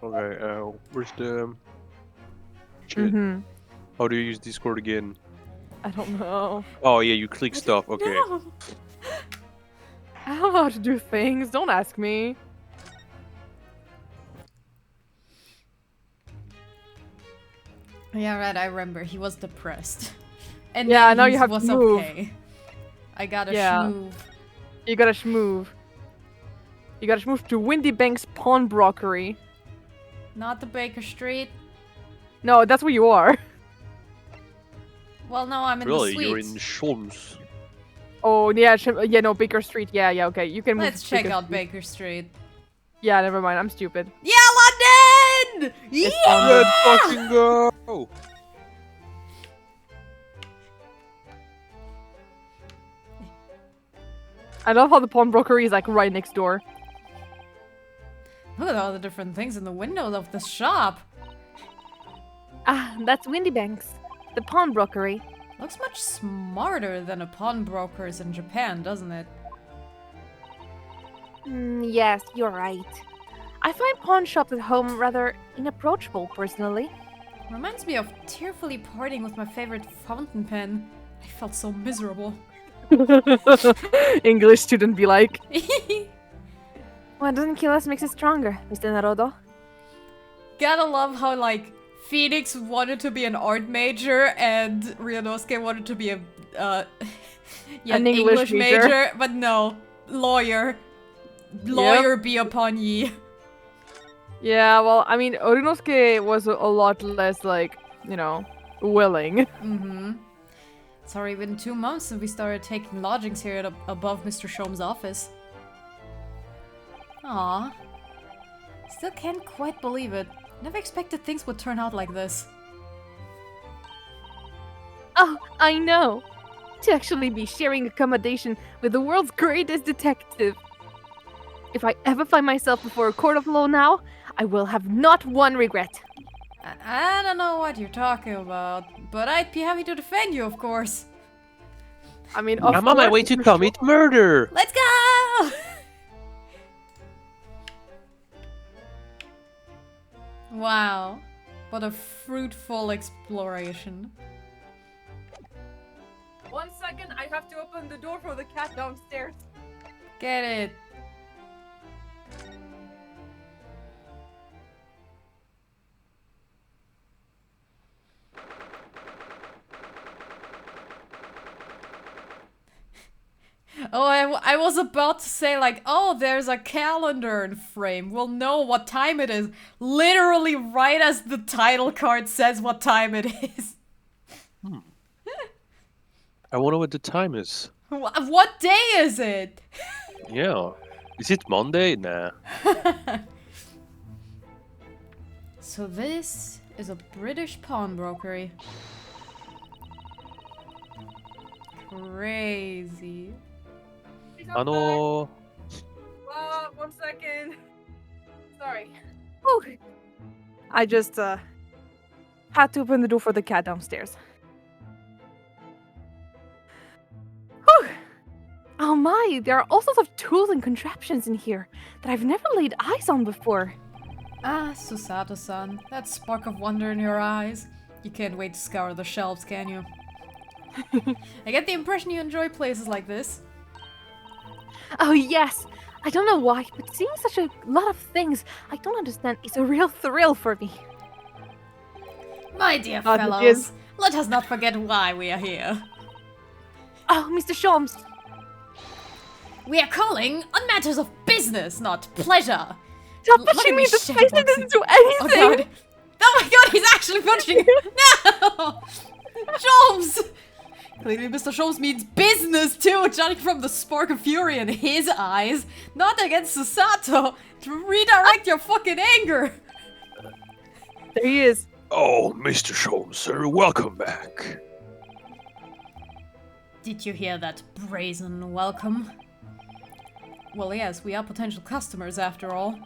Okay, where's the... Shit. How do you use Discord again? I don't know. Oh yeah, you click stuff, okay. No. I don't know how to do things. Don't ask me. Yeah, right, I remember. He was depressed. And Yeah, then now he you have was to move. okay. I gotta Yeah. schmoove. You gotta schmoove. You gotta schmoove to Windy Bank's pawnbrokery. Not the Baker Street. No, that's where you are. Well, no, I'm in Really, the suite. you're in Scholz. Oh, yeah, yeah, no, Baker Street. Yeah, okay. You can move Let's to check Baker out Street. Baker Street. Yeah, never mind. I'm stupid. Yeah, London! It's Yeah! Let's fucking go! I love how the pawnbrokery is like right next door. Look at all the different things in the windows of this shop. Ah, that's Windy Bank's. The pawnbrokery. Looks much smarter than a pawnbroker's in Japan, doesn't it? Yes, you're right. I find pawn shops at home rather inapproachable, personally. Reminds me of tearfully parting with my favorite fountain pen. I felt so miserable. English student be like. What doesn't kill us makes us stronger, Mr. Naruto. Gotta love how, like, Phoenix wanted to be an art major and Ryunosuke wanted to be an English major, but no, lawyer. Lawyer be upon ye. Yeah, well, I mean, Ryunosuke was a lot less, like, you know, willing. Mm-hmm. It's already been 2 months since we started taking lodgings here at above Mr. Shom's office. Aww. Still can't quite believe it. Never expected things would turn out like this. Oh, I know! To actually be sharing accommodation with the world's greatest detective. If I ever find myself before a court of law now, I will have not one regret. I don't know what you're talking about, but I'd be happy to defend you, of course. I mean, I'm on my way to commit murder! Let's go! Wow. What a fruitful exploration. 1 second, I have to open the door for the cat downstairs. Get it. Oh, I was about to say, like, oh, there's a calendar in frame. We'll know what time it is. Literally right as the title card says what time it is. I wonder what the time is. What day is it? Yeah. Is it Monday? Nah. So this is a British pawnbrokery. Crazy. 1 second. Sorry. Whew. I just, had to open the door for the cat downstairs. Whew. Oh my, there are all sorts of tools and contraptions in here that I've never laid eyes on before. Ah, Susato-san, that spark of wonder in your eyes. You can't wait to scour the shelves, can you? I get the impression you enjoy places like this. Oh yes! I don't know why, but seeing such a lot of things I don't understand is a real thrill for me. My dear Oh, it fellows, is. let us not forget why we are here. Oh, Mr. Sholmes! We are calling on matters of business, not pleasure. Stop Look punching at me in the shit face, I boxing. didn't do Oh anything! god. Oh my god, he's actually punching you! No! Sholmes! Clearly Mr. Sholmes means business too, judging from the spark of fury in his eyes. Not against Susato. To redirect your fucking anger. There he is. Oh, Mr. Scholz, sir, welcome back. Did you hear that brazen welcome? Well, yes, we are potential customers after all.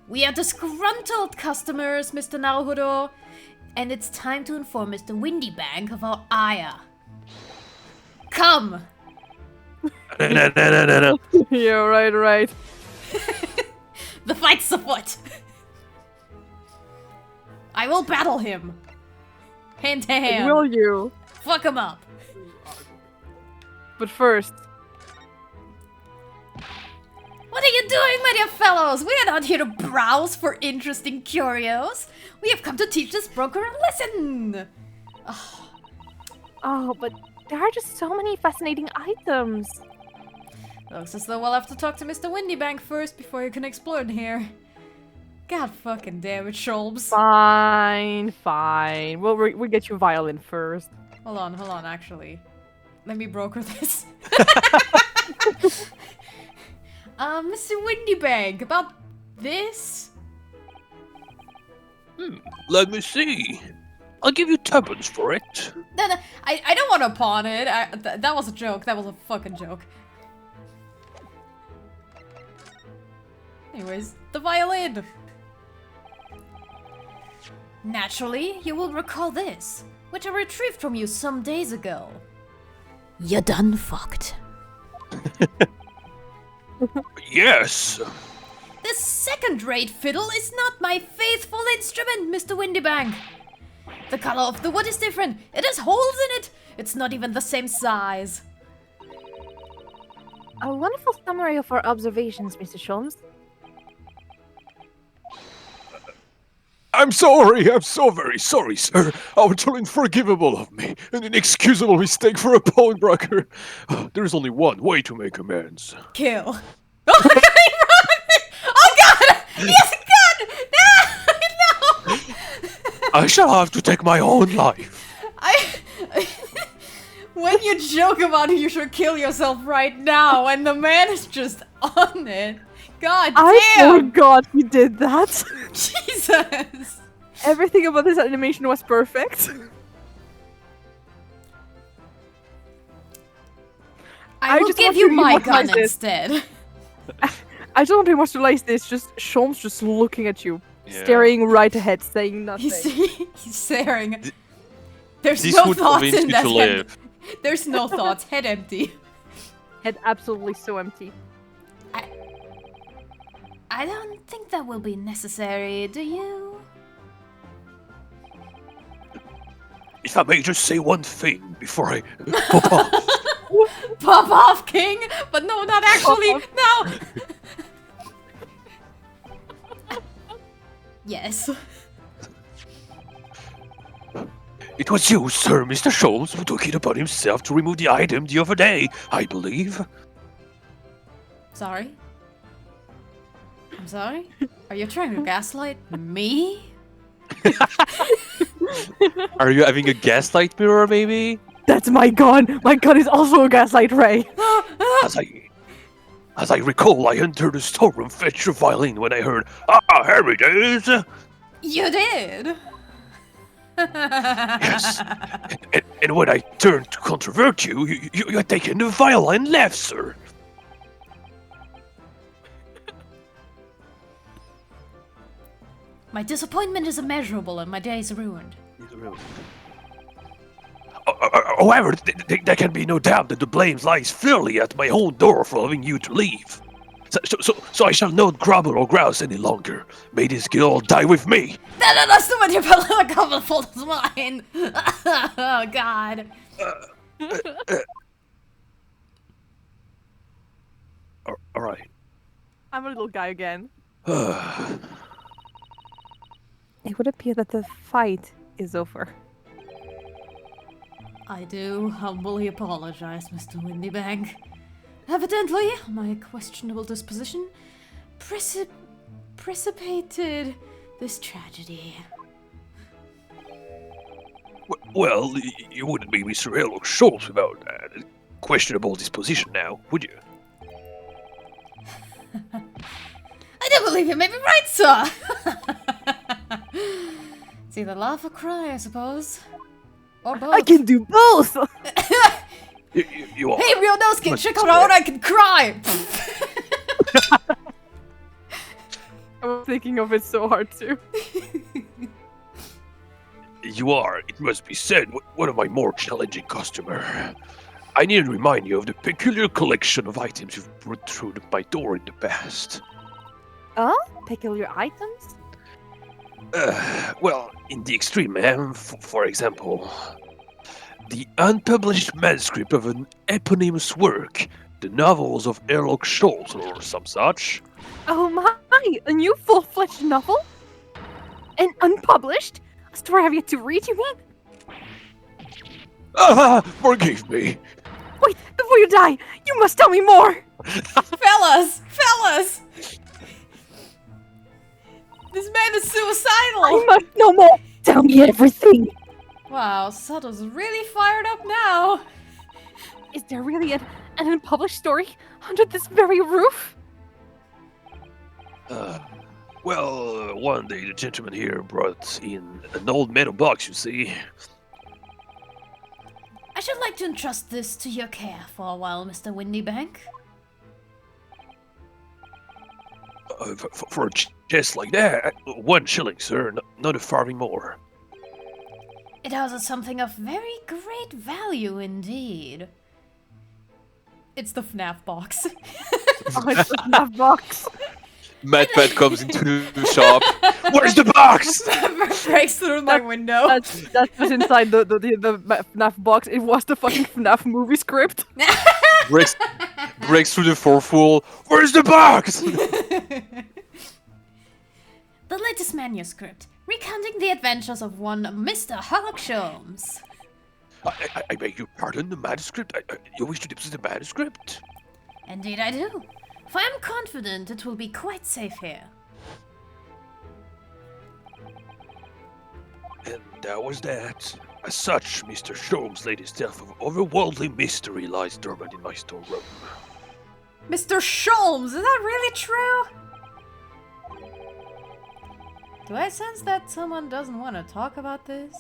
We are disgruntled customers, Mr. Naruhodo. And it's time to inform Mr. Windy Bank of our ire. Come! No. Yeah, right. The fight's afoot! will battle him. Hand to hand. Will you? Fuck him up. But first, What are you doing, my dear fellows? We are not here to browse for interesting curios. We have come to teach this broker a lesson. oh, but there are just so many fascinating items. Looks as though we'll have to talk to Mr. Windybank first before you can explore in here. God fucking damn it, Sholbs. Fine, fine. We'll get you violin first. Hold on, actually. Let me broker this. Mr. Windybank, about this? Let me see. I'll give you tuppence for it. No, I don't want to pawn it. That was a joke. That was a fucking joke. Anyways, the violin. Naturally, you will recall this, which I retrieved from you some days ago. You done fucked. Yes. This second-rate fiddle is not my faithful instrument, Mr. Windybank. The color of the wood is different. It has holes in it. It's not even the same size. A wonderful summary of our observations, Mr. Sholmes. I'm sorry. I'm so very sorry, sir. How unforgivable of me. An inexcusable mistake for a pawnbroker. There is only one way to make amends. Kill. Oh my god, he ran! Oh god! He has a gun! No! No! I shall have to take my own life. When you joke about it, you should kill yourself right now, and the man is just on it. God I damn! forgot he did that. Jesus! Everything about this animation was perfect. I will just give want you to my immortalize gun this. instead. I don't want to immortalize this, just Sholmes just looking at you, staring right ahead, saying nothing. He's staring. There's This no would thoughts convince in me that to head. live. There's no thoughts. Head empty. Head absolutely so empty. I don't think that will be necessary, do you? If I may just say one thing before I pop off. Pop off, King! But no, not actually! No! Yes. It was you, sir, Mr. Scholes, who took it upon himself to remove the item the other day, I believe. Sorry? I'm sorry? Are you trying to gaslight me? Are you having a gaslight mirror, maybe? That's my gun! My gun is also a gaslight ray! As I recall, I entered the storeroom, fetched a violin when I heard, "Ah, here it is!" You did! Yes. And when I turned to controvert you, you had taken the violin and left, sir. My disappointment is immeasurable and my day is ruined. However, there can be no doubt that the blame lies fairly at my own door for allowing you to leave. So I shall not grumble or grouse any longer. May this girl die with me. That's the one you're coming for mine! Oh god. Alright. I'm a little guy again. It would appear that the fight is over. I do humbly apologize, Mr. Windybank. Evidently, my questionable disposition precipitated this tragedy. Well, you wouldn't be Mr. Hello Schultz without questionable disposition now, would you? I don't believe you made me right, sir! It's either laugh or cry, I suppose. Or both. I can do both! You are. Hey, real nose kid, Must check be out I can cry! I was thinking of it so hard too. You are, it must be said, one of my more challenging customers. I need to remind you of the peculiar collection of items you've brought through my door in the past. Oh? Peculiar items? Well, in the extreme, ma'am, for example, the unpublished manuscript of an eponymous work, the novels of Erlock Scholz or some such. Oh my! A new full-fledged novel? And unpublished? A story I've yet to read, you mean? Forgive me. Wait, before you die, you must tell me more! Fellas! Fellas! This man is suicidal! I must know more! Tell me everything! Wow, Sato's really fired up now. Is there really an unpublished story under this very roof? Well, one day the gentleman here brought in an old metal box, you see. I should like to entrust this to your care for a while, Mr. Windybank. For a chest like that, 1 shilling, sir, not a farthing more. It houses something of very great value indeed. It's the FNAF box. Oh, it's the FNAF box. Madman comes into the shop. Where's the box? Breaks through my window. That's what's inside the FNAF box. It was the fucking FNAF movie script. breaks through the fourth wall. Where's the box? The latest manuscript, recounting the adventures of one Mr. Herlock Sholmes. I beg your pardon, the manuscript? You wish to deposit the manuscript? Indeed I do, for I am confident it will be quite safe here. And that was that. As such, Mr. Sholmes' latest death of otherworldly mystery lies dormant in my storeroom. Mr. Sholmes, is that really true? Do I sense that someone doesn't want to talk about this?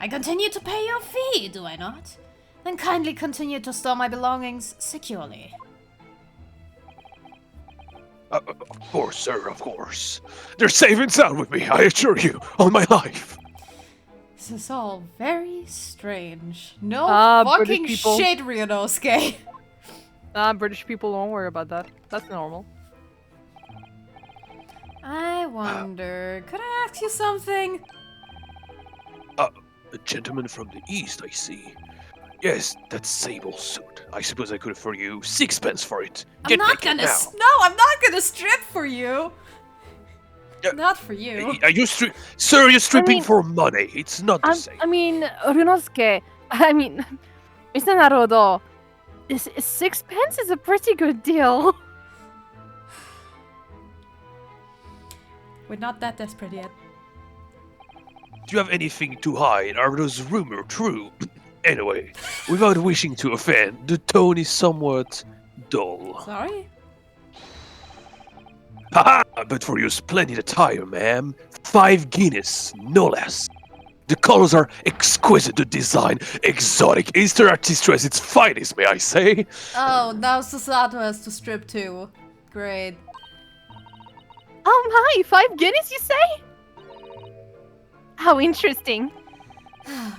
I continue to pay your fee, do I not? Then kindly continue to store my belongings securely. Of course, sir, of course. They're safe and sound with me, I assure you, on my life. This is all very strange. No British fucking people. shit, Ryunosuke. British people, don't worry about that. That's normal. I wonder, could I ask you something? A gentleman from the east, I see. Yes, that sable suit. I suppose I could afford you 6 pence for it. I'm not naked gonna. now. No, I'm not gonna strip for you. Not for you. Are you Sir, you're stripping mean- for money. It's not the same. I mean, Ryunosuke, Mr. Naruto, 6 pence is a pretty good deal. We're not that desperate yet. Do you have anything to hide? Are those rumors true? Anyway, without wishing to offend, the tone is somewhat dull. Sorry? Haha! But for your splendid attire, ma'am, 5 guineas, no less. The colors are exquisite, the design exotic. Easter artistry at its finest, may I say? Oh, now Susato has to strip too. Great. Oh my, 5 guineas, you say? How interesting.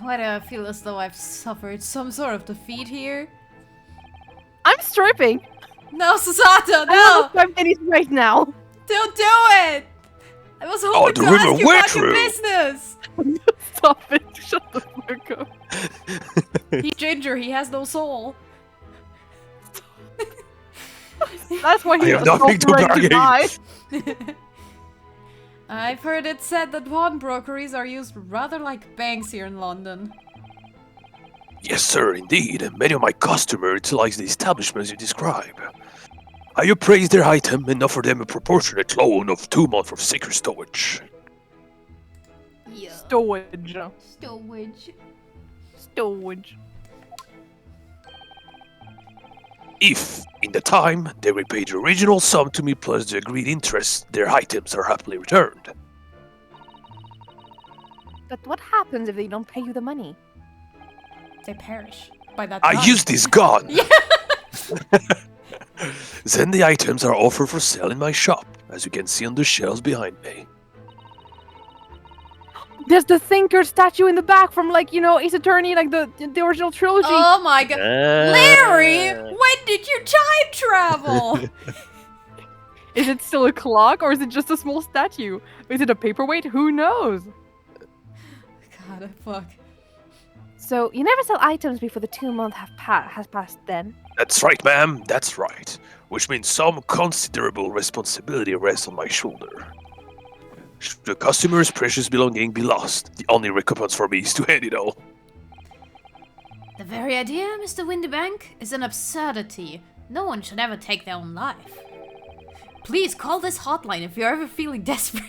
Why do I feel as though I've suffered some sort of defeat here? I'm stripping. No, Susato, I no! want 5 guineas right now. Don't do it! I was hoping the to rumor ask you were about your true. business! Stop it. Shut the fuck up. He's ginger, he has no soul. That's why I he have was nothing so to ready bargain. buy. I've heard it said that pawnbrokeries are used rather like banks here in London. Yes, sir, indeed. Many of my customers utilize the establishments you describe. I appraise their item and offer them a proportionate loan of 2 months of secret storage. Yeah. Stowage. Stowage. If, in the time, they repay the original sum to me plus the agreed interest, their items are happily returned. But what happens if they don't pay you the money? They perish by that I time. use this gun! Yeah. Then the items are offered for sale in my shop, as you can see on the shelves behind me. There's the Thinker statue in the back from, like, you know, Ace Attorney, like the original trilogy. Oh my god. Larry, when did you time travel? Is it still a clock or is it just a small statue? Is it a paperweight? Who knows? God, fuck. So, you never sell items before the 2 month has passed then? That's right, ma'am. That's right. Which means some considerable responsibility rests on my shoulder. Should the customer's precious belonging be lost, the only recompense for me is to hand it all. The very idea, Mr. Windybank, is an absurdity. No one should ever take their own life. Please call this hotline if you're ever feeling desperate.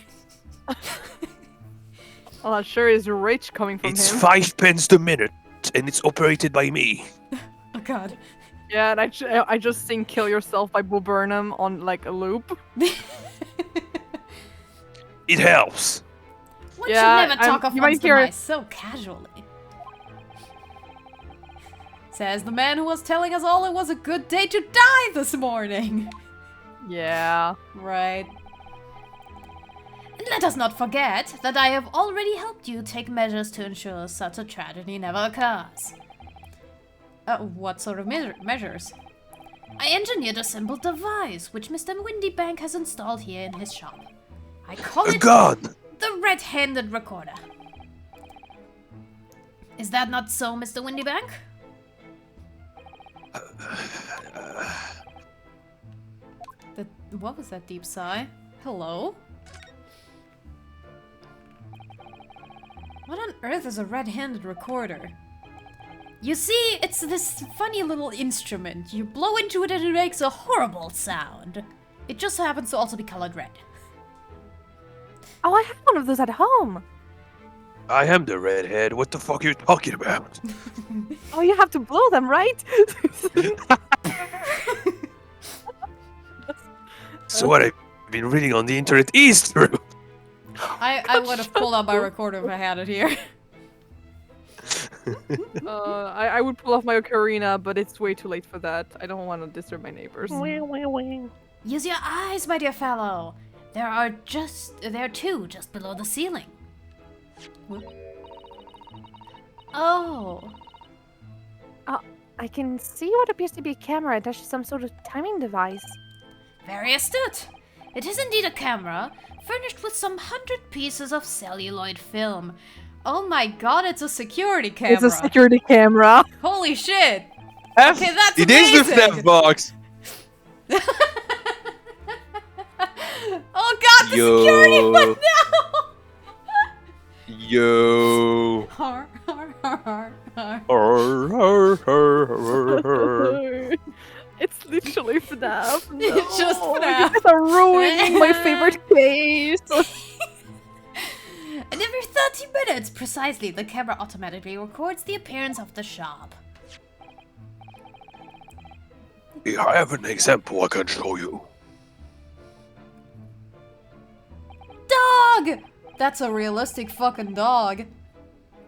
Well, that sure is rich coming from It's him. 5 pence the minute, and it's operated by me. Oh god. Yeah, and I just sing "Kill Yourself" by Bo Burnham on like a loop. It helps. One Yeah, should never talk of you might one's hear it. demise so casually. Says the man who was telling us all it was a good day to die this morning. Yeah. Right. And let us not forget that I have already helped you take measures to ensure such a tragedy never occurs. What sort of measures? I engineered a simple device which Mr. Windybank has installed here in his shop. I call A it gun! the red-handed recorder. Is that not so, Mr. Windybank? What was that deep sigh? Hello? What on earth is a red-handed recorder? You see, it's this funny little instrument. You blow into it and it makes a horrible sound. It just happens to also be colored red. Oh, I have one of those at home. I am the redhead. What the fuck are you talking about? Oh, you have to blow them, right? So what I've been reading on the internet is true. I would have pulled out my recorder if I had it here. I would pull off my ocarina, but it's way too late for that. I don't want to disturb my neighbors. Use your eyes, my dear fellow. There are two just below the ceiling. Oh. I can see what appears to be a camera attached to some sort of timing device. Very astute. It is indeed a camera, furnished with some 100 pieces of celluloid film. Oh my god, it's a security camera. It's a security camera. Holy shit. Okay, that's It is amazing. the theft box. Oh god, the security one now! Yo. Har, har, har, har. It's literally FNAF. No. It's just You FNAF. guys are ruining my favorite case. And every 30 minutes, precisely, the camera automatically records the appearance of the shop. I have an example I can show you. Dog! That's a realistic fucking dog.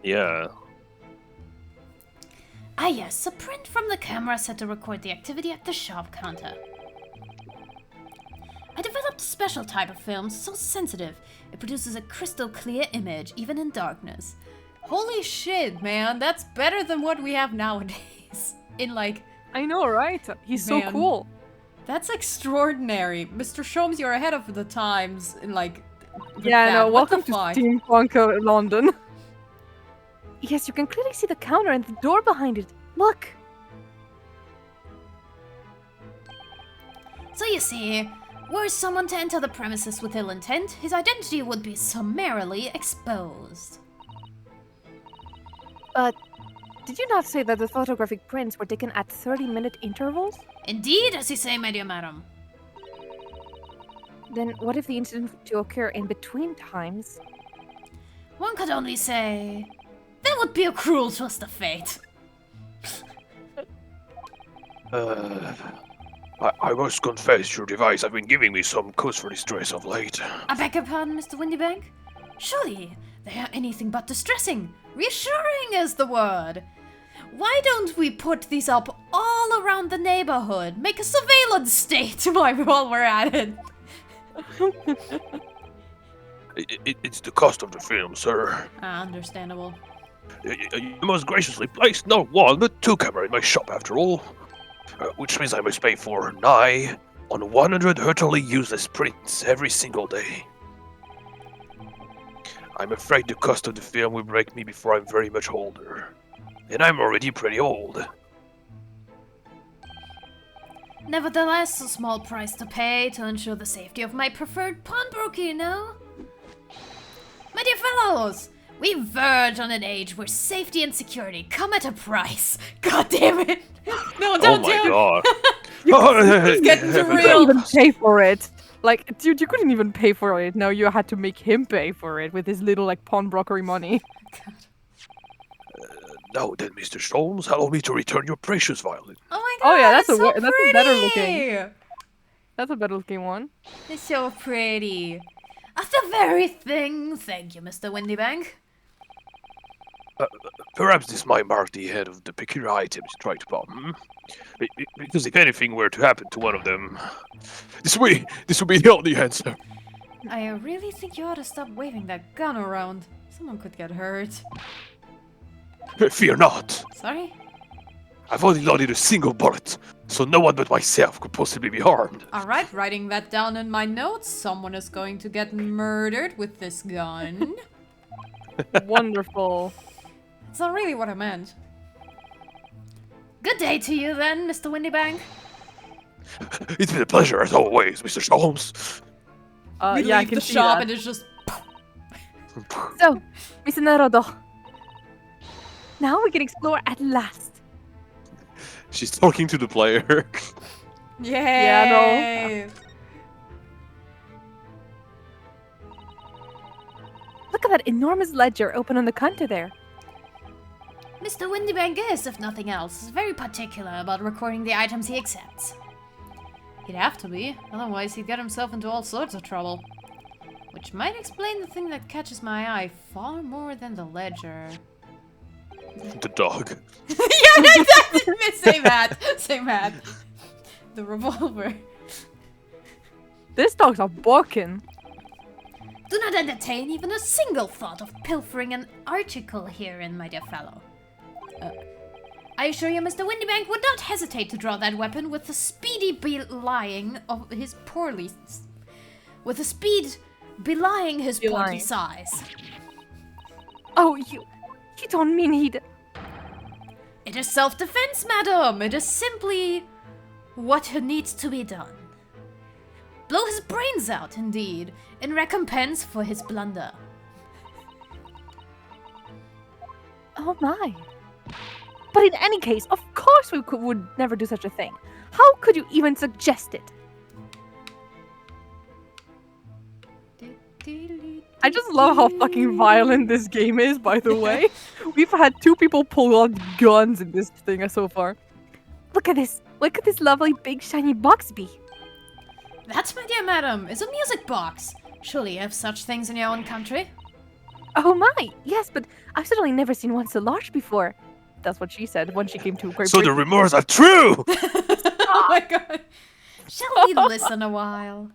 Yeah. Ah yes, a print from the camera set to record the activity at the shop counter. I developed a special type of film so sensitive, it produces a crystal clear image, even in darkness. Holy shit, man, that's better than what we have nowadays. In like... I know, right? He's so Man. cool. That's extraordinary. Mr. Sholmes, you're ahead of the times in like... with Yeah, that. no, What the welcome to fuck? Steampunk London. Yes, you can clearly see the counter and the door behind it. Look. So you see, were someone to enter the premises with ill intent, his identity would be summarily exposed. Did you not say that the photographic prints were taken at 30-minute intervals? Indeed, as you say, my dear madam. Then what if the incident were to occur in between times? One could only say... That would be a cruel twist of fate. I must confess, your device have been giving me some cause for distress of late. I beg your pardon, Mr. Windybank? Surely, they are anything but distressing. Reassuring is the word. Why don't we put these up all around the neighborhood? Make a surveillance state while we're at it. It's the cost of the film, sir. Understandable. You must graciously place not one, but two cameras in my shop after all. Which means I must pay for nigh on 100 utterly useless prints every single day. I'm afraid the cost of the film will break me before I'm very much older. And I'm already pretty old. Nevertheless, a small price to pay to ensure the safety of my preferred pawnbroker, you know? My dear fellows, we verge on an age where safety and security come at a price. God damn it! No, don't do it! God. It's getting too You couldn't real. even pay for it. Like, dude, you couldn't even pay for it. No, you had to make him pay for it with his little, like, pawnbrokery money. Now then, Mr. Sholmes, allow me to return your precious violin. Oh my god, Oh, yeah, that's it's a so we- that's a better pretty. That's a better looking one. It's so pretty. That's the very thing. Thank you, Mr. Windybank. Perhaps this might mark the end of the peculiar items you tried to pawn. Because if anything were to happen to one of them, this will be the only answer. I really think you ought to stop waving that gun around. Someone could get hurt. Fear not. Sorry? I've only loaded a single bullet, so no one but myself could possibly be harmed. Alright, writing that down in my notes. Someone is going to get murdered with this gun. Wonderful. That's not really what I meant. Good day to you then, Mr. Windybank. It's been a pleasure as always, Mr. Sholmes. We Yeah, I leave can the see shop that. and it's just... So, Mr. Nerodo. Now we can explore at last. She's talking to the player. Yay! Yeah, Look at that enormous ledger open on the counter there. Mr. Windybank is, if nothing else, very particular about recording the items he accepts. He'd have to be, otherwise he'd get himself into all sorts of trouble. Which might explain the thing that catches my eye far more than the ledger. The dog. Yeah, same hat, same hat. The revolver. This dog's a barking. Do not entertain even a single thought of pilfering an article herein, my dear fellow. I assure you, Mr. Windybank would not hesitate to draw that weapon with the speedy belying of his portly... With the speed belying his portly Belying. size. Oh, you don't mean he'd... It is self-defense, madam. It is simply what needs to be done. Blow his brains out, indeed, in recompense for his blunder. Oh my. But in any case, of course would never do such a thing. How could you even suggest it? I just love how fucking violent this game is, by the way. We've had 2 people pull out guns in this thing so far. Look at this. Look at this lovely big shiny box bee. That, my dear madam, is a music box. Surely you have such things in your own country. Oh my, yes, but I've certainly never seen one so large before. That's what she said when she came to Great So the Britain. rumors are true! Oh my god. Shall we listen a while?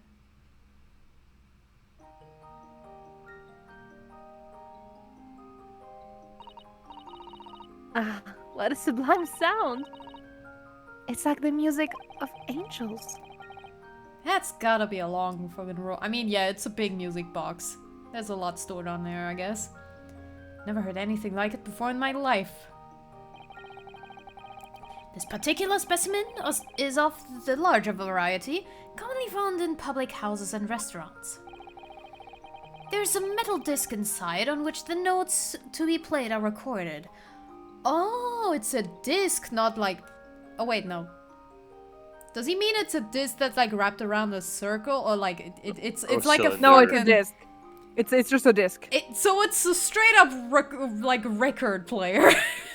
Ah, what a sublime sound. It's like the music of angels. That's gotta be a long fucking roll. I mean, yeah, it's a big music box. There's a lot stored on there, I guess. Never heard anything like it before in my life. This particular specimen is of the larger variety, commonly found in public houses and restaurants. There's a metal disc inside on which the notes to be played are recorded. Oh, it's a disc, not like... Oh wait, no. Does he mean it's a disc that's like wrapped around a circle, or like it's Or like a cylinder. No, it's a fucking- disc. It's just a disc. So it's a straight up like record player.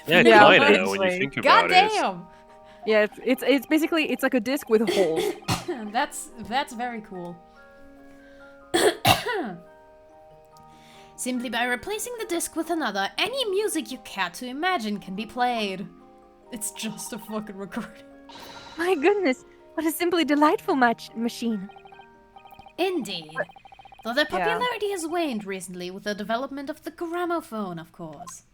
Yeah, Yeah, kinda when you honestly. think God about it. damn, Yeah, it's basically it's like a disc with holes. that's very cool. Simply by replacing the disc with another, any music you care to imagine can be played. It's just a fucking recording. My goodness, what a simply delightful machine. Indeed. Though their popularity has waned recently with the development of the gramophone, of course.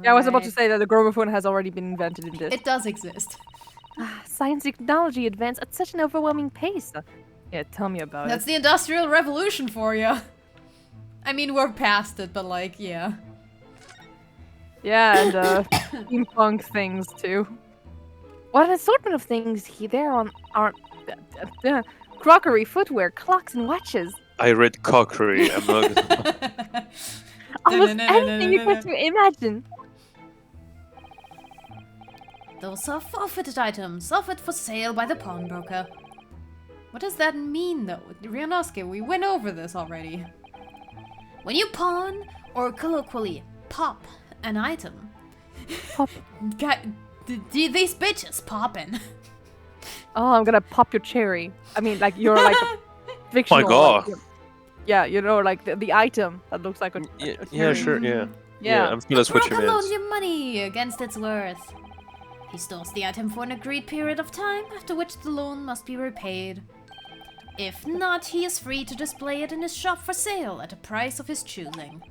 Yeah, I was about to Right. say that the gramophone has already been invented in this. It does exist. science and technology advance at such an overwhelming pace? Yeah, tell me about That's it. the Industrial Revolution for you. I mean, we're past it, but like, yeah. Yeah, and steampunk things too. What an assortment of things there aren't crockery, footwear, clocks, and watches. I read cockery. I'm not gonna... Almost anything you could imagine. Those are forfeited items, offered for sale by the pawnbroker. What does that mean, though? Ryanosuke, we went over this already. When you pawn, or colloquially, pop, an item. Pop. These bitches poppin'. Oh, I'm gonna pop your cherry. I mean, like you're like a fictional. God. Like, yeah, you know, like the item that looks like a Yeah, a yeah, cherry. sure, yeah. Yeah. I'm gonna switch Broker your loans names. you money against its worth. He stores the item for an agreed period of time, after which the loan must be repaid. If not, he is free to display it in his shop for sale at a price of his choosing.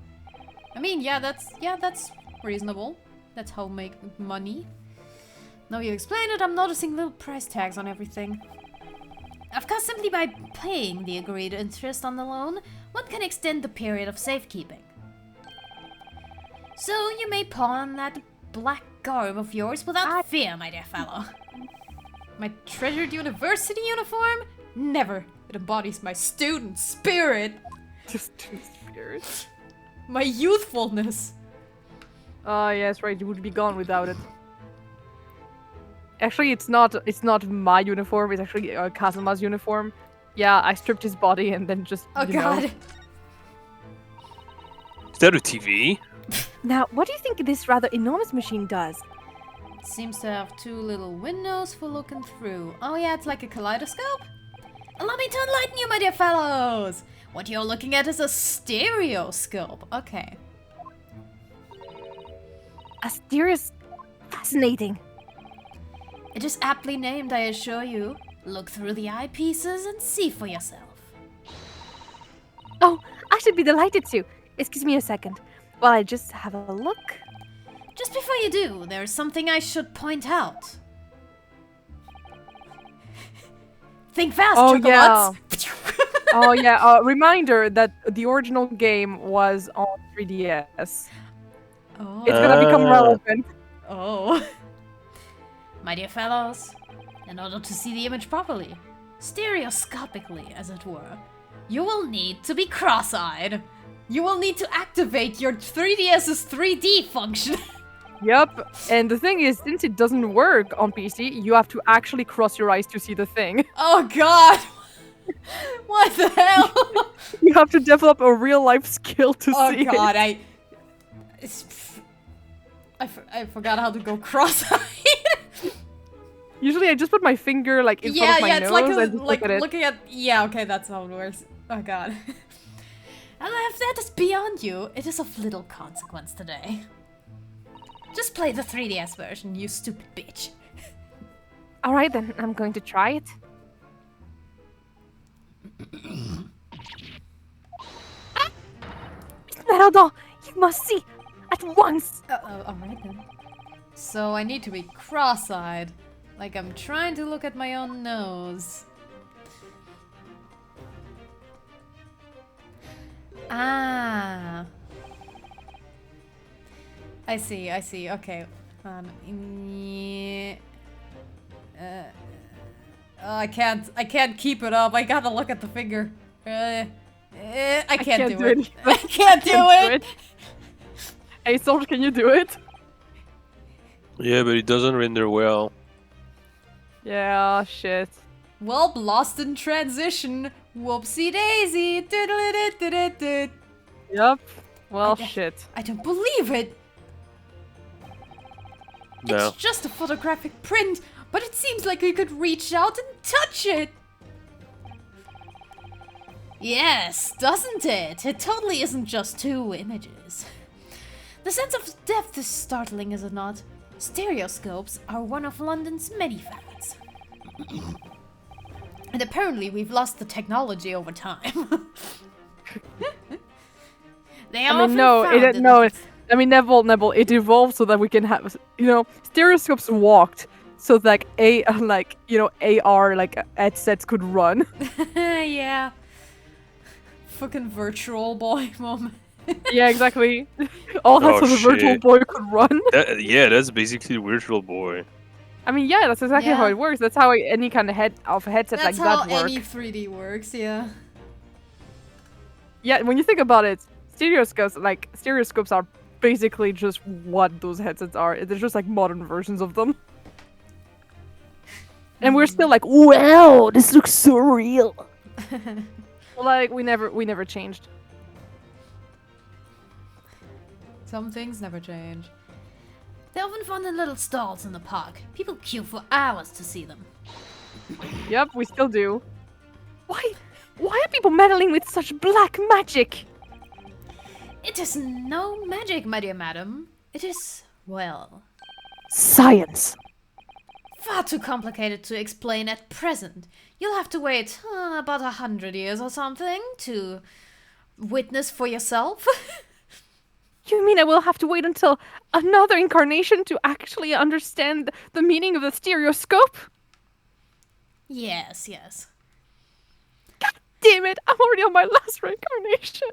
I mean, yeah, that's reasonable. That's how we make money. Now you explain it, I'm noticing little price tags on everything. Of course, simply by paying the agreed interest on the loan, one can extend the period of safekeeping. So you may pawn that black garb of yours without fear, my dear fellow. My treasured university uniform? Never. It embodies my student spirit. Just spirit. My youthfulness. Oh yes, right. You would be gone without it. Actually, it's not my uniform. It's actually Kazuma's uniform. Yeah, I stripped his body and then just. Oh you know. god. Is that a TV? Now, what do you think this rather enormous machine does? It seems to have two little windows for looking through. Oh yeah, it's like a kaleidoscope? Allow me to enlighten you, my dear fellows! What you're looking at is a stereoscope. Okay. Asterius, fascinating. It is aptly named, I assure you. Look through the eyepieces and see for yourself. Oh, I should be delighted to. Excuse me a second. While I just have a look. Just before you do, there is something I should point out. Think fast, Oh, chocolates! Oh yeah. Reminder that the original game was on 3DS. Oh. It's gonna become relevant. Oh. My dear fellows, in order to see the image properly, stereoscopically as it were, you will need to be cross-eyed. You will need to activate your 3DS's 3D function. Yep. And the thing is, since it doesn't work on PC, you have to actually cross your eyes to see the thing. Oh god! What the hell? You have to develop a real life skill to Oh see god, it. I forgot how to go cross-eyed. Usually I just put my finger like in front of my it's nose like and just like look at it. looking at okay, that's how it works. Oh god. And if that is beyond you, it is of little consequence today. Just play the 3DS version, you stupid bitch. Alright then, I'm going to try it. Esmeralda, you must see! At once! Alright then. So I need to be cross-eyed. Like I'm trying to look at my own nose. Ah. I see, okay. Oh, I can't keep it up. I gotta look at the finger. I can't do it. I can't do it. Hey, Songe, can you do it? Yeah, but it doesn't render well. Yeah, shit. Well, lost in transition. Whoopsie daisy. Diddle-a-did-did-did-did. Yep. Well, Okay. shit. I don't believe it. No. It's just a photographic print, but it seems like we could reach out and touch it. Yes, doesn't it? It totally isn't just two images. The sense of depth is startling, is it not? Stereoscopes are one of London's many fads. And apparently we've lost the technology over time. They are I mean, no, often found in I mean, Nebel, it evolved so that we can have, stereoscopes walked so like AR like headsets could run. Yeah. Fucking virtual boy moment. Yeah, exactly. All that Oh, so the virtual shit. boy could run. Yeah, that's basically Virtual Boy. I mean, yeah, that's exactly how Yeah. it works. That's how any kind of headset That's like how that works. any 3D works, yeah. Yeah, when you think about it, stereoscopes are basically just what those headsets are. They're just like modern versions of them. And we're still like, wow, this looks so real. Like we never changed. Some things never change. They're often found in little stalls in the park. People queue for hours to see them. Yep, we still do. Why are people meddling with such black magic? It is no magic, my dear madam. It is, well, Science. far too complicated to explain at present. You'll have to wait about 100 years or something to witness for yourself. You mean I will have to wait until another incarnation to actually understand the meaning of the stereoscope? Yes, yes. Damn it, I'm already on my last reincarnation.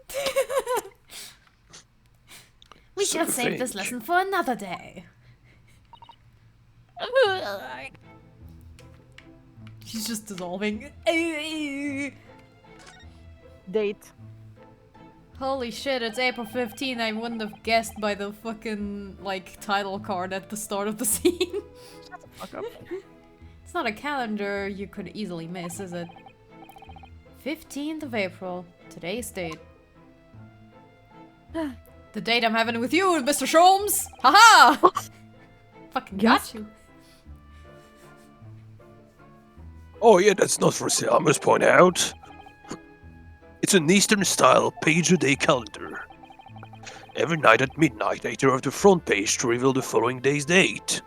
We shall So save this fake. lesson for another day. She's just dissolving. Date. Holy shit, it's April 15. I wouldn't have guessed by the fucking, like, title card at the start of the scene. Fuck up. It's not a calendar you could easily miss, is it? 15th of April. Today's date. The date I'm having with you, Mr. Sholmes! Haha! Fucking Yes. got you. Oh yeah, that's not for sale, I must point out. It's an Eastern-style page-a-day calendar. Every night at midnight, I tear off the front page to reveal the following day's date.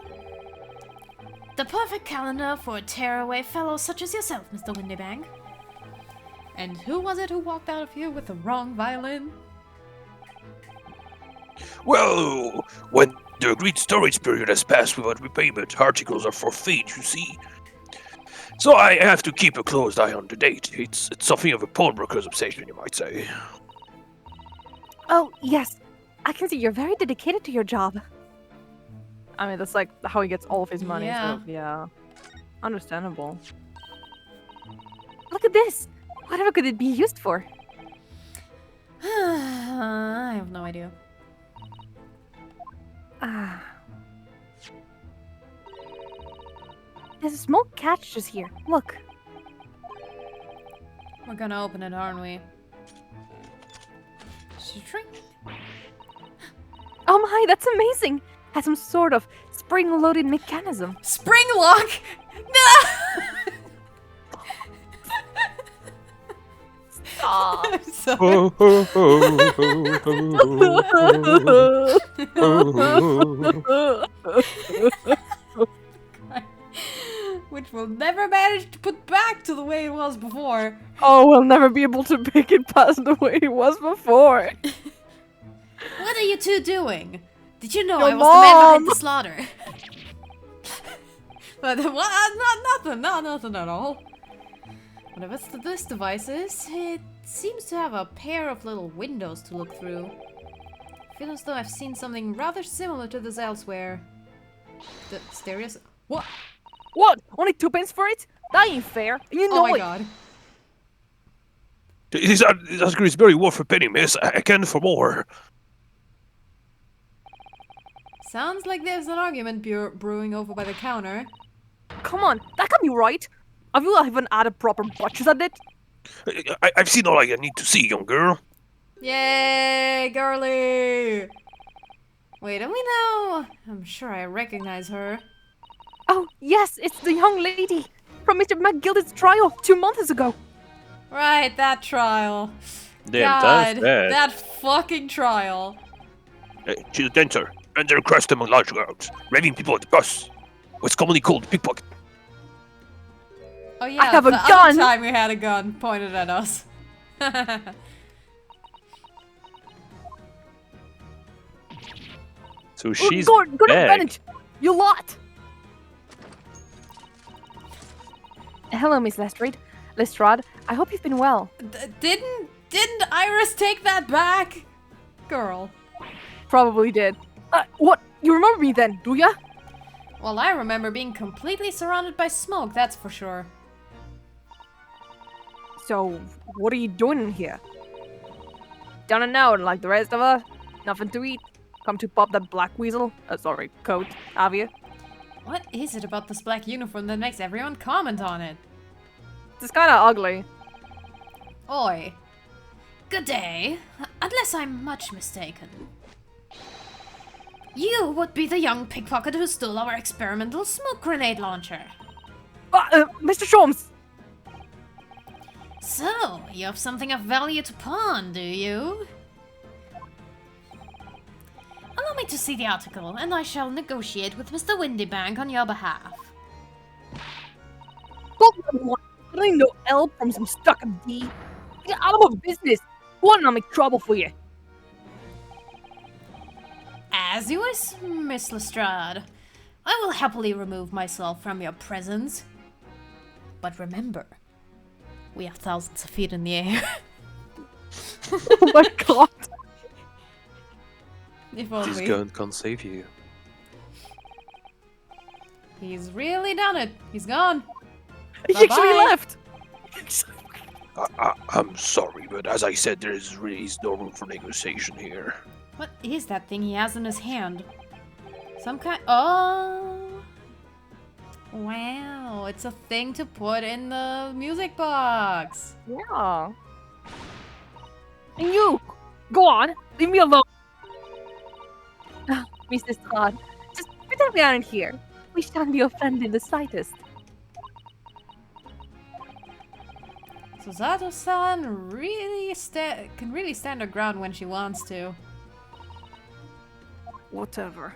The perfect calendar for a tearaway fellow such as yourself, Mr. Windybang. And who was it who walked out of here with the wrong violin? Well, when the agreed storage period has passed without repayment, articles are forfeit, you see. So I have to keep a close eye on the date. It's something of a pawnbroker's obsession, you might say. Oh, yes. I can see you're very dedicated to your job. I mean, that's like how he gets all of his money. Yeah. So, yeah. Understandable. Look at this. Whatever could it be used for? I have no idea. Ah. There's a small catch just here. Look. We're gonna open it, aren't we? Shrink. Oh my, that's amazing. Has some sort of spring-loaded mechanism. Spring lock! No! Aw. I'm sorry. Oh, oh, oh, oh, oh, oh. Which we'll never manage to put back to the way it was before. Oh, we'll never be able to make it past the way it was before. What are you two doing? Did you know Your I was the man behind mom. the slaughter? But what? Not nothing at all. Whatever this device is, it seems to have a pair of little windows to look through. I feel as though I've seen something rather similar to this elsewhere. The stereos. What? What? Only 2 pence for it? That ain't fair. And you know Oh my it. god. That is very worth a penny, miss. I can for more. Sounds like there's an argument brewing over by the counter. Come on, that can't be right. Have you even added proper butchers at it? I've seen all I need to see, young girl. Yay, girly! Wait, don't we know? I'm sure I recognize her. Oh, yes, it's the young lady from Mr. McGilde's trial 2 months ago. Right, that trial. Damn, God, that's bad. that fucking trial. She's a dancer, and they're across among large crowds, raving people at the bus. What's commonly called pickpocket. Oh yeah, have a the gun. other time we had a gun pointed at us. So she's Gordon back. Bennett, you lot. Hello, Miss Lestrade. I hope you've been well. Didn't Iris take that back? Girl. Probably did. What? You remember me then, do ya? Well, I remember being completely surrounded by smoke, that's for sure. So, what are you doing in here? Down and out like the rest of us? Nothing to eat? Come to pop that black weasel? Coat, have you? What is it about this black uniform that makes everyone comment on it? It's kinda ugly. Oi. Good day. Unless I'm much mistaken. You would be the young pickpocket who stole our experimental smoke grenade launcher. Mr. Sholmes! So, you have something of value to pawn, do you? Allow me to see the article, and I shall negotiate with Mr. Windybank on your behalf. I ain't no L from some stuck-up D. Get out of my business! One, I'll make trouble for you. As you wish, Miss Lestrade. I will happily remove myself from your presence. But remember, we are thousands of feet in the air. Oh my god. If This only. gun can't save you. He's really done it. He's gone. He actually Bye-bye. left! I'm sorry, but as I said, there is really no room for negotiation here. What is that thing he has in his hand? Some kind. Oh. Wow. It's a thing to put in the music box. Yeah. And you! Go on! Leave me alone! Mrs. Todd, just pretend we aren't here. We shan't be offended the slightest. So Zato-san really can really stand her ground when she wants to. Whatever.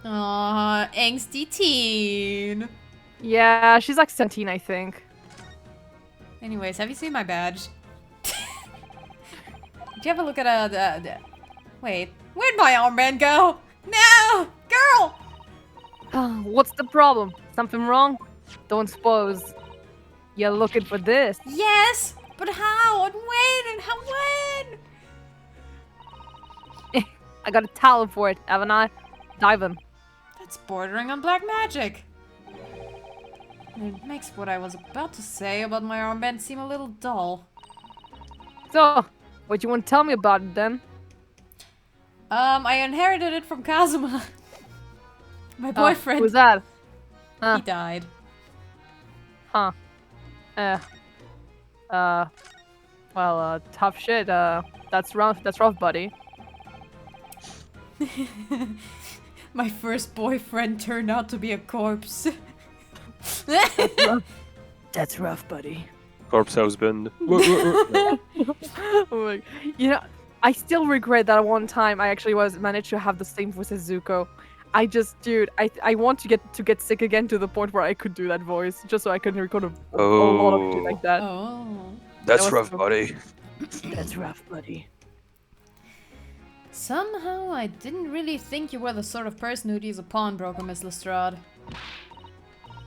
Aww, angsty teen. Yeah, she's like 17, I think. Anyways, have you seen my badge? Did you have a look at Wait, where'd my armband go? No! Girl! What's the problem? Something wrong? Don't suppose you're looking for this. Yes! But how? And when? And how when? I got a talent for it, haven't I? Dive him. That's bordering on black magic. It makes what I was about to say about my armband seem a little dull. So, what you want to tell me about it then? I inherited it from Kazuma. My boyfriend. Who's that? He died. Huh. Well, tough shit. That's rough, buddy. My first boyfriend turned out to be a corpse. That's rough, buddy. Corpse husband. Oh my, you know, I still regret that one time I actually managed to have the same voice as Zuko. Dude, I want to get sick again to the point where I could do that voice, just so I can record a lot of shit like that. Oh. That's was rough, so- buddy. That's rough, buddy. Somehow I didn't really think you were the sort of person who'd use a pawnbroker, Miss Lestrade.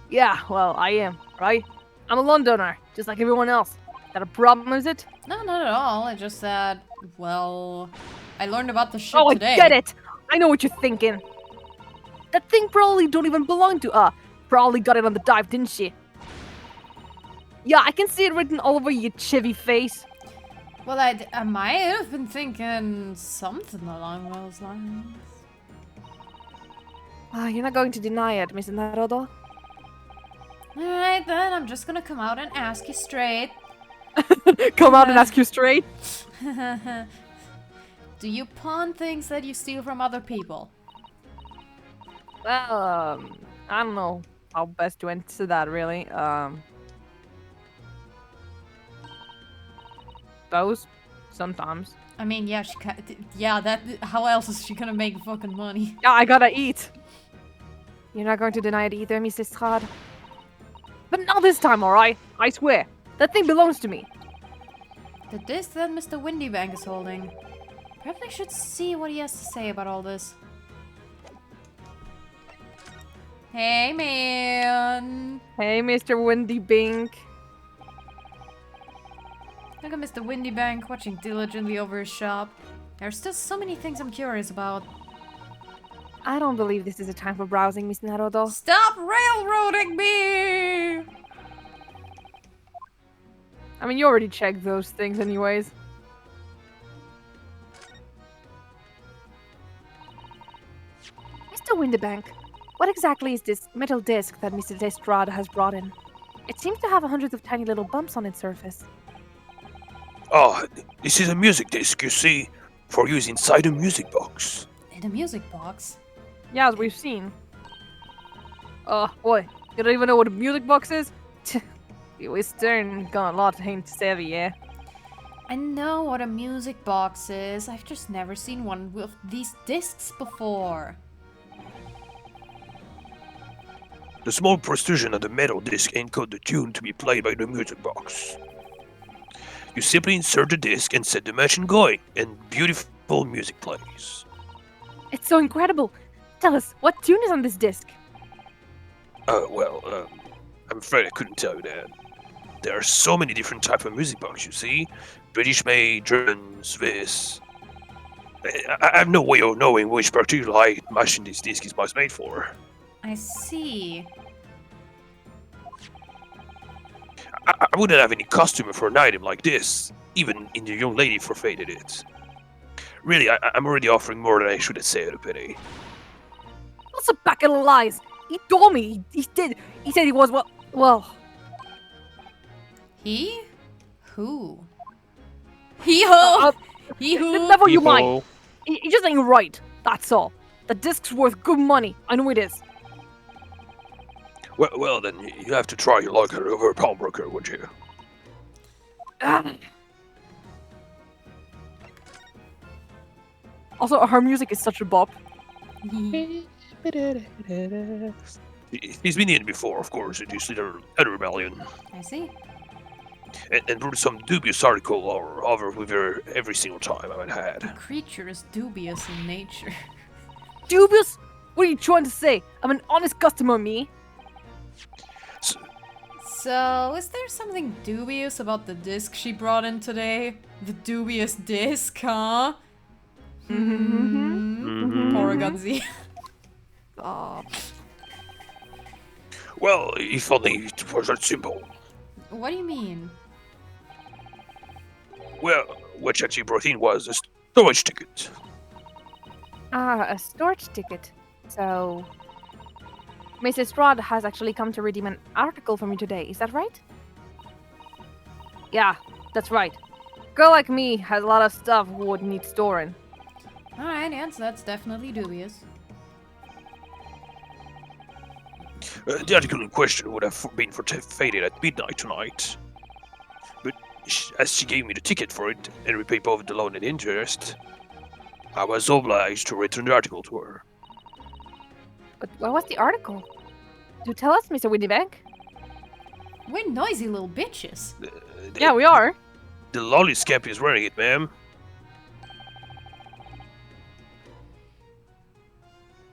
Yeah, well, I am, right? I'm a Londoner, just like everyone else. That a problem, is it? No, not at all. I just said, well, I learned about the ship Oh, today. I get it! I know what you're thinking. That thing probably don't even belong to probably got it on the dive, didn't she? Yeah, I can see it written all over your chivy face. Well, I might have been thinking something along those lines. You're not going to deny it, Miss Naruto? Alright then, I'm just gonna come out and ask you straight. Come out and ask you straight. Do you pawn things that you steal from other people? Well, I don't know how best to answer that, really. Those, sometimes. I mean, yeah, how else is she gonna make fucking money? Yeah, I gotta eat. You're not going to deny it either, Mrs. Todd. But not this time, alright? I swear. That thing belongs to me. The disc that Mr. Windybank is holding. Perhaps I should see what he has to say about all this. Hey, man. Hey, Mr. Windy Bink. Look at Mr. Windy Bank watching diligently over his shop. There's still so many things I'm curious about. I don't believe this is a time for browsing, Miss Naruto. Stop railroading me! I mean, you already checked those things anyways. Mr. Windibank, what exactly is this metal disc that Mr. Lestrade has brought in? It seems to have hundreds of tiny little bumps on its surface. Ah, this is a music disc, you see, for use inside a music box. In a music box? Yeah, as we've seen. Boy, you don't even know what a music box is? You Western gone a lot ain't savvy, yeah? I know what a music box is. I've just never seen one with these discs before. The small protrusion of the metal disc encodes the tune to be played by the music box. You simply insert the disc and set the machine going, and beautiful music plays. It's so incredible! Tell us, what tune is on this disc? I'm afraid I couldn't tell you that. There are so many different types of music box, you see. British made, German, Swiss. I have no way of knowing which particular machine this disc is most made for. I see. I wouldn't have any customer for an item like this, even in the young lady forfeited it. Really, I'm already offering more than I should have said, a pity. What's a packet of lies? He told me. He did. He said he was well. He? Who? He who? He who? Never you mind. People. He just ain't right. That's all. The disc's worth good money. I know it is. Well, then you have to try your luck over a pawnbroker, would you? Also, her music is such a bop. He's been in before, of course, it used to the rebellion. I see. And wrote some dubious article or other with her every single time I've The had. creature is dubious in nature. Dubious? What are you trying to say? I'm an honest customer, me. So, is there something dubious about the disc she brought in today? The dubious disc, huh? Poor Gunzi. Oh. Well, if only it was that simple. What do you mean? Well, what she brought in was a storage ticket. Ah, a storage ticket. So, Mrs. Strad has actually come to redeem an article from you today, is that right? Yeah, that's right. Girl like me has a lot of stuff who would need storing. Alright, yes, that's definitely dubious. The article in question would have been faded at midnight tonight. But as she gave me the ticket for it and repaid both the loan and interest, I was obliged to return the article to her. But what was the article? Do tell us, Mr. Windybank. We're noisy little bitches. Yeah, we are. The lolly scamp is wearing it, ma'am.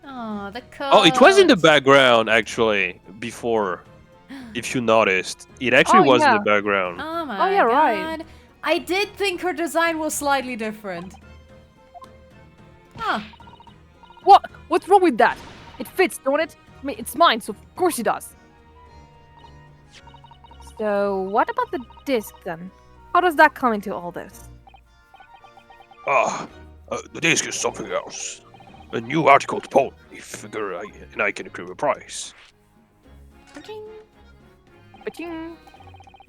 Oh, the coat. Oh, it was in the background actually before. If you noticed, it actually Oh, was in yeah. the background. Oh my yeah, god. right. I did think her design was slightly different. Huh. What? What's wrong with that? It fits, don't it? I mean, it's mine, so of course it does. So, what about the disc then? How does that come into all this? The disc is something else. A new article to Paul, figure and I can agree a price. Ba-ching.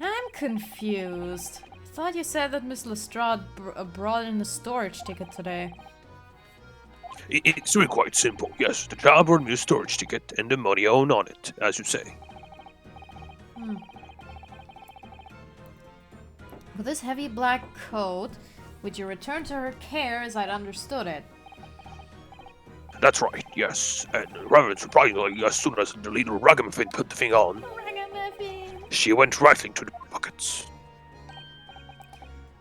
I'm confused. I thought you said that Miss Lestrade brought in a storage ticket today. It's really quite simple, yes. The child brought me a storage ticket and the money I own on it, as you say. With this heavy black coat, would you return to her care as I'd understood it? That's right, yes. And rather surprisingly, as soon as the little ragamuffin put the thing on, she went right into the pockets.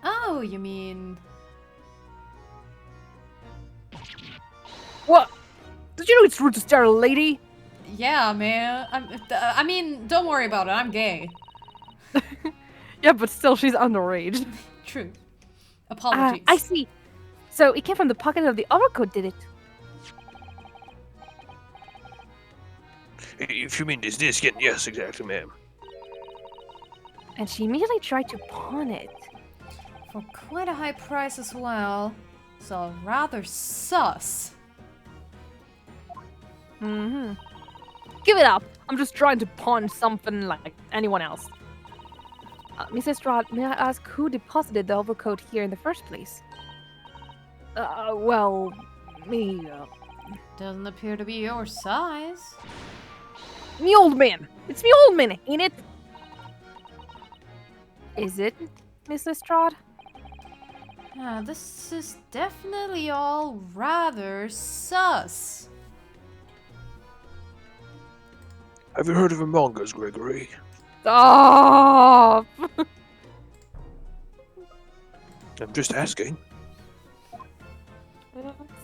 Oh, you mean... What? Did you know it's rude to stare at a lady? Yeah, man. I mean, don't worry about it. I'm gay. Yeah, but still, she's underage. True. Apologies. I see. So it came from the pocket of the overcoat, did it? If you mean this disc, yes, exactly, ma'am. And she immediately tried to pawn it. For quite a high price as well. So rather sus. Mm-hmm. Give it up. I'm just trying to pawn something like anyone else. Mrs. Strahd, may I ask who deposited the overcoat here in the first place? Well, me, Doesn't appear to be your size. me old man. It's me old man, ain't it? Is it, Mrs. Strahd? This is definitely all rather sus. Have you heard of Among Us, Gregory? Stop! I'm just asking.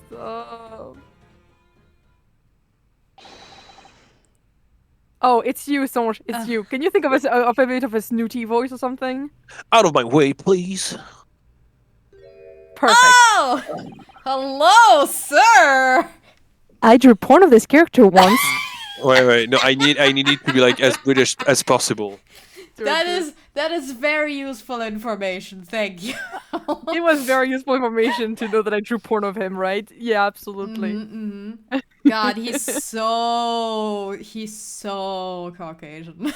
Stop. Oh, it's you, Songe. It's you. Can you think of a bit of a snooty voice or something? Out of my way, please. Perfect. Oh! Hello, sir! I drew porn of this character once. Wait. No, I need it to be like as British as possible. That is very useful information. Thank you. It was very useful information to know that I drew porn of him, right? Yeah, absolutely. Mm-hmm. God, he's so Caucasian.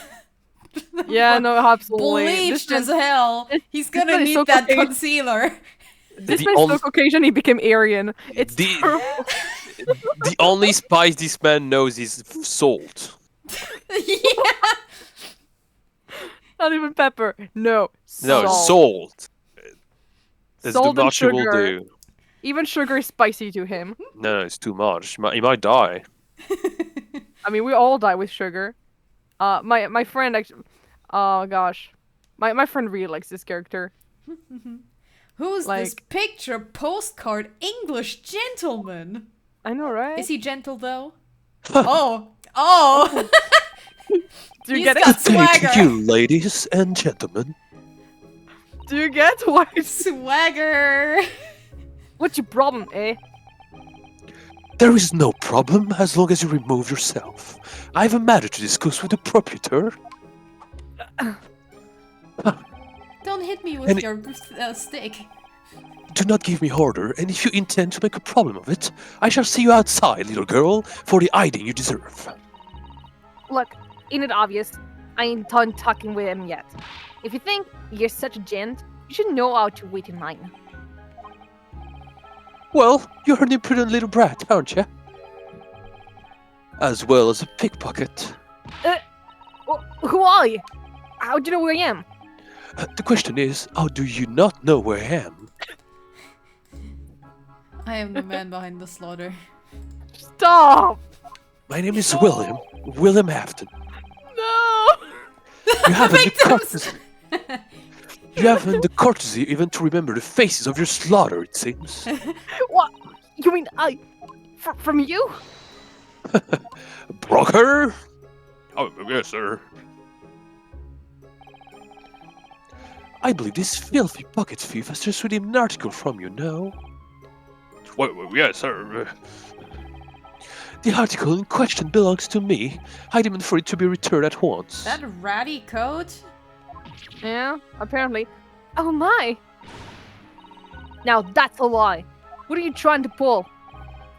Yeah, no, absolutely. Bleached as hell. He's gonna man is need so that Caucasian. concealer. This The man's only- so Caucasian, he became Aryan. It's The- terrible. The only spice this man knows is salt. Yeah. Not even pepper. No. No, salt. salt. That's Salt too and much he will sugar. do. Even sugar is spicy to him. No, it's too much. He might die. I mean, we all die with sugar. My friend actually. Oh gosh, my friend really likes this character. Who's this Like- picture postcard English gentleman? I know, right? Is he gentle though? Oh! Do you He's get got it? swagger. Thank you, ladies and gentlemen. Do you get why? Swagger. What's your problem, eh? There is no problem as long as you remove yourself. I have a matter to discuss with the proprietor. Don't hit me with And- your stick. Do not give me order, and if you intend to make a problem of it, I shall see you outside, little girl, for the hiding you deserve. Look, ain't it obvious? I ain't done talking with him yet. If you think you're such a gent, you should know how to wait in line. Well, you're an impudent little brat, aren't you? As well as a pickpocket. Who are you? How do you know who I am? The question is, how do you not know where I am? I am the man behind the slaughter. Stop! My name is William Afton. No! You haven't the Victims! courtesy. You haven't the courtesy even to remember the faces of your slaughter, it seems. What? You mean from you? Broker? Oh, yes, sir. I believe this filthy pocket thief has just redeemed an article from you, no? Well, yes, sir. The article in question belongs to me. I demand for it to be returned at once. That ratty coat? Yeah, apparently. Oh my! Now that's a lie. What are you trying to pull?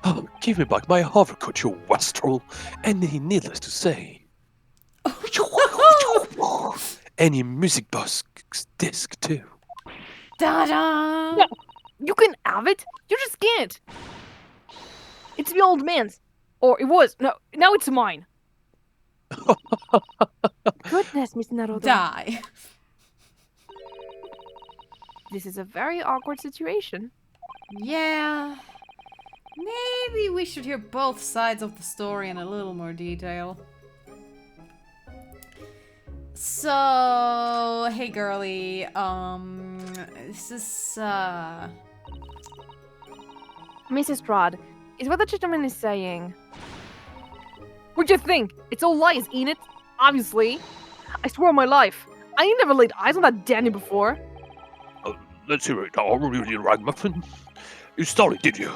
Oh, give me back my overcoat, you wastrel. And needless to say, any music box disc too. Da-da! No. You can have it. You just can't. It's the old man's. Or it was. No, now it's mine. Goodness, Miss Naruto. Die. This is a very awkward situation. Yeah. Maybe we should hear both sides of the story in a little more detail. So, hey girly, this is, Mrs. Strahd, is what the gentleman is saying. What'd you think? It's all lies, ain't it? Obviously. I swear on my life. I ain't never laid eyes on that Danny before. Let's hear it now, really, Ragamuffin. You stole it, did you?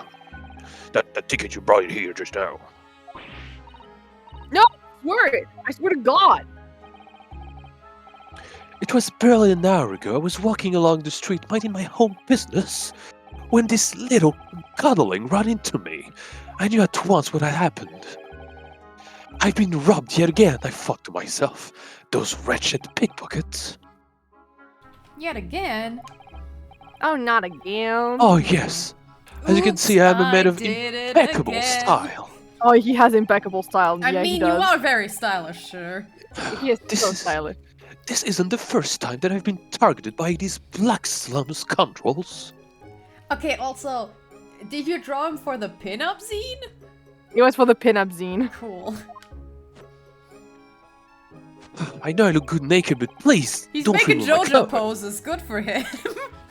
That ticket you brought in here just now. Swear it. I swear to God. It was barely an hour ago. I was walking along the street minding my own business when this little cuddling ran into me. I knew at once what had happened. I've been robbed yet again, I thought to myself. Those wretched pickpockets. Yet again. Oh, not again. Oh, yes. As you can see, I'm a man of did it impeccable again. style. Oh, he has impeccable style. I Yeah, mean, he you does. are very stylish, sure. He is This so is- stylish. This isn't the first time that I've been targeted by these black slum scoundrels. Okay, also, did you draw him for the pinup zine? It was for the pinup zine. Cool. I know I look good naked, but please He's don't making remove my JoJo clothes. poses. Good for him.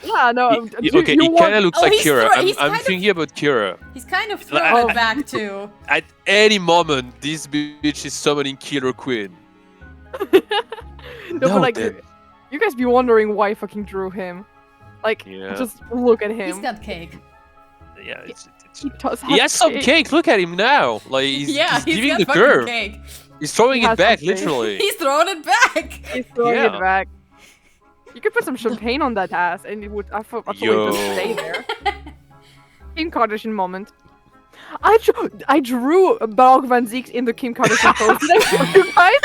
Yeah, no. Okay, he kind of looks Oh, like he's Kira. he's I'm kind of- thinking about Kira. He's kind of throwing Oh. it back too. At any moment, this bitch is summoning Killer Queen. No, but like, then. you guys be wondering why I fucking drew him. Like, Yeah. just look at He's him. got cake. Yeah, He does have he has some cake. cake. Look at him now. Like he's, Yeah, he's giving got the fucking curve. cake. He's throwing He it has back, some cake. literally. He's throwing it back. He's throwing Yeah. it back. You could put some champagne on that ass, and it would. I thought it would just Yo. stay there. Kim Kardashian moment. I drew Balog Van Zieks in the Kim Kardashian pose. Did I show you guys?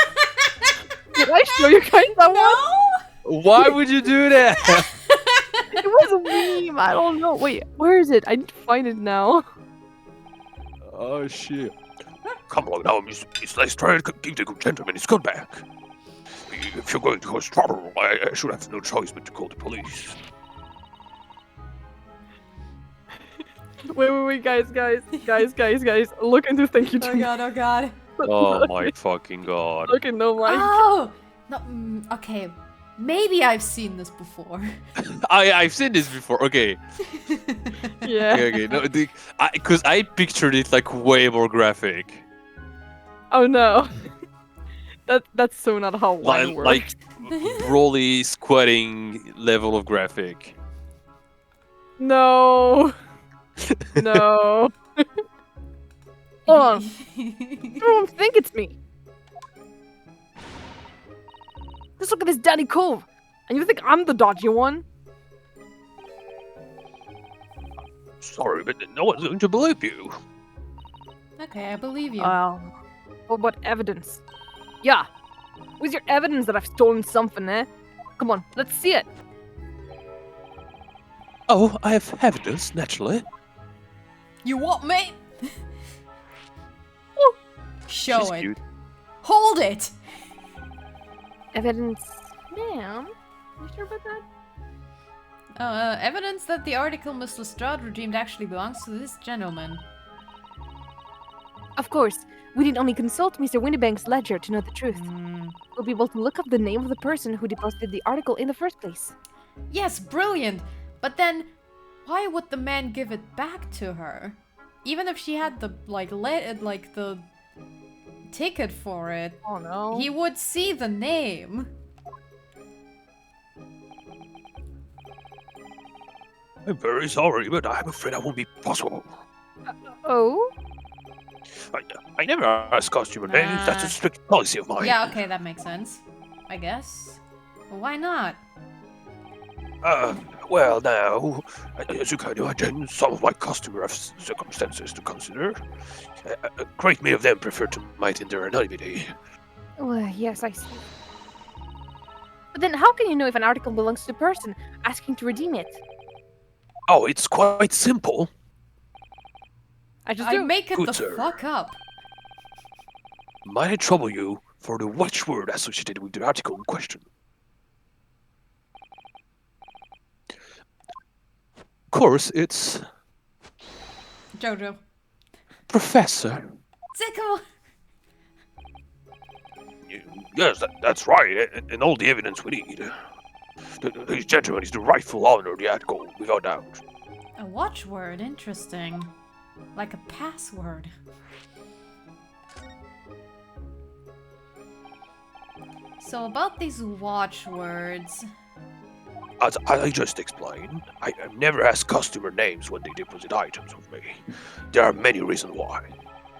Did I show you guys that one? No. Why would you do that? It was a meme. I don't know. Wait, where is it? I need to find it now. Oh shit. Come along now, let's try to give the good gentleman his gun back. If you're going to cause trouble, I should have no choice but to call the police. Wait, guys. Look into thank you Oh to god, oh god. Oh my fucking god. Look into my. Oh! No, okay. Maybe I've seen this before. I've seen this before. Okay. Yeah. Okay. No, because I pictured it like way more graphic. Oh no. That's so not how wine works. Like Broly squatting level of graphic. No. No. Hold on. You don't think it's me. Just look at this Danny Cove. And you think I'm the dodgy one? Sorry, but no one's going to believe you. Okay, I believe you. Well, what evidence? Yeah. Where's your evidence that I've stolen something, eh? Come on, let's see it. Oh, I have evidence, naturally. You what, mate? Show She's it. cute. Hold it! Evidence, ma'am? You sure about that? Evidence that the article Mr. Lestrade redeemed actually belongs to this gentleman. Of course, we need only consult Mr. Windybank's ledger to know the truth. Hmm. We'll be able to look up the name of the person who deposited the article in the first place. Yes, brilliant! But then, why would the man give it back to her? Even if she had the, the ticket for it, Oh no. he would see the name. I'm very sorry, but I'm afraid that won't be possible. Oh? I never ask customer names. That's a Nah. strict policy of mine. Yeah, okay, that makes sense. I guess. Well, why not? Well, now, as you can imagine, some of my customers have circumstances to consider. A great many of them prefer to maintain their anonymity. Well, yes, I see. But then how can you know if an article belongs to the person asking to redeem it? Oh, it's quite simple. I just I do. make it Good the sir. fuck up. Might I trouble you for the watchword associated with the article in question? Of course, it's Jojo. Professor. Sicko! Yes, that's right, and all the evidence we need. This gentleman is the rightful owner of the article, without doubt. A watchword, interesting. Like a password. So about these watchwords. As I just explained, I never ask customer names when they deposit items with me. There are many reasons why.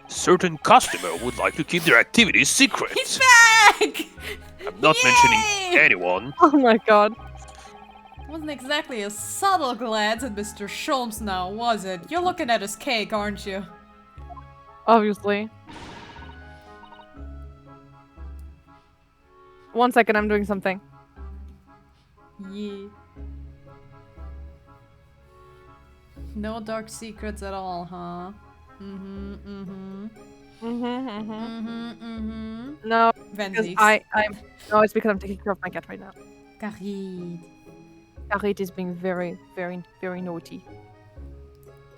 Certain customer would like to keep their activities secret. He's back! I'm not Yay! mentioning anyone. Oh my god. Wasn't exactly a subtle glance at Mr. Sholmes now, was it? You're looking at his cake, aren't you? Obviously. 1 second, I'm doing something. Yeah. No dark secrets at all, huh? No, because Venzies. no, it's because I'm taking care of my cat right now. Karid. Karit is being very, very, very naughty.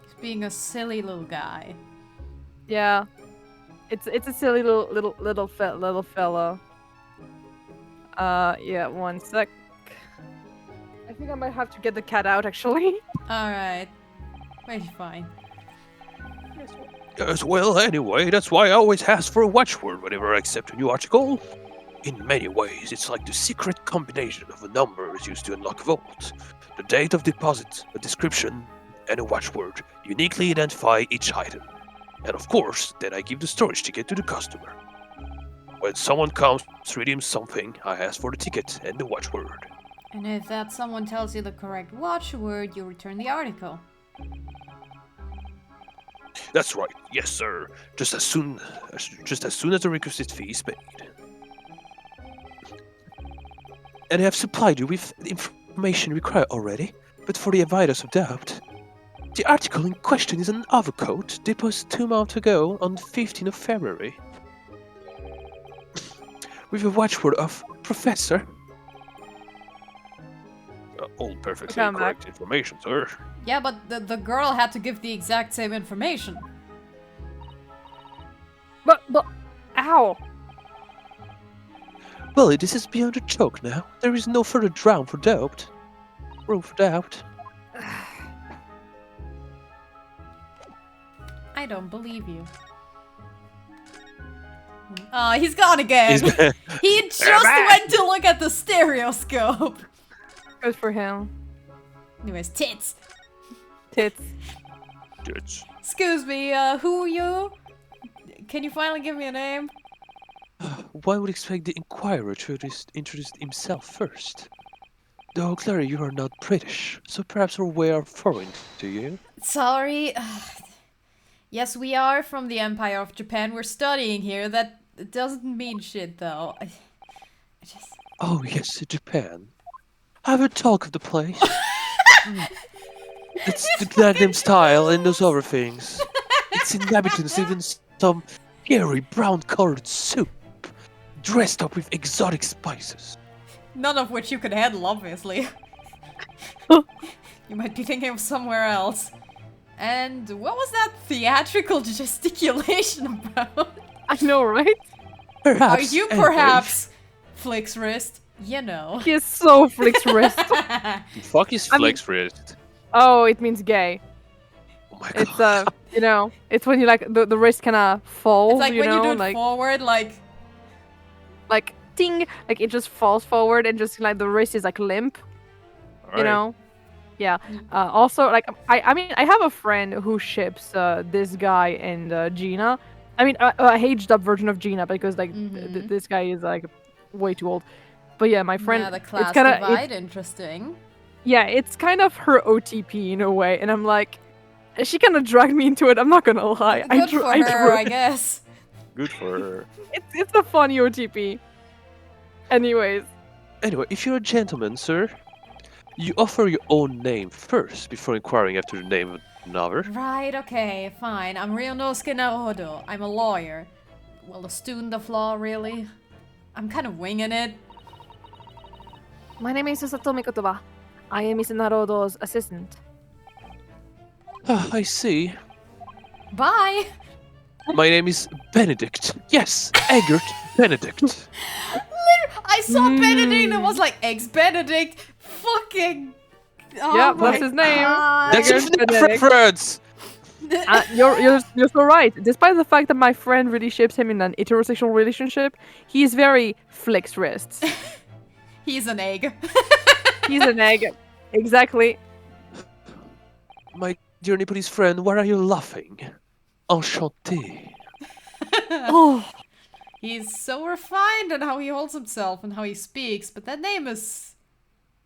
He's being a silly little guy. Yeah, it's a silly little fella. Yeah, 1 sec. I think I might have to get the cat out actually. Alright. Wait, fine. Yes, well, anyway, that's why I always ask for a watchword whenever I accept a new article. In many ways, it's like the secret combination of the numbers used to unlock a vault. The date of deposit, a description, and a watchword uniquely identify each item. And of course, then I give the storage ticket to the customer. When someone comes to redeem something, I ask for the ticket and the watchword. And if that someone tells you the correct watchword, you return the article. That's right, yes sir. Just as soon as the requisite fee is paid. And I have supplied you with the information required already, but for the avoidance of doubt, the article in question is an overcoat deposited 2 months ago on the 15th of February. With a watchword of Professor. All perfectly Come back. correct information, sir. Yeah, but the girl had to give the exact same information. But, ow! Well, this is beyond a joke now. There is no further room for doubt. I don't believe you. Oh, he's gone again. He just went to look at the stereoscope. Good for him. Anyways, tits. Tits. It's Excuse me, who are you? Can you finally give me a name? One would expect the inquirer to introduce himself first. Though clearly you are not British, so perhaps our way are foreign to you. Sorry. Yes, we are from the Empire of Japan. We're studying here. That doesn't mean shit, though. I just... Oh yes, Japan. I have a talk of the place. It's the Gangnam style and those other things. Its inhabitants even some hairy brown-colored soup, dressed up with exotic spices. None of which you could handle, obviously. You might be thinking of somewhere else. And what was that theatrical gesticulation about? I know, right? Perhaps. Are you anyway. perhaps Flick's wrist? You know. He is so Flick's wrist. Fuck is I mean- Flex wrist? Oh, it means gay. Oh my god. It's you know, it's when you like the wrist kind of falls. It's like you when know, you do it like forward, like... ting, like it just falls forward and just like the wrist is like limp. You know. Yeah. Also, like I mean, I have a friend who ships this guy and Gina. I mean, a aged up version of Gina because like this guy is like way too old. But yeah, my friend. Yeah, the class it's kinda, divide, interesting. Yeah, it's kind of her OTP in a way, and I'm like, she kind of dragged me into it. I'm not gonna lie. Good for her, I guess. Good for her. It's a funny OTP. Anyways, Anyway, if you're a gentleman, sir, you offer your own name first before inquiring after the name of another. Right, okay, fine. I'm Ryunosuke Naoto. I'm a lawyer. Well, a student of law, really. I'm kind of winging it. My name is Satomi Kotoba. I am Miss Naruto's assistant. Ah, I see. Bye! My name is Benedict. Yes, Eggert Benedict. I saw Benedict and it was like, ex-Benedict! Fucking... Oh yeah, my that's his name. God. That's a Eggert FNAF Benedict. reference! You're so right. Despite the fact that my friend really ships him in an heterosexual relationship, he's very flex wrists. He's an egg. He's an egg. Exactly. My dear Nepalese friend, why are you laughing? Enchanté. Oh, He's so refined in how he holds himself and how he speaks, but that name is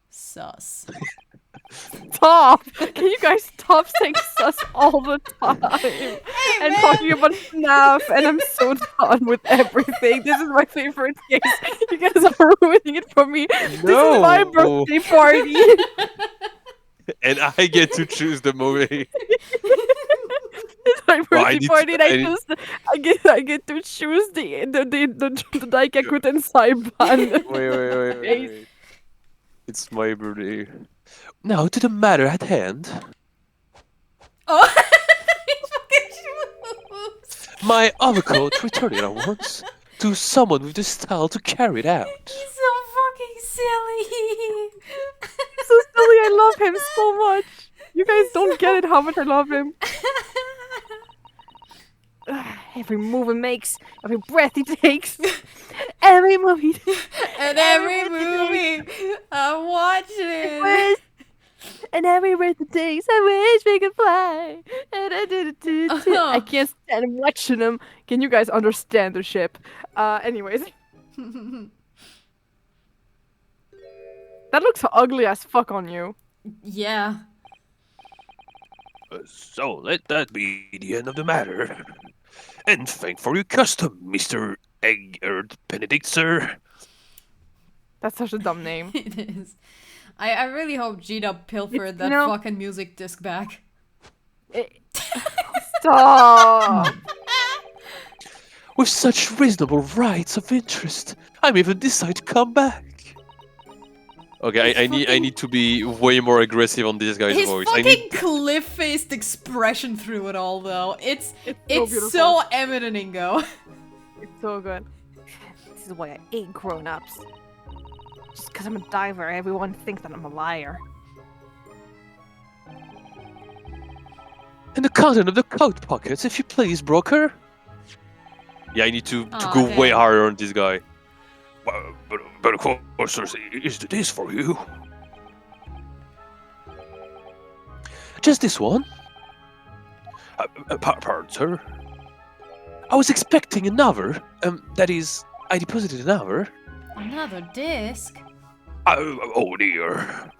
sus. stop! Can you guys stop saying sus all the time? And man. talking about FNAF, and I'm so done with everything. This is my favorite game. You guys are ruining it for me. This is my No. birthday party. And I get to choose the movie. It's my Well, I birthday need party, to- and I need- I get to choose the Daikakuten Saiban. Wait. It's my birthday. Now to the matter at hand. Oh, he's fucking shoes. My overcoat returning at once to someone with the style to carry it out. He's so fucking silly. So silly, I love him so much. You guys don't get it how much I love him. Every move he makes, every breath he takes, every move he And every movie I'm watching. wish, and every breath he takes, I wish we could fly. I can't stand watching him. Can you guys understand the ship? Anyways. That looks ugly as fuck on you. Yeah. So let that be the end of the matter. And thank for your custom, Mr. Eggert Benedict, sir. That's such a dumb name. It is. I really hope Gina pilfered that know- fucking music disc back. Stop. With such reasonable rights of interest, I'm even decide to come back. Okay, I need to be way more aggressive on this guy's His voice. fucking cliff-faced expression through it all, though. It's beautiful. so Eminent Ingo. It's so good. This is why I hate grown-ups. Just because I'm a diver, everyone thinks that I'm a liar. And the content of the coat pockets, if you please, broker. Yeah, I need to Aw, go way damn. harder on this guy. But of course, there's is this for you. Just this one? Pardon, sir. I was expecting another. That is, I deposited another. Another disc? Oh dear.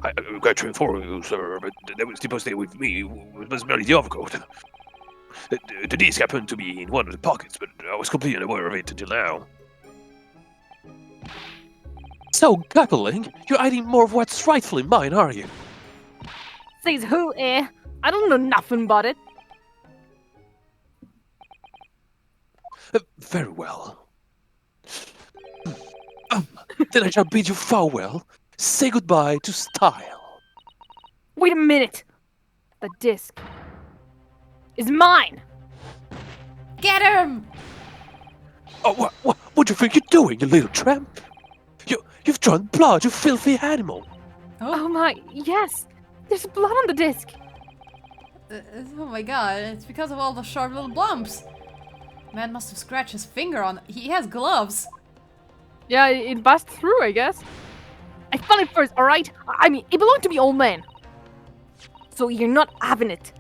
I got to inform you, sir, but that was deposited with me. It was merely the overcoat. The disc happened to be in one of the pockets, but I was completely unaware of it until now. So, Guckling, you're hiding more of what's rightfully mine, are you? Says who, eh? I don't know nothing about it. Very well. Then I shall bid you farewell. Say goodbye to style. Wait a minute. The disc is mine. Get him! Oh, what do you think you're doing, you little tramp? You've drawn blood, you filthy animal. Oh my, yes. There's blood on the disc. Oh my god, it's because of all the sharp little bumps. Man must have scratched his finger on. He has gloves. Yeah, it passed through, I guess. I found it first, alright? I mean, it belonged to me, old man. So you're not having it.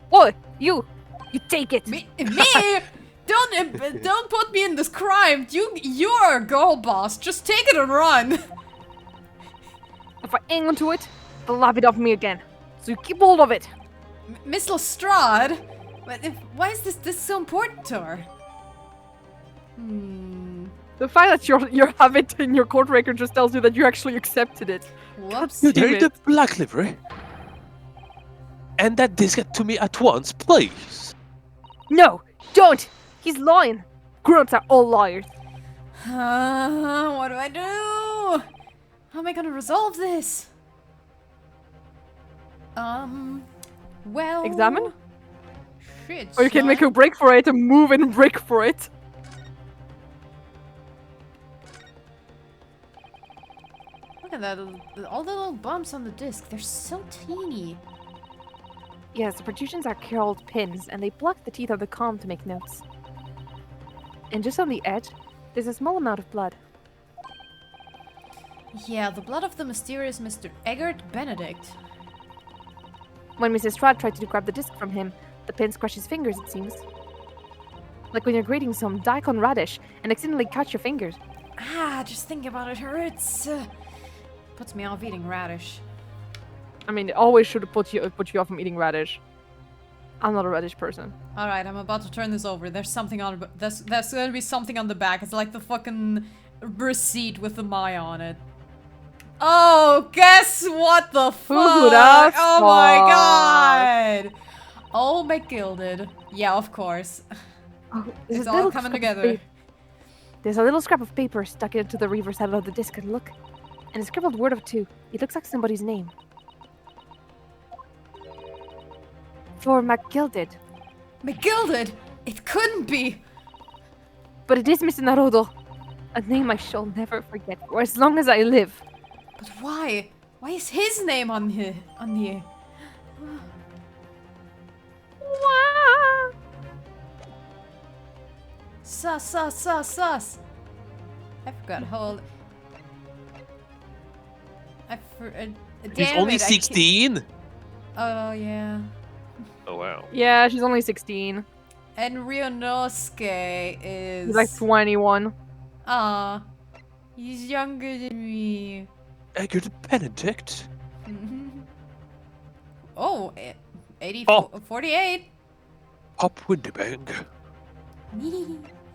Boy, you take it. Me? Don't put me in this crime. You're a girl boss. Just take it and run. If I hang onto it, they'll lop it off me again. So you keep hold of it. Miss Lestrade? Why is this so important to her? The fact that you have it in your court record just tells you that you actually accepted it. Whoops. You Damn take the black livery. And that disc to me at once, please. No, don't! He's lying. Grown-ups are all liars. What do I do? How am I gonna resolve this? Well... Examine? Shit, Or you can shall make I? a break for it and move and break for it. Look at that, all the little bumps on the disc, they're so teeny. Yes, the protrusions are curled pins, and they block the teeth of the comb to make notes. And just on the edge, there's a small amount of blood. Yeah, the blood of the mysterious Mr. Eggert Benedict. When Mrs. Strahd tried to grab the disc from him, the pins crushed his fingers, it seems. Like when you're grating some daikon radish and accidentally cut your fingers. Ah, just thinking about it hurts. Puts me off eating radish. I mean, it always should have put you off from eating radish. I'm not a radish person. All right, I'm about to turn this over. There's something on. There's gonna be something on the back. It's like the fucking receipt with the Maya on it. Oh, guess what the fuck? have Oh my thought? god! Oh, McGilded. Yeah, of course. Oh, there's It's a all little coming scrap of together. There's a little scrap of paper stuck into the reverse side of the disc, and look. And a scribbled word or two. It looks like somebody's name. For McGilded. McGilded? It couldn't be! But it is Mr. Narodo. A name I shall never forget for as long as I live. But why? Why is his name on here? Sus. I forgot how. He's only 16? Oh, yeah. Oh, wow. Yeah, she's only 16. And Ryonosuke is. He's like 21. Ah. He's younger than me. Eggert Benedict? Oh, 80, Oh. 48. Pop Windybang.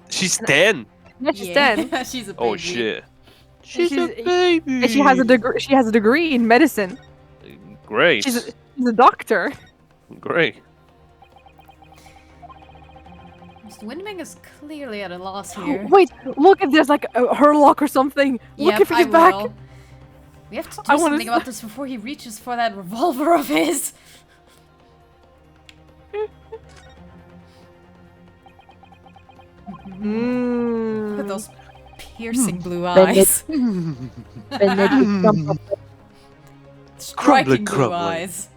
She's 10. Yeah, she's Yeah, 10. she's a baby. Oh, shit. She's a baby. And she has a degree. She has a degree in medicine. Great. She's a doctor. Great. Mr. Windming is clearly at a loss here. Wait, look if there's like a Herlock or something. Look Yep, if he's I back. will. We have to do I wanna something about this before he reaches for that revolver of his. Look at those piercing blue eyes. Striking blue crumbly. eyes.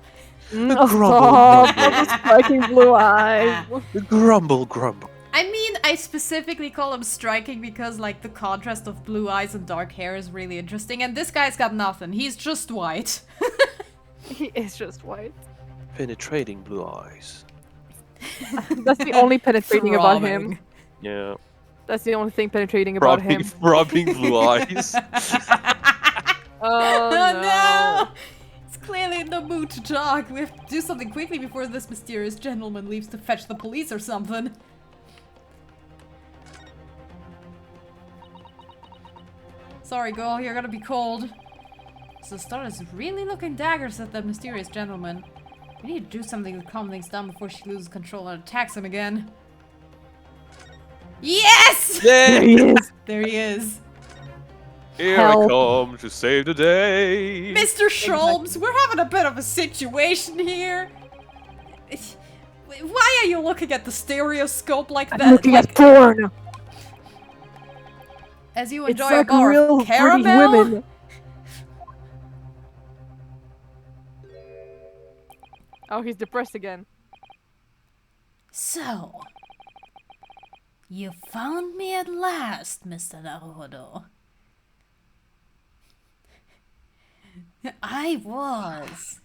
Oh, Grumble, stop. Those striking blue eyes. Grumble, grumble. I mean, I specifically call him striking because, like, the contrast of blue eyes and dark hair is really interesting. And this guy's got nothing. He's just white. He is just white. Penetrating blue eyes. That's the only penetrating about him. Throbbing. Yeah. That's the only thing penetrating about him. Rubbing blue eyes. Oh no! He's clearly in the mood to talk. We have to do something quickly before this mysterious gentleman leaves to fetch the police or something. Sorry, girl, you're gonna be cold. So Star is really looking daggers at that mysterious gentleman. We need to do something to calm things down before she loses control and attacks him again. Yes! There he is. There he is. Here Help. I come to save the day. Mr. Sholmes, we're having a bit of a situation here. Why are you looking at the stereoscope like that? I'm looking Like, at porn. as you It's enjoy a like bar real of pretty caramel? women. Oh, he's depressed again. So, you found me at last, Mr. Naruhodo. I was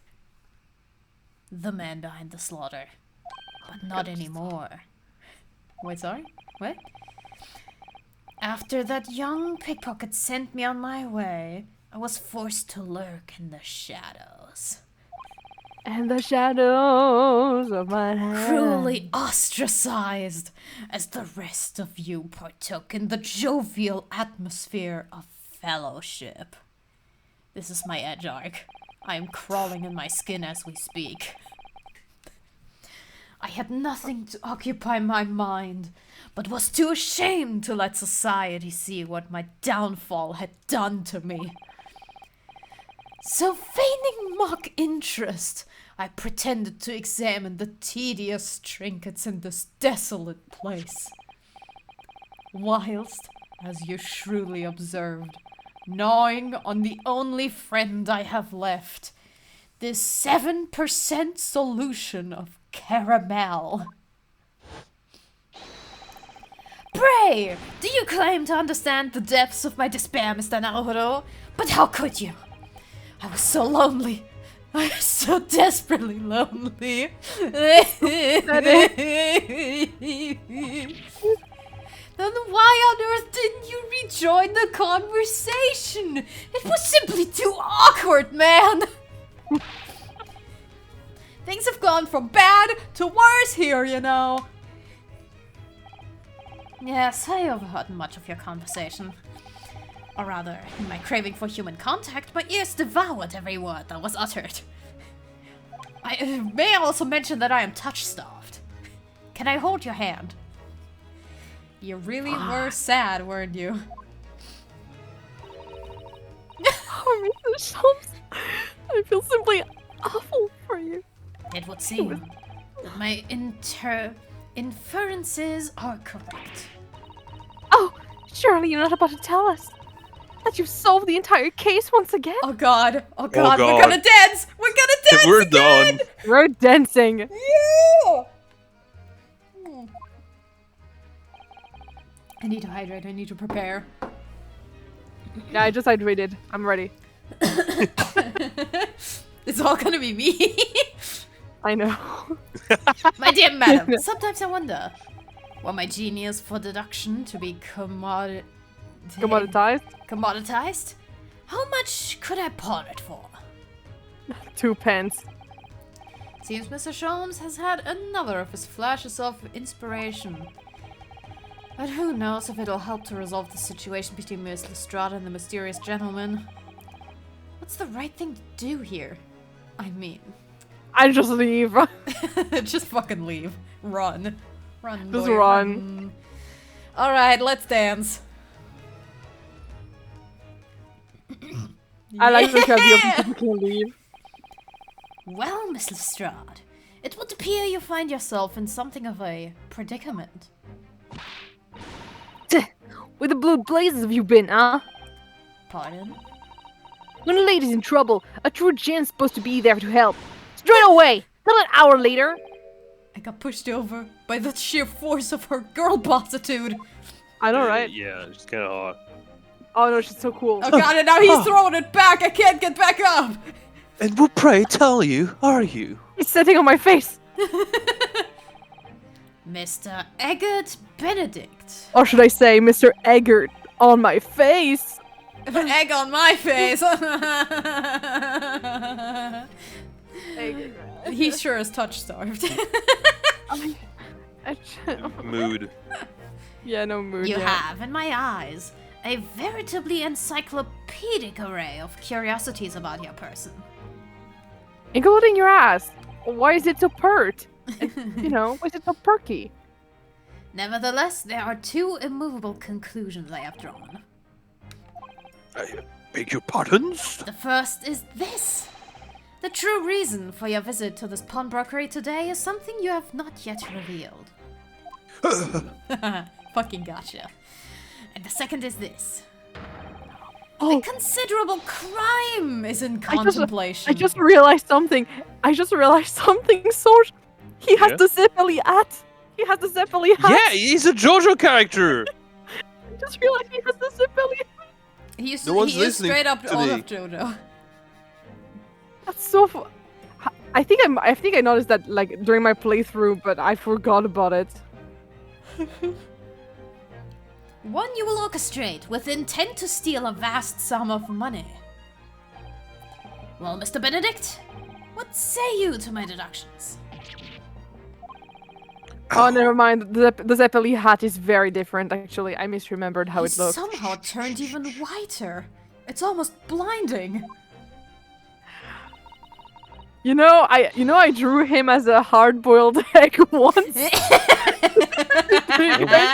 the man behind the slaughter, but not anymore. Wait, sorry? What? After that young pickpocket sent me on my way, I was forced to lurk in the shadows. And the shadows of my head. Cruelly ostracized as the rest of you partook in the jovial atmosphere of fellowship. This is my edge arc. I am crawling in my skin as we speak. I had nothing to occupy my mind, but was too ashamed to let society see what my downfall had done to me. So feigning mock interest, I pretended to examine the tedious trinkets in this desolate place. Whilst, as you shrewdly observed, gnawing on the only friend I have left, this 7% solution of caramel. Pray, do you claim to understand the depths of my despair, Mr. Naruto? But how could you? I was so lonely. I was so desperately lonely. Then why on earth didn't you rejoin the conversation? It was simply too awkward, man. Things have gone from bad to worse here, you know. Yes, I overheard much of your conversation. Or rather, in my craving for human contact, my ears devoured every word that was uttered. I may also mention that I am touch-starved. Can I hold your hand? You really were sad, weren't you? Oh, Mr. Shelms, I feel simply awful for you. It would seem that my inferences are correct. Oh, surely you're not about to tell us that you've solved the entire case once again? Oh god, oh god, we're God. gonna dance! We're gonna dance We're again! done. We're dancing. Yeah! I need to hydrate, I need to prepare. Yeah, I just hydrated. I'm ready. It's all gonna be me. I know. My dear madam, sometimes I wonder, were my genius for deduction to be Commoditized? commoditized? How much could I pawn it for? 2 pence. Seems Mr. Sholmes has had another of his flashes of inspiration. But who knows if it'll help to resolve the situation between Miss Lestrade and the mysterious gentleman. What's the right thing to do here? I mean... I just leave. just fucking leave. Run. Run, Just boy, run. Alright, let's dance. I like the idea Yeah! of people can leave. Well, Miss Lestrade, it would appear you find yourself in something of a predicament. Where the blue blazes have you been, huh? Pardon? When a lady's in trouble, a true gent's supposed to be there to help. Straight away! Not an hour later! I got pushed over by the sheer force of her girl bossitude. I know, right? Yeah, it's kind of hot. Oh no, she's so cool. Oh god, and now he's throwing it back! I can't get back up! And what, pray tell you, are you? He's sitting on my face. Mr. Eggert Benedict. Or should I say, Mr. Eggert on my face? An egg on my face! He sure is touch-starved. Mood. Yeah, no mood. You yeah. have, in my eyes, a veritably encyclopedic array of curiosities about your person. Including your ass. Why is it so pert? You know, why is it so perky? Nevertheless, there are two immovable conclusions I have drawn. I beg your pardons? The first is this. The true reason for your visit to this pawnbrokery today is something you have not yet revealed. Fucking gotcha. And the second is this. Oh. A considerable crime is in contemplation. I just realized something. So he has Yeah? the Zeppeli hat. He has the Zeppeli hat. Yeah, he's a JoJo character. I just realized he has the Zeppeli hat. He's, No one's he is listening straight up to all me. of JoJo. That's so. I think I noticed that like during my playthrough, but I forgot about it. One you will orchestrate with intent to steal a vast sum of money. Well, Mr. Benedict, what say you to my deductions? Oh, never mind. The Zeppeli hat is very different. Actually, I misremembered how it looked. Somehow turned even whiter. It's almost blinding. You know, I drew him as a hard-boiled egg once.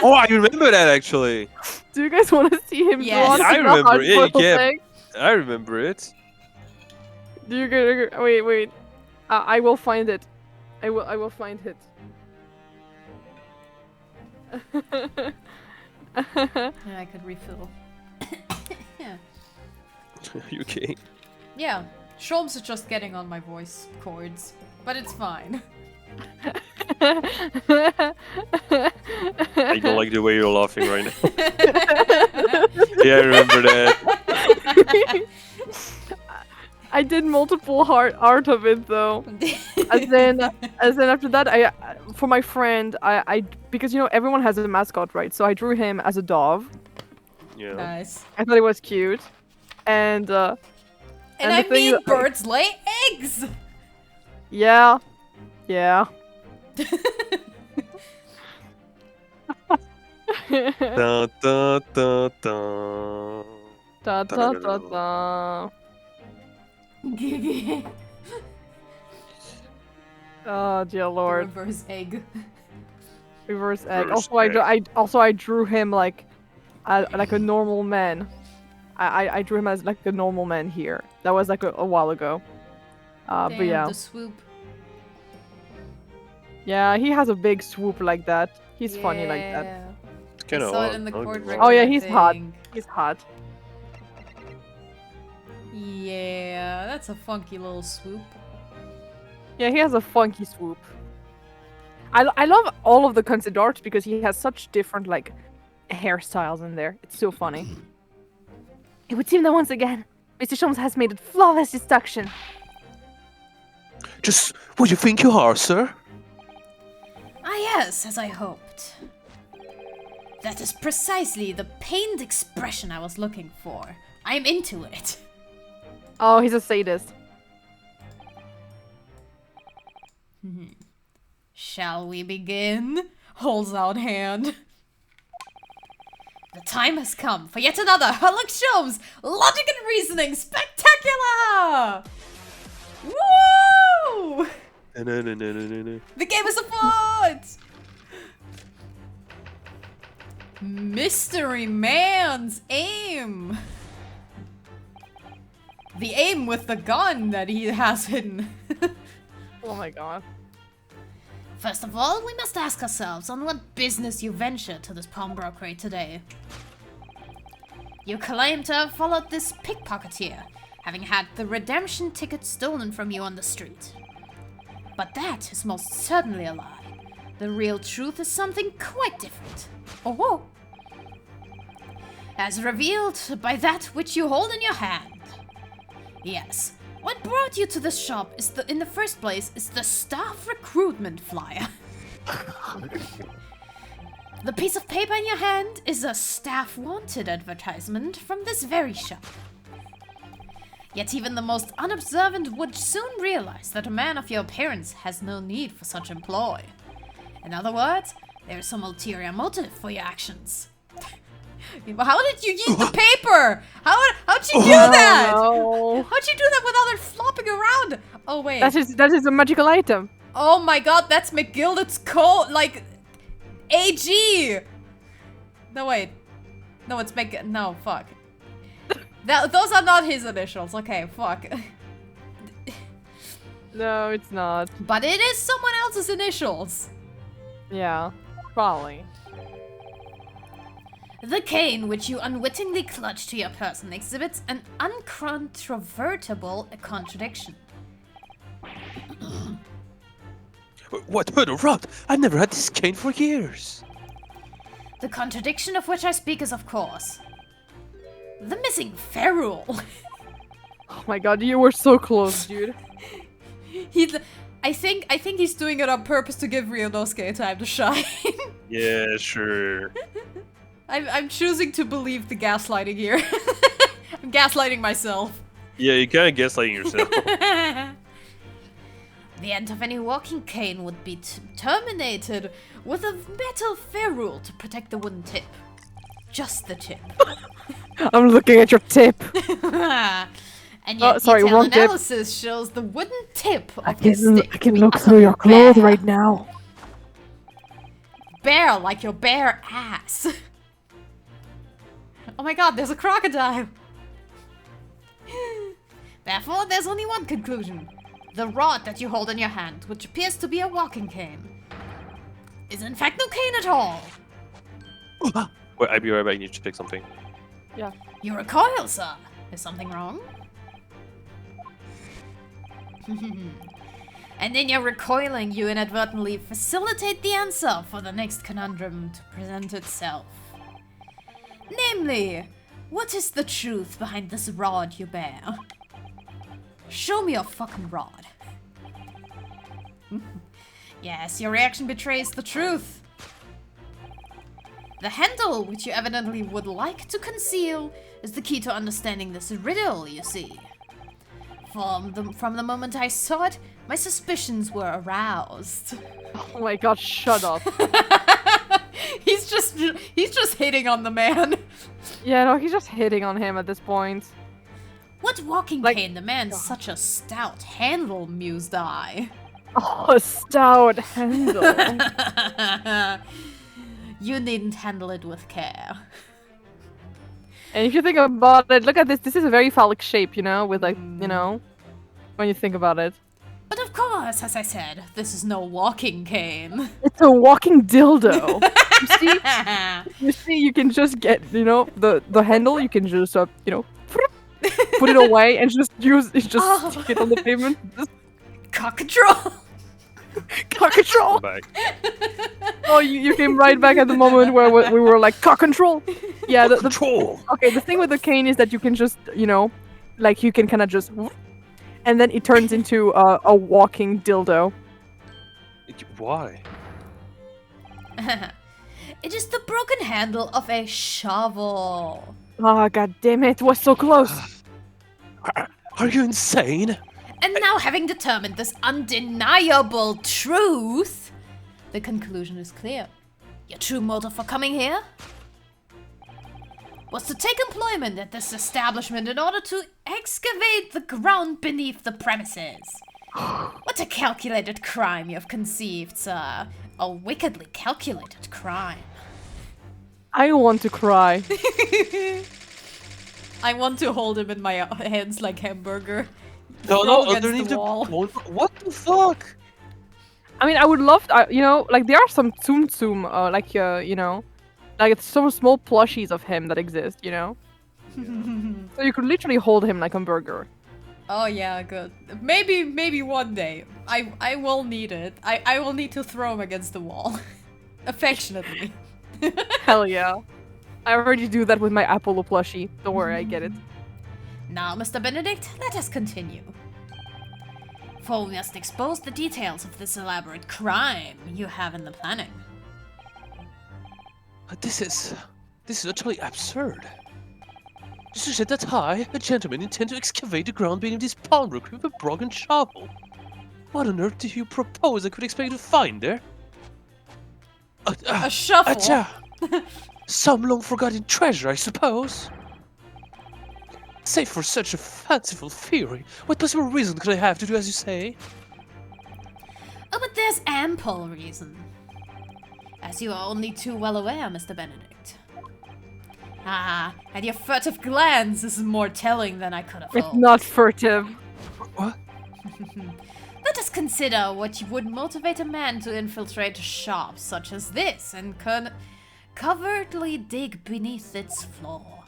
Oh, I remember that actually. Do you guys want to see him Yes. drawn I as a remember it, hard-boiled yeah. egg? I remember it. Do you guys? Wait. I will find it. I will find it. Yeah, I could refill. Yeah. You okay? Yeah. Sholmes is just getting on my voice cords, but it's fine. I don't like the way you're laughing right now. Yeah, I remember that. I did multiple art of it though. As then after that, I for my friend, I because you know everyone has a mascot, right? So I drew him as a dove. Yeah. Nice. I thought it was cute, and And the I thing mean, is- birds lay eggs! yeah. Dun, dun, dun, dun. Da da da da. Oh dear lord. Reverse egg. Reverse egg. Reverse Also, I drew him like a normal man. I drew him as like a normal man here. That was like a while ago. But Damn, yeah, the swoop. yeah, he has a big swoop like that. He's funny like that. Yeah. It's I kind of saw it odd. in the don't court get me record, wrong. Oh yeah, I he's hot. think. He's hot. Yeah, that's a funky little swoop. Yeah, he has a funky swoop. I love all of the concept art because he has such different like hairstyles in there. It's so funny. It would seem that once again, Mr. Sholmes has made a flawless deduction. Just what you think you are, sir? Ah yes, as I hoped. That is precisely the pained expression I was looking for. I'm into it. Oh, he's a sadist. Shall we begin? Holds out hand. The time has come for yet another Herlock Sholmes Logic and Reasoning Spectacular! Woo! No. The game is afoot! Mystery Man's aim! The aim with the gun that he has hidden. Oh my god. First of all, we must ask ourselves on what business you ventured to this pawnbrokery today. You claim to have followed this pickpocketeer, having had the redemption ticket stolen from you on the street. But that is most certainly a lie. The real truth is something quite different. Oh, as revealed by that which you hold in your hand. Yes, what brought you to this shop is in the first place is the staff recruitment flyer. The piece of paper in your hand is a staff wanted advertisement from this very shop. Yet even the most unobservant would soon realize that a man of your appearance has no need for such employ. In other words, there is some ulterior motive for your actions. How did you eat the paper? How'd you do that? Oh, How'd you do that without it flopping around? Oh wait. that is a magical item. Oh my god, that's McGilded's code, like AG. No wait. No, it's no, fuck. Those are not his initials. Okay, fuck. No, it's not. But it is someone else's initials. Yeah, probably. The cane which you unwittingly clutch to your person exhibits an uncontrovertible contradiction. What the rot? I've never had this cane for years. The contradiction of which I speak is, of course, the missing ferrule. Oh my god, you were so close, dude. I think he's doing it on purpose to give Ryunosuke time to shine. Yeah, sure. I'm choosing to believe the gaslighting here. I'm gaslighting myself. Yeah, you're kind of gaslighting yourself. The end of any walking cane would be terminated with a metal ferrule to protect the wooden tip. Just the tip. I'm looking at your tip. And yet sorry, detailed wrong tip. analysis shows the wooden tip I of his stick can to be look through your utterly clothes bare. right now. Bare, like your bare ass. Oh my god, there's a crocodile! Therefore, there's only one conclusion. The rod that you hold in your hand, which appears to be a walking cane, is in fact no cane at all. Wait, I'll be right back. I need to pick something. You recoil, sir. Is something wrong? And in your recoiling, you inadvertently facilitate the answer for the next conundrum to present itself. Namely, what is the truth behind this rod you bear? Show me your fucking rod. Yes, your reaction betrays the truth. The handle, which you evidently would like to conceal, is the key to understanding this riddle, you see. From the moment I saw it, my suspicions were aroused. Oh my god, shut up. He's just hitting on the man. Yeah, no, he's just hitting on him at this point. What walking Like- cane the man such a stout handle, mused I. Oh, a stout handle. You needn't handle it with care. And if you think about it, look at this. This is a very phallic shape, you know, with like, you know, when you think about it. But of course, as I said, this is no walking cane. It's a walking dildo. You see, you can just get, you know, the handle. You can just, you know, put it away and just stick it on the pavement. Just Cock control. cock control. Back. Oh, you came right back at the moment where we were like cock control. Yeah, the Control. okay. The thing with the cane is that you can just, you know, like you can kind of just, and then it turns into a walking dildo. Why? It is the broken handle of a shovel. Ah, god damn it! Was so close. Are you insane? And now, having determined this undeniable truth, the conclusion is clear. Your true motive for coming here was to take employment at this establishment in order to excavate the ground beneath the premises. What a calculated crime you have conceived, sir. A wickedly calculated crime. I want to cry. I want to hold him in my hands like hamburger. No, Throw no, against underneath the wall. What the fuck? I mean, I would love, you know, like there are some Tsum Tsum, like you know, like it's some small plushies of him that exist, you know. So you could literally hold him like a burger. Oh yeah, good. Maybe one day. I will need it. I will need to throw him against the wall. Affectionately. Hell yeah. I already do that with my Apollo plushie. Don't worry, I get it. Now, Mr. Benedict, let us continue. For we must expose the details of this elaborate crime you have in the planning. This is utterly absurd. You said that I, a gentleman, intend to excavate the ground beneath this pawnbrook with a broken shovel. What on earth do you propose I could expect to find there? A shuffle. Acha! Some long-forgotten treasure, I suppose. Save for such a fanciful theory, what possible reason could I have to do as you say? Oh, but there's ample reason. As you are only too well aware, Mr. Benedict. Ah, and your furtive glance is more telling than I could have It's hoped. not furtive. What? Let us consider what would motivate a man to infiltrate a shop such as this and covertly dig beneath its floor.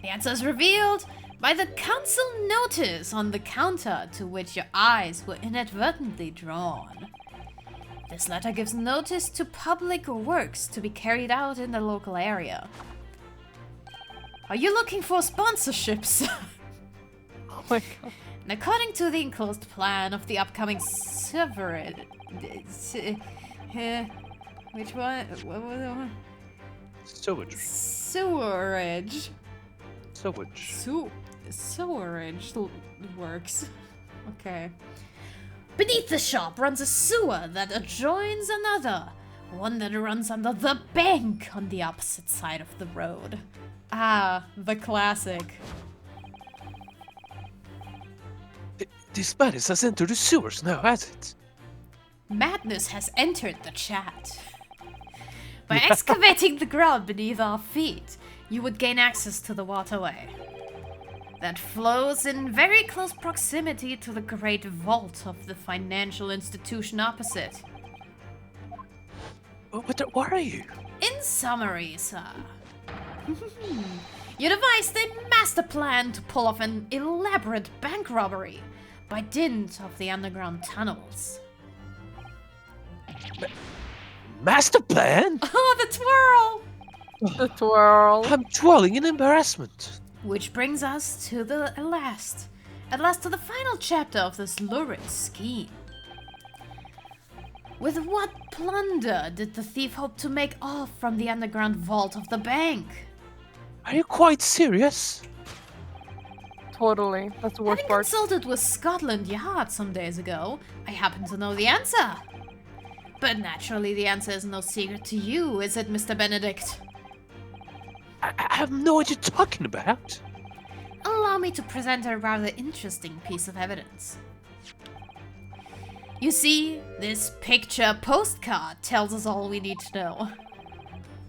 The answer is revealed by the council notice on the counter to which your eyes were inadvertently drawn. This letter gives notice to public works to be carried out in the local area. Are you looking for sponsorships? Oh my god. And according to the enclosed plan of the upcoming severage, which one? What was the one? Sewage. Sewerage. Sewage. Sewerage works. Okay. Beneath the shop runs a sewer that adjoins another, one that runs under the bank on the opposite side of the road. Ah, the classic. This madness has entered the sewers now, has it? Madness has entered the chat. By excavating the ground beneath our feet, you would gain access to the waterway that flows in very close proximity to the great vault of the financial institution opposite. What are you? In summary, sir, You devised a master plan to pull off an elaborate bank robbery by dint of the underground tunnels. Master plan? Oh, the twirl! The twirl. I'm twirling in embarrassment. Which brings us to the at last to the final chapter of this lurid scheme. With what plunder did the thief hope to make off from the underground vault of the bank? Are you quite serious? Totally. That's the worst Having part. consulted with Scotland Yard some days ago, I happen to know the answer. But naturally, the answer is no secret to you, is it, Mr. Benedict? I have no idea what you're talking about. Allow me to present a rather interesting piece of evidence. You see, this picture postcard tells us all we need to know.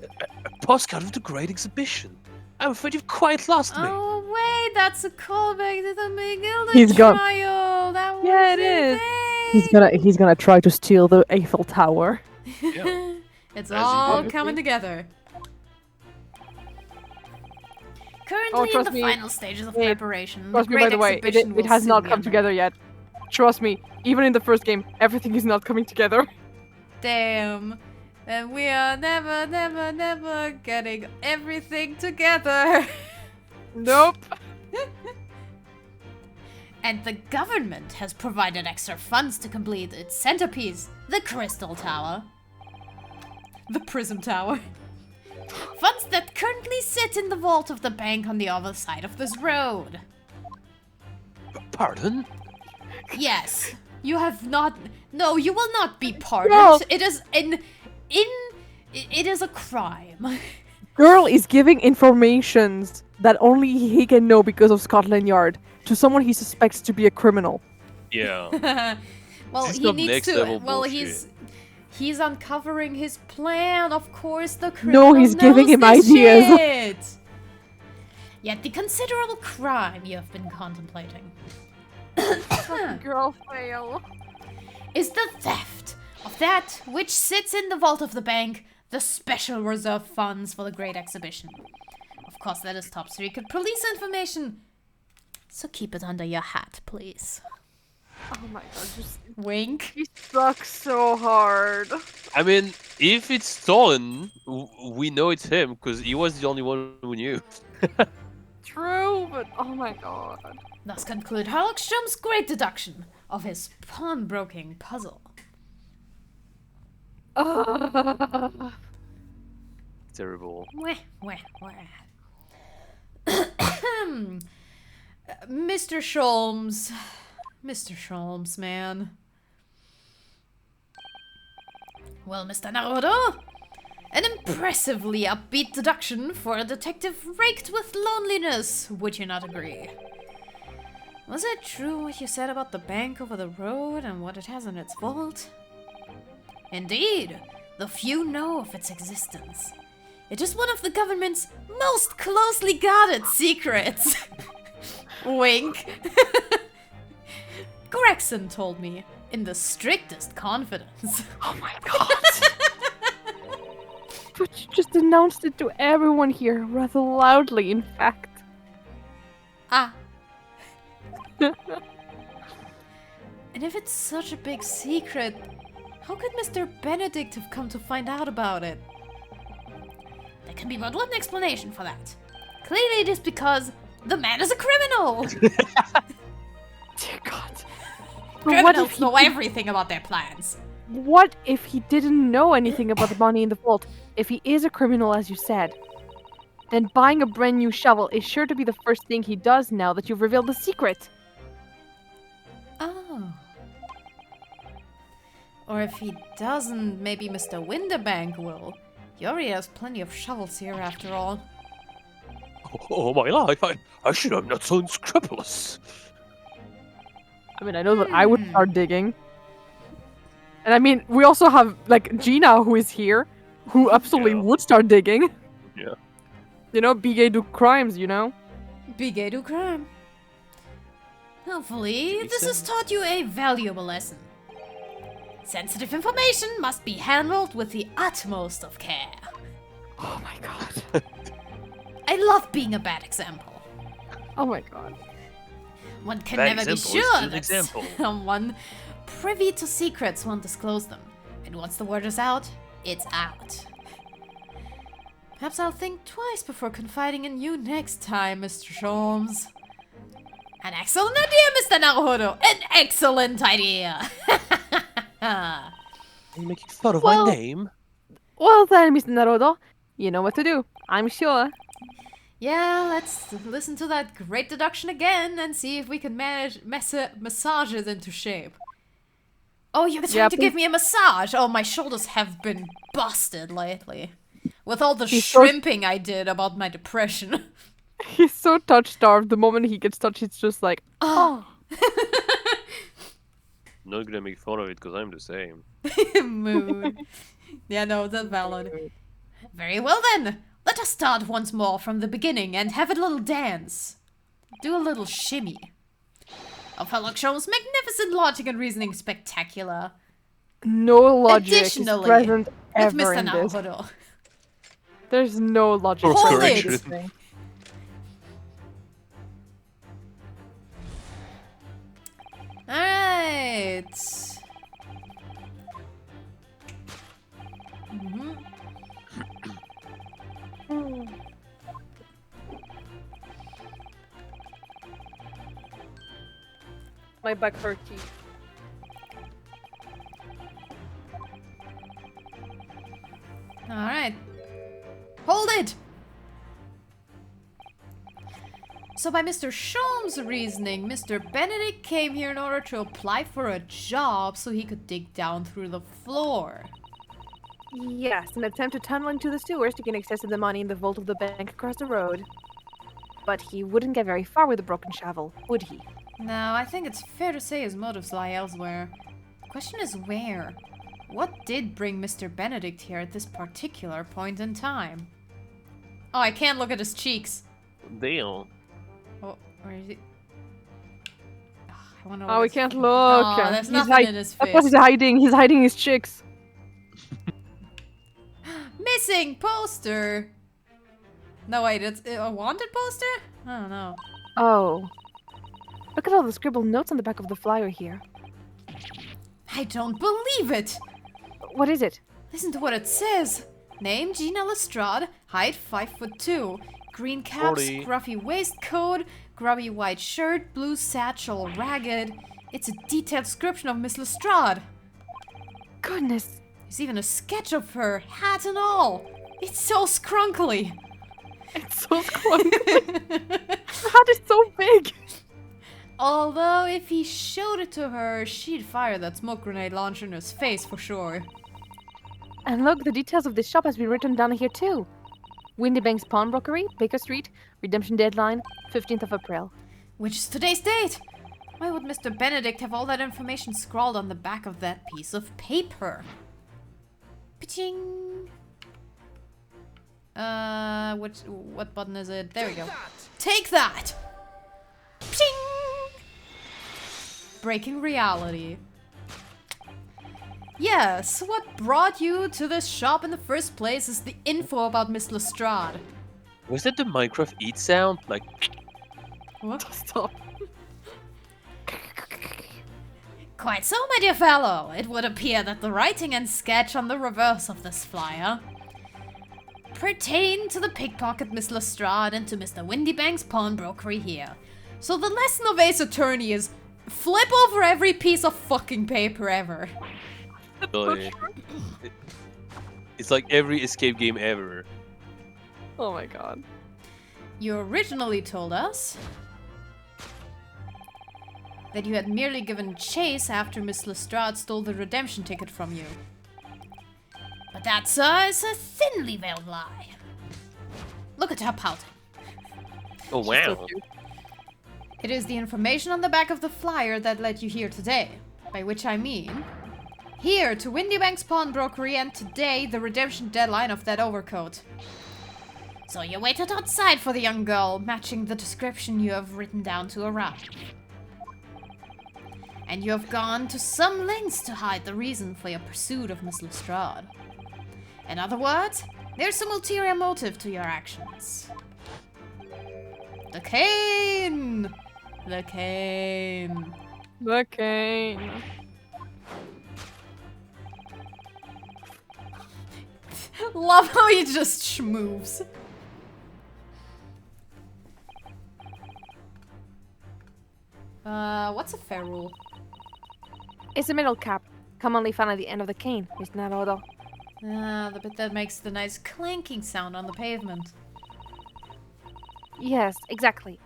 A postcard of the Great Exhibition. I'm afraid you've quite lost me. Oh wait, that's a callback to the McGilda He's gone. trial. That was Yeah, it the is. thing. He's gonna try to steal the Eiffel Tower. Yeah. It's As he all did. coming together. Currently Oh, in trust the me. final stages of Hey, preparation, Trust me, great by the way, exhibition it will has soon not be come underway. together yet. Trust me, even in the first game, everything is not coming together. Damn. And we are never getting everything together. Nope. And the government has provided extra funds to complete its centerpiece, the Crystal Tower. The Prism Tower. Funds that currently sit in the vault of the bank on the other side of this road. Pardon? Yes, you have not. No, you will not be pardoned. No. It is it is a crime. Girl is giving informations that only he can know because of Scotland Yard to someone he suspects to be a criminal. Yeah. Well, This is he some needs next to. level Well, bullshit. he's uncovering his plan. Of course, the criminal he's giving knows him this ideas. shit. Yet the considerable crime you have been contemplating Girl, fail. is the theft of that which sits in the vault of the bank, the special reserve funds for the Great Exhibition. Of course, that is top secret police information, so keep it under your hat, please. Oh my god, just Wink. he sucks so hard. I mean, if it's stolen, we know it's him because he was the only one who knew. True, but oh my god. Thus conclude Harlockstrom's great deduction of his pawnbroking puzzle. Terrible. Wah, wah, wah. Mr. Sholmes. Mr. Sholmes, man. Well, Mr. Naruto, an impressively upbeat deduction for a detective raked with loneliness, would you not agree? Was it true what you said about the bank over the road and what it has in its vault? Indeed, the few know of its existence. It is one of the government's most closely guarded secrets. Wink. Gregson told me in the strictest confidence. Oh my god. But you just announced it to everyone here, rather loudly, in fact. Ah. And if it's such a big secret, how could Mr. Benedict have come to find out about it? There can be but one explanation for that. Clearly it is because the man is a criminal! Dear god. But Criminals know everything about their plans. What if he didn't know anything about the money in the vault? If he is a criminal, as you said, then buying a brand new shovel is sure to be the first thing he does now that you've revealed the secret. Oh. Or if he doesn't, maybe Mr. Winterbank will. Yori has plenty of shovels here after all. Oh my life, I should have not so unscrupulous. I mean, I know that I would start digging. And I mean, we also have, like, Gina, who is here, who absolutely Yeah. would start digging. Yeah. You know, be gay do crimes, you know? Be gay to crime. Hopefully, Makes this has taught you a valuable lesson. Sensitive information must be handled with the utmost of care. Oh my god. I love being a bad example. Oh my god. One can Bad never be example is sure still an that example. someone privy to secrets won't disclose them. And once the word is out, it's out. Perhaps I'll think twice before confiding in you next time, Mr. Sholmes. An excellent idea, Mr. Naruhodo! An excellent idea! Are you making fun of Well- my name? Well then, Mr. Naruto, you know what to do. I'm sure. Yeah, let's listen to that great deduction again and see if we can manage massage it into shape. Oh, you're trying Yeah, to give me a massage? Oh, my shoulders have been busted lately. With all the He's so- shrimping I did about my depression. He's so touch-starved. The moment he gets touched, he's just like, Oh. Not gonna make fun of it because I'm the same. Mood. Yeah, no, that's valid. Very well then. Let us start once more from the beginning and have a little dance. Do a little shimmy. Of Sherlock Holmes' magnificent logic and reasoning spectacular. no logic is Additionally, present With ever Mr. in this. Naruhodo. There's no logic. Course Hold present in it. this thing. Alright. Mhm. My back hurts. Alright. Hold it! So by Mr. Sholmes' reasoning, Mr. Benedict came here in order to apply for a job so he could dig down through the floor. Yes, an attempt to tunnel into the sewers to gain access to the money in the vault of the bank across the road. But he wouldn't get very far with a broken shovel, would he? Now, I think it's fair to say his motives lie elsewhere. The question is where? What did bring Mr. Benedict here at this particular point in time? Oh, I can't look at his cheeks. Damn. Oh, where is he? I wanna Oh, look we at can't his- look. Oh, there's He's nothing hide- in his That's what face. he's hiding. He's hiding his chicks. Missing poster! No, wait, it's a wanted poster? I don't know. Oh. Look at all the scribbled notes on the back of the flyer here. I don't believe it! What is it? Listen to what it says. Name, Gina Lestrade, height 5'2", green caps, 40. scruffy waistcoat, grubby white shirt, blue satchel, ragged. It's a detailed description of Miss Lestrade. Goodness. There's even a sketch of her, hat and all. It's so scrunkly. It's so squanky. The hat is so big. Although, if he showed it to her, she'd fire that smoke grenade launcher in his face for sure. And look, the details of this shop has been written down here too. Windy Banks Pawnbrokery, Baker Street, redemption deadline, 15th of April. Which is today's date? Why would Mr. Benedict have all that information scrawled on the back of that piece of paper? Pitching. What button is it? There we go. Take that! Ping! Breaking reality. Yes, what brought you to this shop in the first place is the info about Miss Lestrade. Was that the Minecraft eat sound? Like, What? Stop. Quite so, my dear fellow. It would appear that the writing and sketch on the reverse of this flyer pertain to the pickpocket Miss Lestrade and to Mr. Windybank's pawnbrokery here. So the lesson of Ace Attorney is flip over every piece of fucking paper ever. really, it's like every escape game ever. Oh my god. You originally told us that you had merely given chase after Miss Lestrade stole the redemption ticket from you. But that, sir, is a thinly veiled lie. Look at her pouting. Oh So wow. cute. It is the information on the back of the flyer that led you here today. By which I mean, here to Windybank's pawnbrokery and today the redemption deadline of that overcoat. So you waited outside for the young girl, matching the description you have written down to arrive. And you have gone to some lengths to hide the reason for your pursuit of Miss Lestrade. In other words, there's some ulterior motive to your actions. The cane! The cane. The cane. Love how he just schmoves. What's a fair rule? It's a metal cap, commonly found at the end of the cane, Miss Naruto. The bit that makes the nice clanking sound on the pavement. Yes, exactly.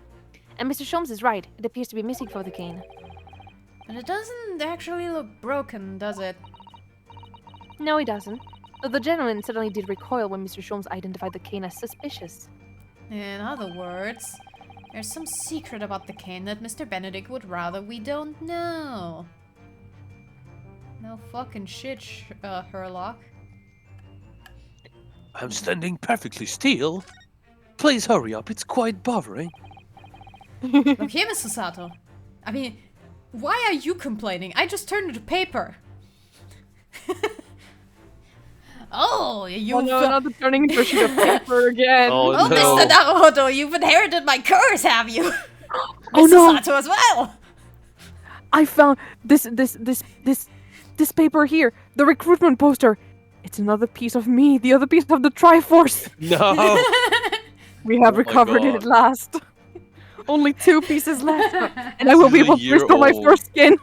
And Mr. Sholmes is right. It appears to be missing from the cane. And it doesn't actually look broken, does it? No, he doesn't. Though the gentleman certainly did recoil when Mr. Sholmes identified the cane as suspicious. In other words, there's some secret about the cane that Mr. Benedict would rather we don't know. No fucking shit, Herlock. I'm standing perfectly still. Please hurry up, it's quite bothering. Look here, Mr. Sato. I mean, why are you complaining? I just turned it to paper. Oh, you. Oh no, not the turning into a sheet of paper again. Oh, Oh, no. Mr. Naruto, you've inherited my curse, have you? Oh, Mr. no. Sato as well. I found this paper here. The recruitment poster. It's another piece of me. The other piece of the Triforce. No. We have Oh my recovered it God. at last. Only 2 pieces left, and I will be This is a able to restore my year first skin.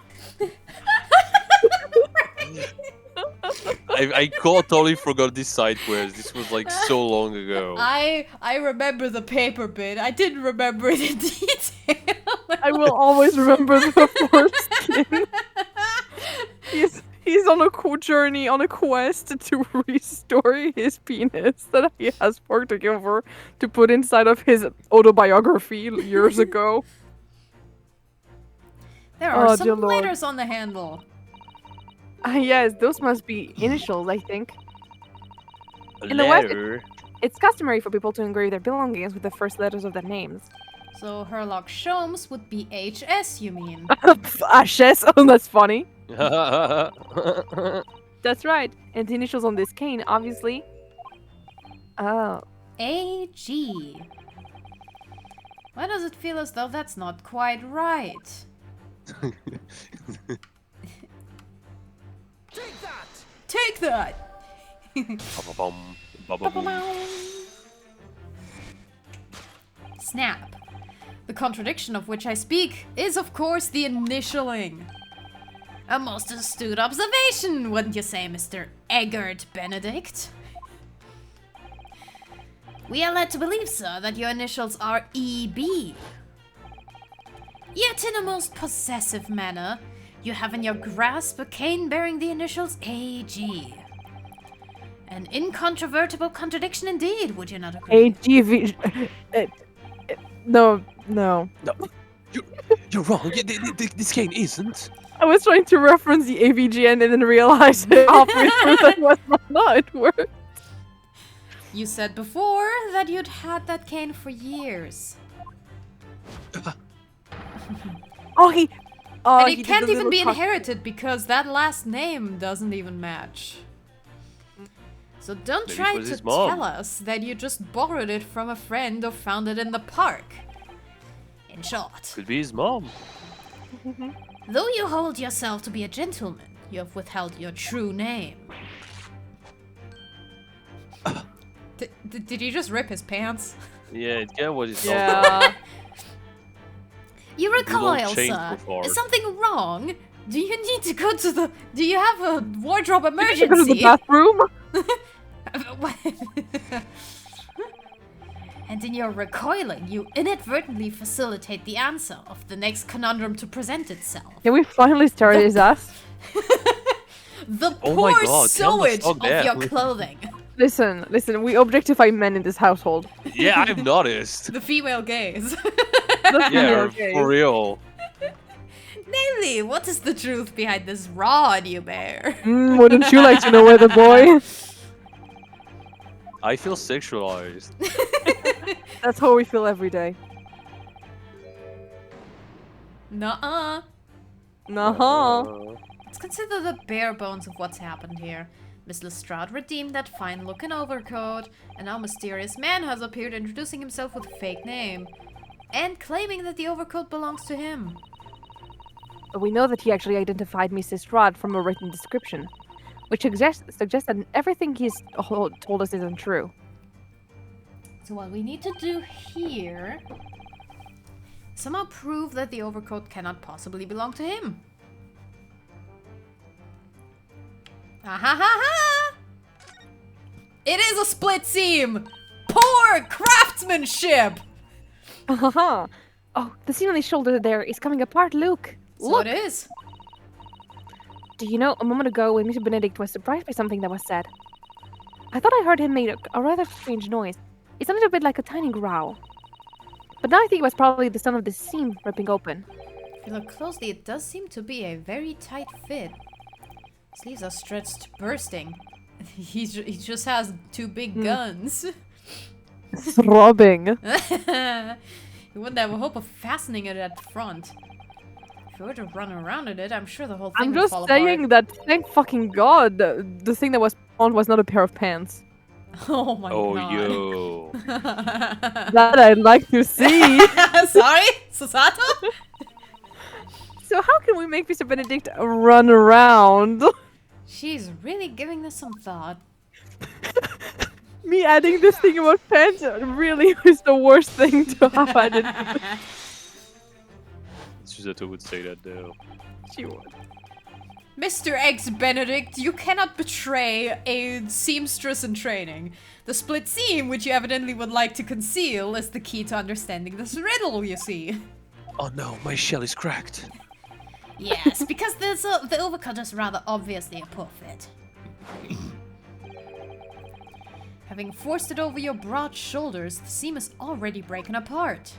I totally forgot this side quest. This was like so long ago. I remember the paper bit. I didn't remember it in detail. I will always remember the first skin. He's on a cool journey, on a quest to restore his penis that he has worked over to put inside of his autobiography years ago. There are Oh, dear some Lord. letters on the handle. Yes, those must be initials, I think. A In the West, letter. It's customary for people to engrave their belongings with the first letters of their names. So Herlock Sholmes would be HS, you mean? Ashes, oh, that's funny. That's right. And the initials on this cane, obviously. Oh. AG. Why does it feel as though that's not quite right? Take that! Ba-ba-bum, ba-ba-boom. Snap. The contradiction of which I speak is, of course, the initialing. A most astute observation, wouldn't you say, Mr. Eggert Benedict? We are led to believe, sir, that your initials are EB. Yet in a most possessive manner, you have in your grasp a cane bearing the initials AG. An incontrovertible contradiction indeed, would you not agree? AGV. No. No, you're wrong. This cane isn't. I was trying to reference the AVGN and then realized halfway through that was not it worked. You said before that you'd had that cane for years. Oh, he. Oh, And he it did can't the even little be cut. inherited because that last name doesn't even match. So don't Maybe it try was to his mom. tell us that you just borrowed it from a friend or found it in the park. In short, Could be his mom. though you hold yourself to be a gentleman, you have withheld your true name. Did he just rip his pants? Yeah, it kind of was his mom. Yeah. You recoil, change sir. before. Is something wrong? Do you need to go to the... Do you have a wardrobe Go to the emergency? bathroom. And in your recoiling, you inadvertently facilitate the answer of the next conundrum to present itself. Can we finally start his ass? The Oh my poor God, tell the sewage dog of that. your clothing. Listen, we objectify men in this household. Yeah, I've noticed. The female gaze. Yeah, Okay. for real. Namely, what is the truth behind this rod you bear? Wouldn't you like to know where the boy? I feel sexualized. That's how we feel every day. Nuh-uh. Nah. Let's consider the bare bones of what's happened here. Miss Lestrade redeemed that fine-looking overcoat, and now a mysterious man has appeared introducing himself with a fake name. and claiming that the overcoat belongs to him. But we know that he actually identified Mrs. Rod from a written description, which suggests that everything he's told us isn't true. So what we need to do here... somehow prove that the overcoat cannot possibly belong to him. Ah-ha-ha-ha! It is a split seam! Poor craftsmanship! Haha! Oh, the seam on his shoulder there is coming apart, Luke! So Look! it is. Do you know, a moment ago when Mr. Benedict was surprised by something that was said, I thought I heard him make a rather strange noise. It sounded a bit like a tiny growl. But now I think it was probably the sound of the seam ripping open. If you look closely, it does seem to be a very tight fit. Sleeves are stretched bursting. He just has two big guns. Throbbing. You wouldn't have a hope of fastening it at the front. If you were to run around in it, I'm sure the whole thing I'm would just fall saying apart. that, thank fucking god, the thing that was on was not a pair of pants. Oh my Oh, god. yo. That I'd like to see. Sorry? Susato? So how can we make Mr. Benedict run around? She's really giving this some thought. Me adding this thing about pants really is the worst thing to have added. Susato would say that though. She would. Mr. X Benedict, you cannot betray a seamstress in training. The split seam, which you evidently would like to conceal, is the key to understanding this riddle, you see. Oh no, my shell is cracked. Yes, because the overcoat is rather obviously a poor fit. Having forced it over your broad shoulders, the seam is already breaking apart.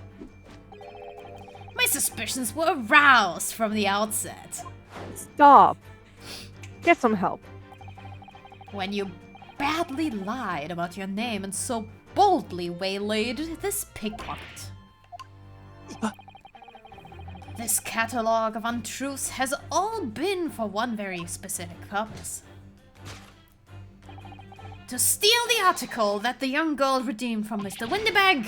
My suspicions were aroused from the outset. Stop. Get some help. When you badly lied about your name and so boldly waylaid this pickpocket. This catalogue of untruths has all been for one very specific purpose. To steal the article that the young girl redeemed from Mr. Windybag.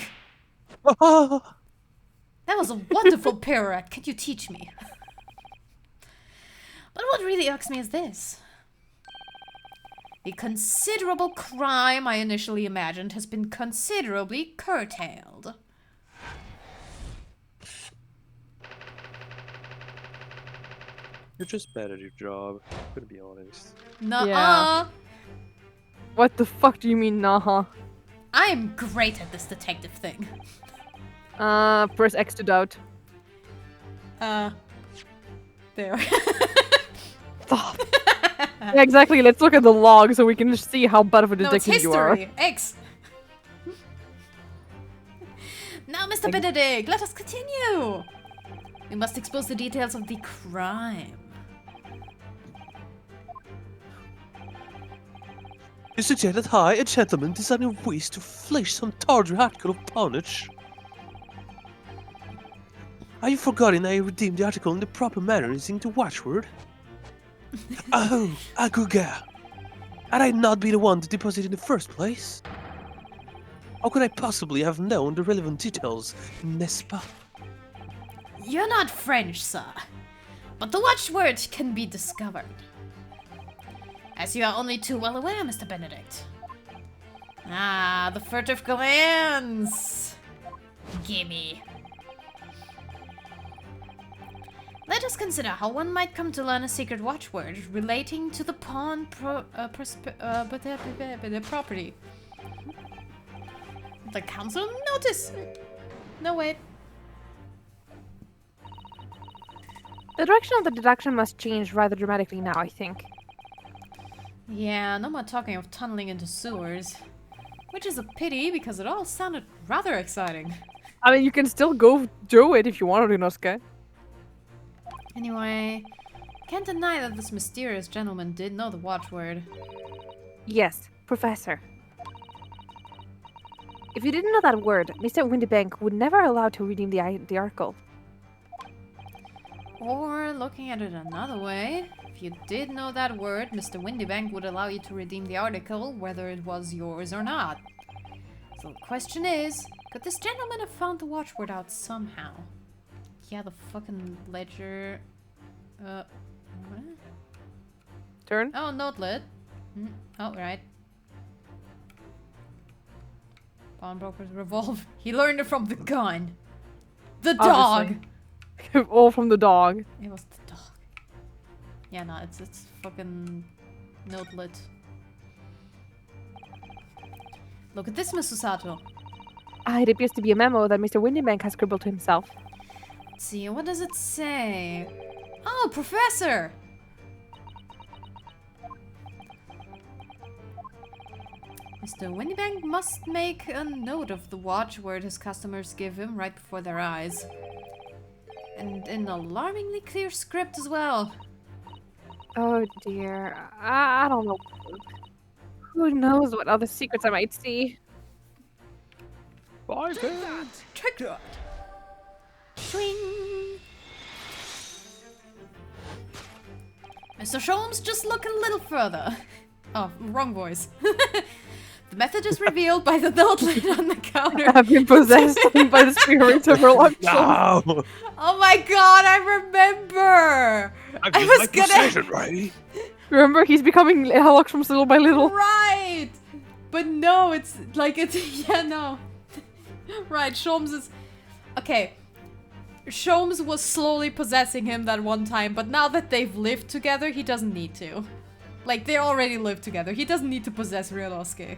That was a wonderful pirouette. Can you teach me? But what really irks me is this. The considerable crime I initially imagined has been considerably curtailed. You're just bad at your job, I'm gonna be honest. Nuh-uh. Yeah. What the fuck do you mean, nah? I am great at this detective thing. Press X to doubt. There. Stop. Yeah, exactly. Let's look at the log so we can just see how bad of a No, it's detective you are. history. X. Now, Mr. Benedict, let us continue. We must expose the details of the crime. You suggest that I, a gentleman, design a wish to flash some tawdry article of poundage? Are you forgetting I redeemed the article in the proper manner using the watchword? Oh, Aguga! Had I not been the one to deposit it in the first place? How could I possibly have known the relevant details, Nespa? You're not French, sir. But the watchword can be discovered. As you are only too well aware, Mr. Benedict. Ah, the furtive glance. Gimme. Let us consider how one might come to learn a secret watchword relating to the pawn property. The council notice. No, wait. The direction of the deduction must change rather dramatically now, I think. Yeah, no more talking of tunneling into sewers. Which is a pity, because it all sounded rather exciting. I mean, you can still go do it if you want to, Inosuke. Anyway, can't deny that this mysterious gentleman did know the watchword. Yes, Professor. If you didn't know that word, Mr. Windybank would never allow to redeem the article. Or, looking at it another way, if you did know that word, Mr. Windybank would allow you to redeem the article, whether it was yours or not. So the question is, Could this gentleman have found the watchword out somehow? Yeah, the fucking ledger. What? Turn. Oh, notelet. Oh, right. Pawnbroker's revolver. He learned it from the gun. The dog! Obviously. All from the dog. It was the dog. Yeah, no, it's fucking notelet. Look at this, Miss Susato. It appears to be a memo that Mr. Windybank has scribbled to himself. Let's see, what does it say? Oh, Professor! Mr. Windybank must make a note of the watchword his customers give him right before their eyes. And in alarmingly clear script as well. Oh dear. I don't know. Who knows what other secrets I might see? Bye, then. Check that! Swing! Mr. Sholmes, just look a little further. Oh, wrong voice. The method is revealed by the notelet on the counter. I've been possessed by the spirit of reluctance. No! Oh my god, I remember! I was was gonna- possession, right? Remember, he's becoming Haloxtrums little by little. Right! But no, it's like it's yeah, no. Right, Sholmes is okay. Sholmes was slowly possessing him that one time, but now that they've lived together, he doesn't need to. Like they already live together. He doesn't need to possess Ryonosuke.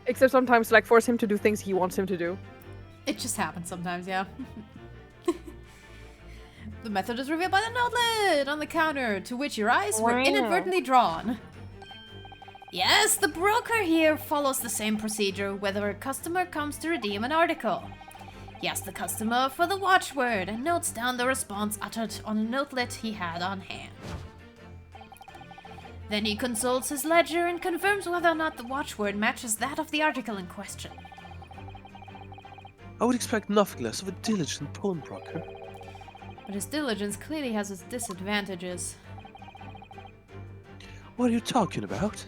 Except sometimes, like, force him to do things he wants him to do. It just happens sometimes, yeah. The method is revealed by the notelet on the counter, to which your eyes were Wow. inadvertently drawn. Yes, the broker here follows the same procedure whether a customer comes to redeem an article. He asks the customer for the watchword and notes down the response uttered on a notelet he had on hand. Then he consults his ledger and confirms whether or not the watchword matches that of the article in question. I would expect nothing less of a diligent pawnbroker. But his diligence clearly has its disadvantages. What are you talking about?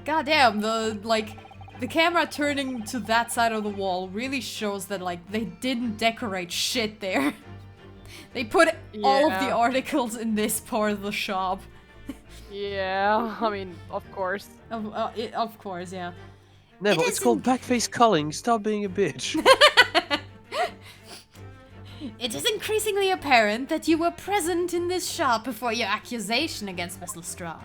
Goddamn, the camera turning to that side of the wall really shows that like they didn't decorate shit there. They put all of the Yeah. articles in this part of the shop. Yeah, I mean, of course. Of course, yeah. Nebel, It it's called backface culling. Stop being a bitch. It is increasingly apparent that you were present in this shop before your accusation against Miss Lestrade.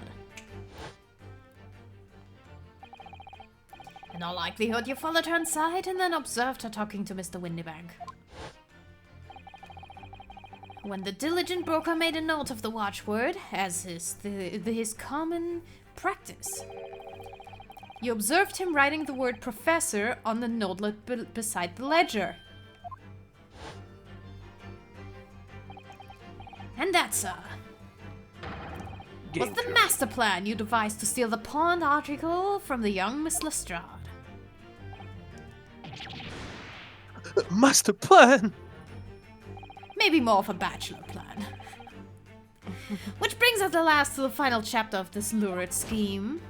In all likelihood, you followed her inside and then observed her talking to Mr. Windybank. When the diligent broker made a note of the watchword, as is his common practice, you observed him writing the word professor on the notelet beside the ledger. And that, sir, was the master plan you devised to steal the pawned article from the young Miss Lestrade. Master plan! Maybe more of a bachelor plan. Which brings us at last to the final chapter of this lurid scheme.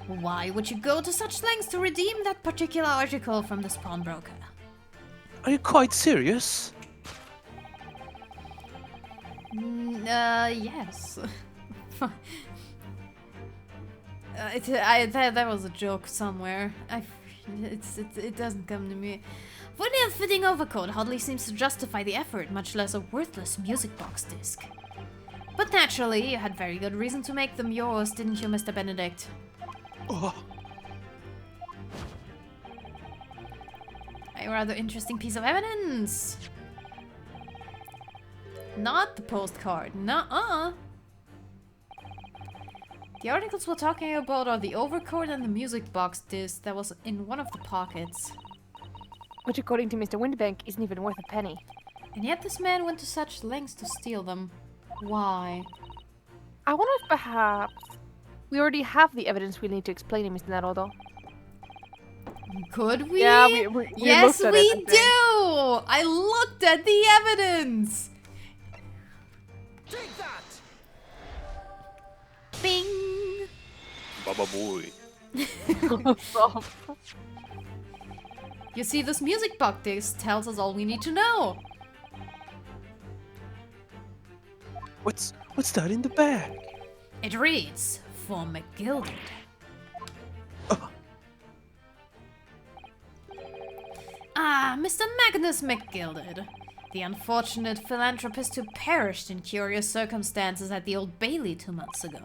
Why would you go to such lengths to redeem that particular article from this pawnbroker? Are you quite serious? Yes. There was a joke somewhere. It doesn't come to me. For an ill-fitting overcoat hardly seems to justify the effort, much less a worthless music box disc. But naturally, you had very good reason to make them yours, didn't you, Mr. Benedict? Oh, A rather interesting piece of evidence. Not the postcard. Nuh-uh. The articles we're talking about are the overcoat and the music box disc that was in one of the pockets. Which, according to Mr. Windybank, isn't even worth a penny. And yet this man went to such lengths to steal them. Why? I wonder if perhaps we already have the evidence we need to explain him, Mr. Naruto. Could we? Yeah, we yes, looked at we it, I think. do! I looked at the evidence! Take that! Bing! Baba boy. You see, this music box tells us all we need to know. What's that in the bag? It reads, for McGilded. Ah, Mr. Magnus McGilded. The unfortunate philanthropist who perished in curious circumstances at the Old Bailey 2 months ago.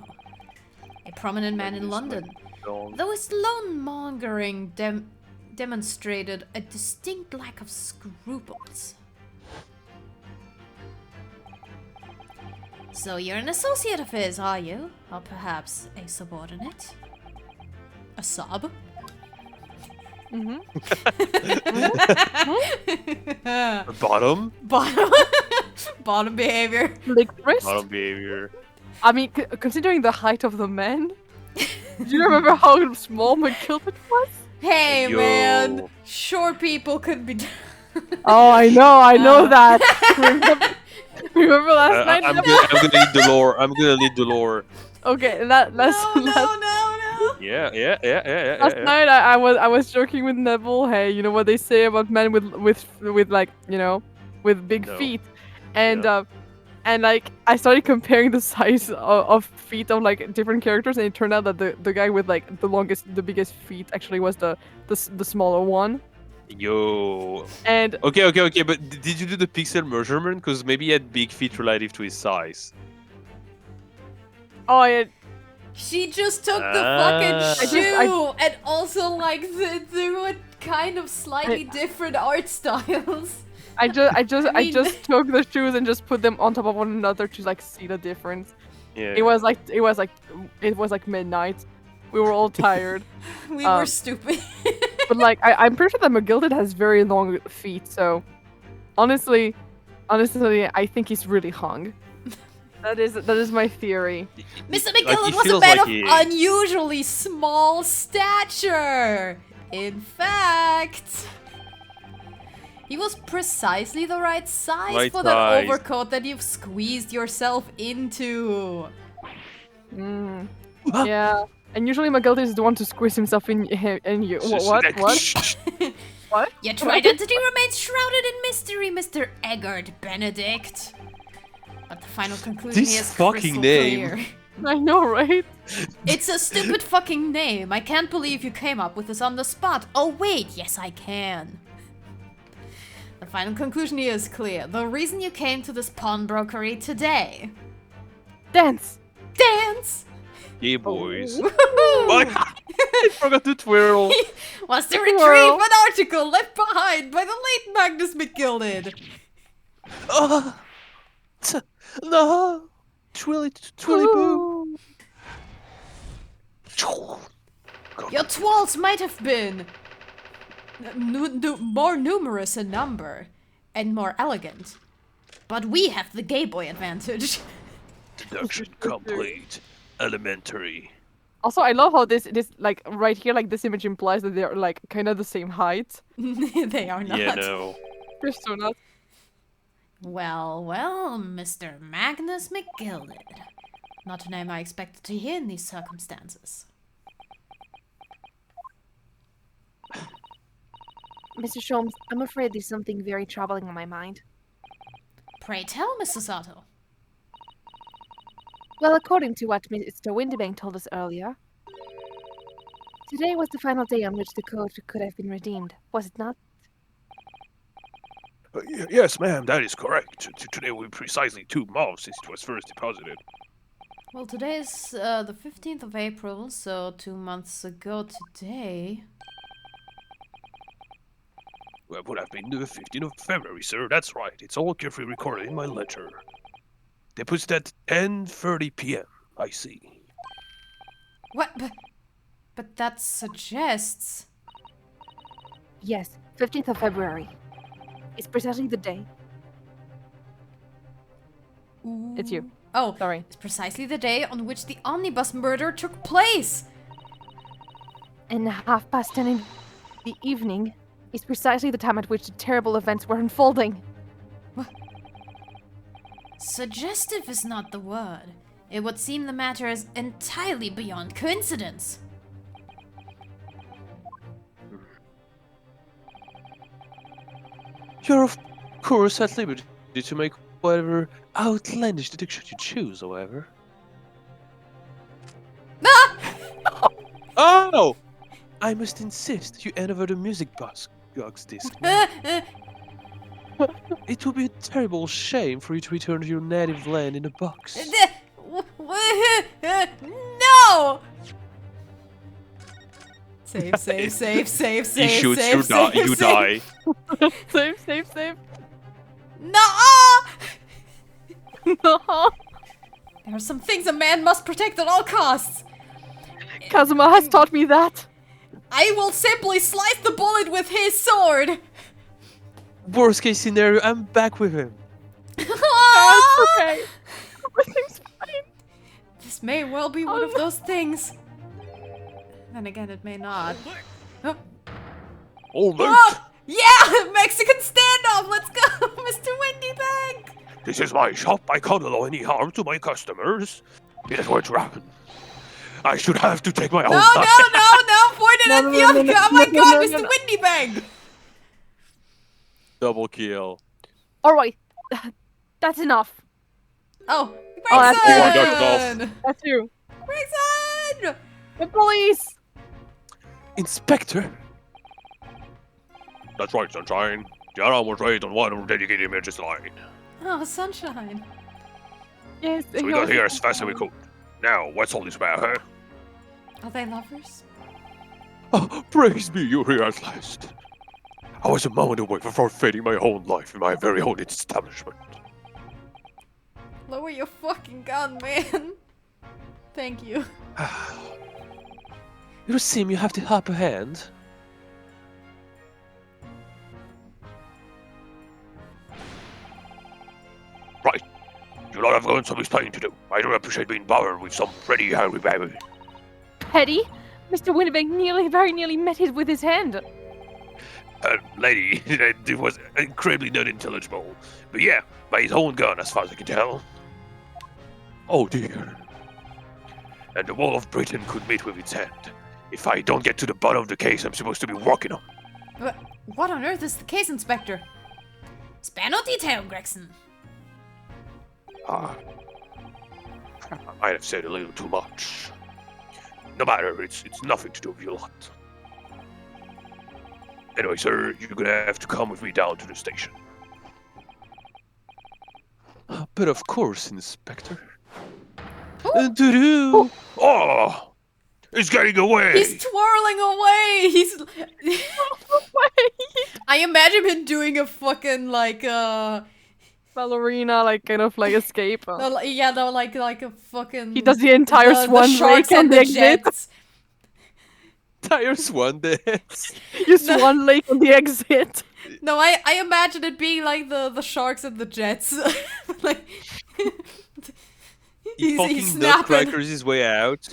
A prominent man in London. Though his loan-mongering demonstrated a distinct lack of scruples. So you're an associate of his, are you? Or perhaps a subordinate? A sub? Bottom? Bottom. Bottom behavior. Like wrist? Bottom behavior. I mean, considering the height of the man, do you remember how small McGilded was? Hey, Yo. man. Short people could be... Oh, I know that. Remember last night? I'm gonna need the lore. I'm gonna need the lore. Okay, No. Yeah. Last night I was joking with Nebel. Hey, you know what they say about men with like, you know, with big No. feet, and like I started comparing the size of feet of like different characters, and it turned out that the guy with like the biggest feet actually was the smaller one. Yo. And Okay. But did you do the pixel measurement? Because maybe he had big feet relative to his size. oh, yeah, She just took the Ah. fucking shoe and also like they were kind of slightly different art styles. I just mean- took the shoes and just put them on top of one another to like see the difference. Yeah. It was like midnight. We were all tired. We were stupid. But like I'm pretty sure that McGilded has very long feet, so honestly I think he's really hung. That is my theory. Mr. Like, McGillard he was a feels man like of he- unusually small stature. In fact, he was precisely the right size Right for that size. overcoat that you've squeezed yourself into. Yeah. And usually McGilded is the one to squeeze himself in you. What? What? Your true identity remains shrouded in mystery, Mr. Eggard Benedict. But the final conclusion This is fucking crystal name. clear. I know, right? It's a stupid fucking name. I can't believe you came up with this on the spot. Oh wait, yes I can. The final conclusion here is clear. The reason you came to this pawnbrokery today. Dance. Dance! Yeah, boys. Woohoo! I forgot to twirl. Was to retrieve Twirl. an article left behind by the late Magnus McGilded. No. Twilly boo. Your twirls might have been more numerous in number and more elegant, but we have the gay boy advantage. Deduction complete. Elementary. Also, I love how this like right here, like this image implies that they're like kind of the same height. They are not. Yeah, no. They're so not. Well, Mr. Magnus McGilded. Not a name I expected to hear in these circumstances. Mr. Sholmes, I'm afraid there's something very troubling on my mind. Pray tell, Mr. Sato. Well, according to what Mr. Winterbank told us earlier, today was the final day on which the code could have been redeemed, was it not? Yes, ma'am, that is correct. Today will be precisely 2 months since it was first deposited. Well, today is the 15th of April, so 2 months ago today. Well, it would have been the 15th of February, sir. That's right. It's all carefully recorded in my ledger. Deposited at 10:30 p.m. I see. What? But that suggests... Yes, 15th of February. It's precisely the day. It's you. Oh, Sorry. it's precisely the day on which the omnibus murder took place. And 10:30 in the evening is precisely the time at which the terrible events were unfolding. Suggestive is not the word. It would seem the matter is entirely beyond coincidence. You're of course at liberty to make whatever outlandish deduction you choose, however. Oh! I must insist you hand over the music box disc. now. It would be a terrible shame for you to return to your native land in a box. No! Save. He shoots, you die. Save. No! No. There are some things a man must protect at all costs. Kazuma has taught me that. I will simply slice the bullet with his sword. Worst case scenario, I'm back with him. Oh, it's okay. Everything's fine. This may well be one of those things. Then again, it may not. Oh. Oh, mate, Oh, yeah! Mexican standoff! Let's go, Mr. Windybag! this is my shop. I can't allow any harm to my customers. It is going to happen. I should have to take my own No! life. Point it at the other guy! Oh my god, Mr. Windybag! Double kill. All right, that's enough. Oh, that's Gregson! That's you. Gregson! The police. Inspector? That's right, Sunshine. The alarm was raised on one dedicated images line. Oh, sunshine. Yes. So we got here as fast as we could. Now, what's all this about, huh? Are they lovers? Oh, praise be, you're here at last. I was a moment away from forfeiting my whole life in my very own establishment. Lower your fucking gun, man. Thank you. It would seem you have the upper hand. Right. You lot have got some explaining to do. I don't appreciate being bothered with some pretty hungry baby. Petty. Mr. Winnebank very nearly met it with his hand. Lady, it was incredibly not intelligible. But yeah, by his own gun, as far as I can tell. Oh dear. And the wall of Britain could meet with its hand. If I don't get to the bottom of the case I'm supposed to be working on. What on earth is the case, Inspector? Spare no detail, Gregson. I might have said a little too much. No matter, it's nothing to do with your lot. Anyway, sir, you're gonna have to come with me down to the station. But of course, Inspector. Ooh. Doo-doo. Oh! It's getting away! He's twirling away! He's... I imagine him doing a fucking, like, Ballerina, like kind of like escape. like a fucking... He does the entire swan sharks lake on and the the exit. jets. Tire swan dance. You swan lake on the exit. No, I imagine it being like the sharks and the jets. Like... He fucking nutcrackers his way out.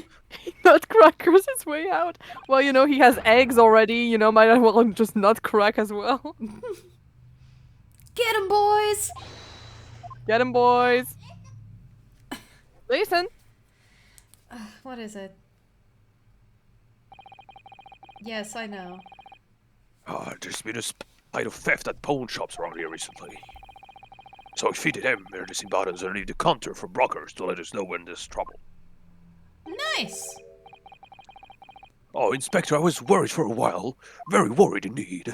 Nutcrackers his way out. Well, you know, he has eggs already, you know, might as well just nutcrack as well. Get him, boys! Get him, boys. Listen. What is it? Yes, I know. There's been a spate of theft at pawn shops around here recently. So I feeded them emergency buttons and leave the counter for brokers to let us know when there's trouble. Nice! Oh, Inspector, I was worried for a while. Very worried indeed.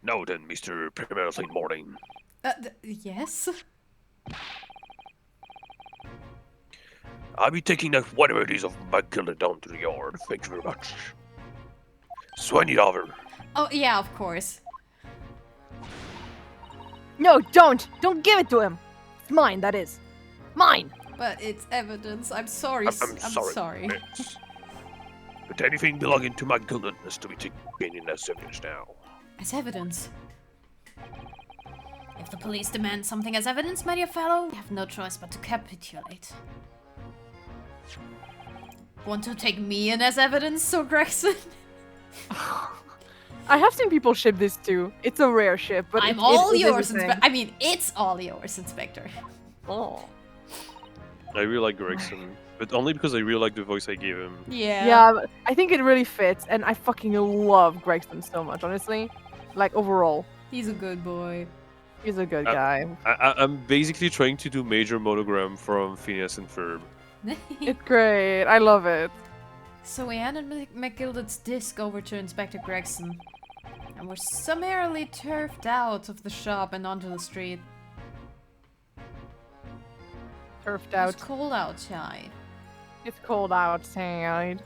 Now then, Mr. Primero Saint Morning. Yes? I'll be taking that whatever it is of McGillen down to the yard. Thank you very much. $20. Oh, yeah, of course. No, don't! Don't give it to him! It's mine, that is. Mine! But it's evidence. I'm sorry. I'm sorry. Miss. But anything belonging to McGillen is to be taken in as evidence now. As evidence? If the police demand something as evidence, my dear fellow, we have no choice but to capitulate. Want to take me in as evidence, Sir Gregson? I have seen people ship this too. It's a rare ship, but I'm all it yours, is a thing. Inspector. I mean, it's all yours, Inspector. Oh. I really like Gregson, but only because I really like the voice I gave him. Yeah. Yeah, but I think it really fits, and I fucking love Gregson so much, honestly. Like, overall. He's a good boy. He's a good Uh, guy. I'm basically trying to do Major Monogram from Phineas and Ferb. It's great. I love it. So we handed McGilded's disc over to Inspector Gregson, and were summarily turfed out of the shop and onto the street. Turfed It was out. cold outside. It's cold outside.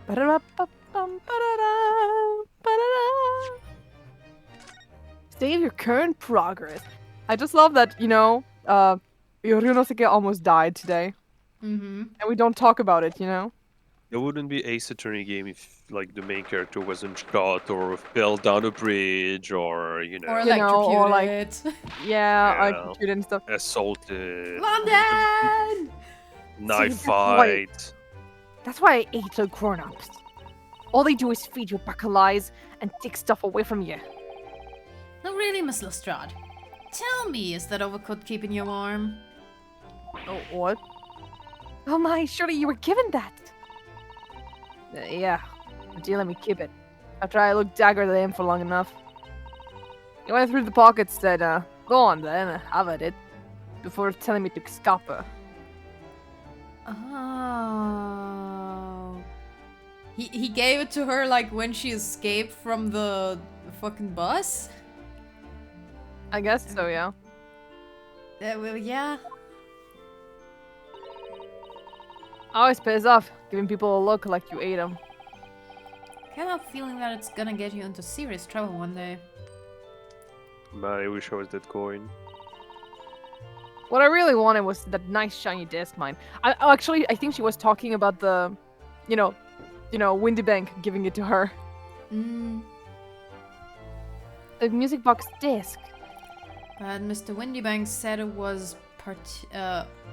Ba-da-da-ba-bum, ba-da-da, ba-da-da. Save your current progress. I just love that, Yorinosuke almost died today. Mm-hmm. And we don't talk about it, you know? It wouldn't be Ace Attorney game if like the main character wasn't shot or fell down a bridge or Or You electrocuted. know, or, like- Yeah, Yeah. electrocuted and stuff. assaulted, London! knife that's why- fight. That's why I hate the grown-ups. All they do is feed you bacalais and take stuff away from you. No, really, Miss Lestrade. Tell me, is that overcoat keeping you warm? Oh, what? Oh my, surely you were given that. Yeah, but you let me keep it. After I looked dagger at him for long enough. He went through the pockets, said, go on then, have at it. Before telling me to scupper. Oh. He gave it to her like when she escaped from the fucking bus? I guess so, yeah. Well, yeah. Always pays off, giving people a look like you ate them. Can't help feeling that it's gonna get you into serious trouble one day. Man, I wish I was that coin. What I really wanted was that nice shiny disc mine. I think she was talking about the, Windy Bank giving it to her. Mm. The music box disc. But Mr. Windybank said it was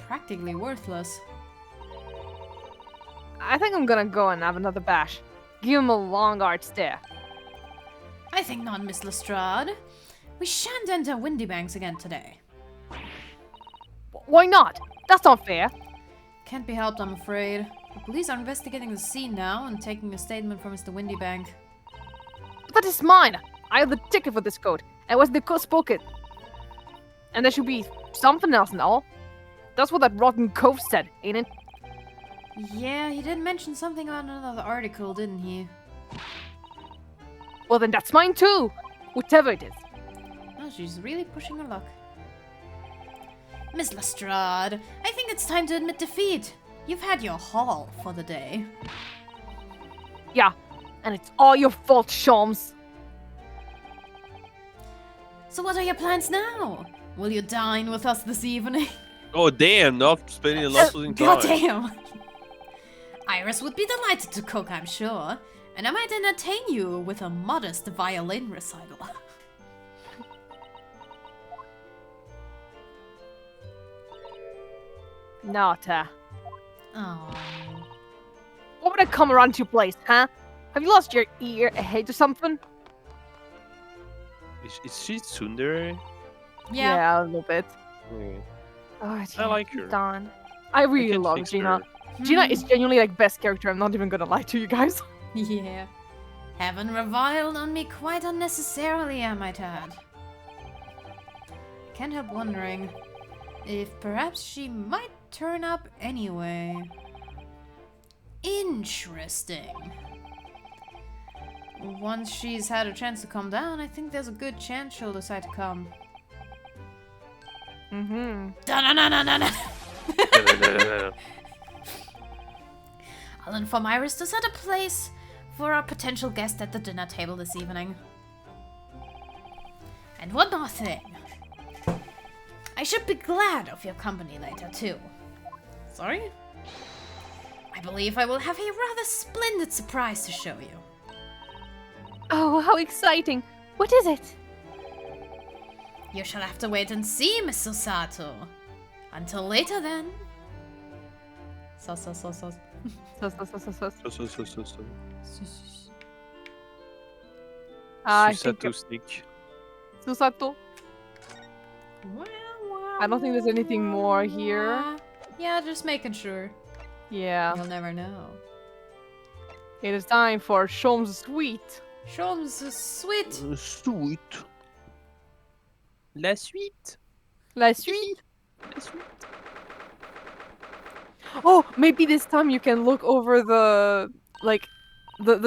practically worthless. I think I'm gonna go and have another bash. Give him a long art stare. I think not, Miss Lestrade. We shan't enter Windybanks again today. Why not? That's not fair. Can't be helped, I'm afraid. The police are investigating the scene now and taking a statement from Mr. Windybank. But that is mine. I have the ticket for this coat. And was the coat spoken. And there should be something else and all. That's what that rotten cove said, ain't it? Yeah, he did mention something on another article, didn't he? Well, then that's mine too. Whatever it is. Oh, she's really pushing her luck. Miss Lestrade, I think it's time to admit defeat. You've had your haul for the day. Yeah, and it's all your fault, Shams. So what are your plans now? Will you dine with us this evening? Oh damn! Not spending a lot of time. Goddamn! Iris would be delighted to cook, I'm sure. And I might entertain you with a modest violin recital. Nata. Oh. What would I come around to your place, huh? Have you lost your ear, a head, or something? Is she tsundere? Yeah. A little bit. Yeah. Oh, I like her. Darn. I really can't love fix Gina. her. Gina is genuinely like best character. I'm not even gonna lie to you guys. Yeah. Haven't reviled on me quite unnecessarily, I might add. Can't help wondering if perhaps she might turn up anyway. Interesting. Once she's had a chance to calm down, I think there's a good chance she'll decide to come. Mm-hmm. Da-na-na-na-na-na! I'll inform Iris to set a place for our potential guest at the dinner table this evening. And one more thing. I should be glad of your company later, too. Sorry? I believe I will have a rather splendid surprise to show you. Oh, how exciting! What is it? You shall have to wait and see, Miss Susato. Until later, then. Sus. I think Susato stick. Susato. I don't think there's anything more here. Yeah, just making sure. Yeah. You'll never know. It is time for Shom's Sweet. Sholmes, sweet. Sweet. La suite. La suite. La suite. Oh, maybe this time you can look over the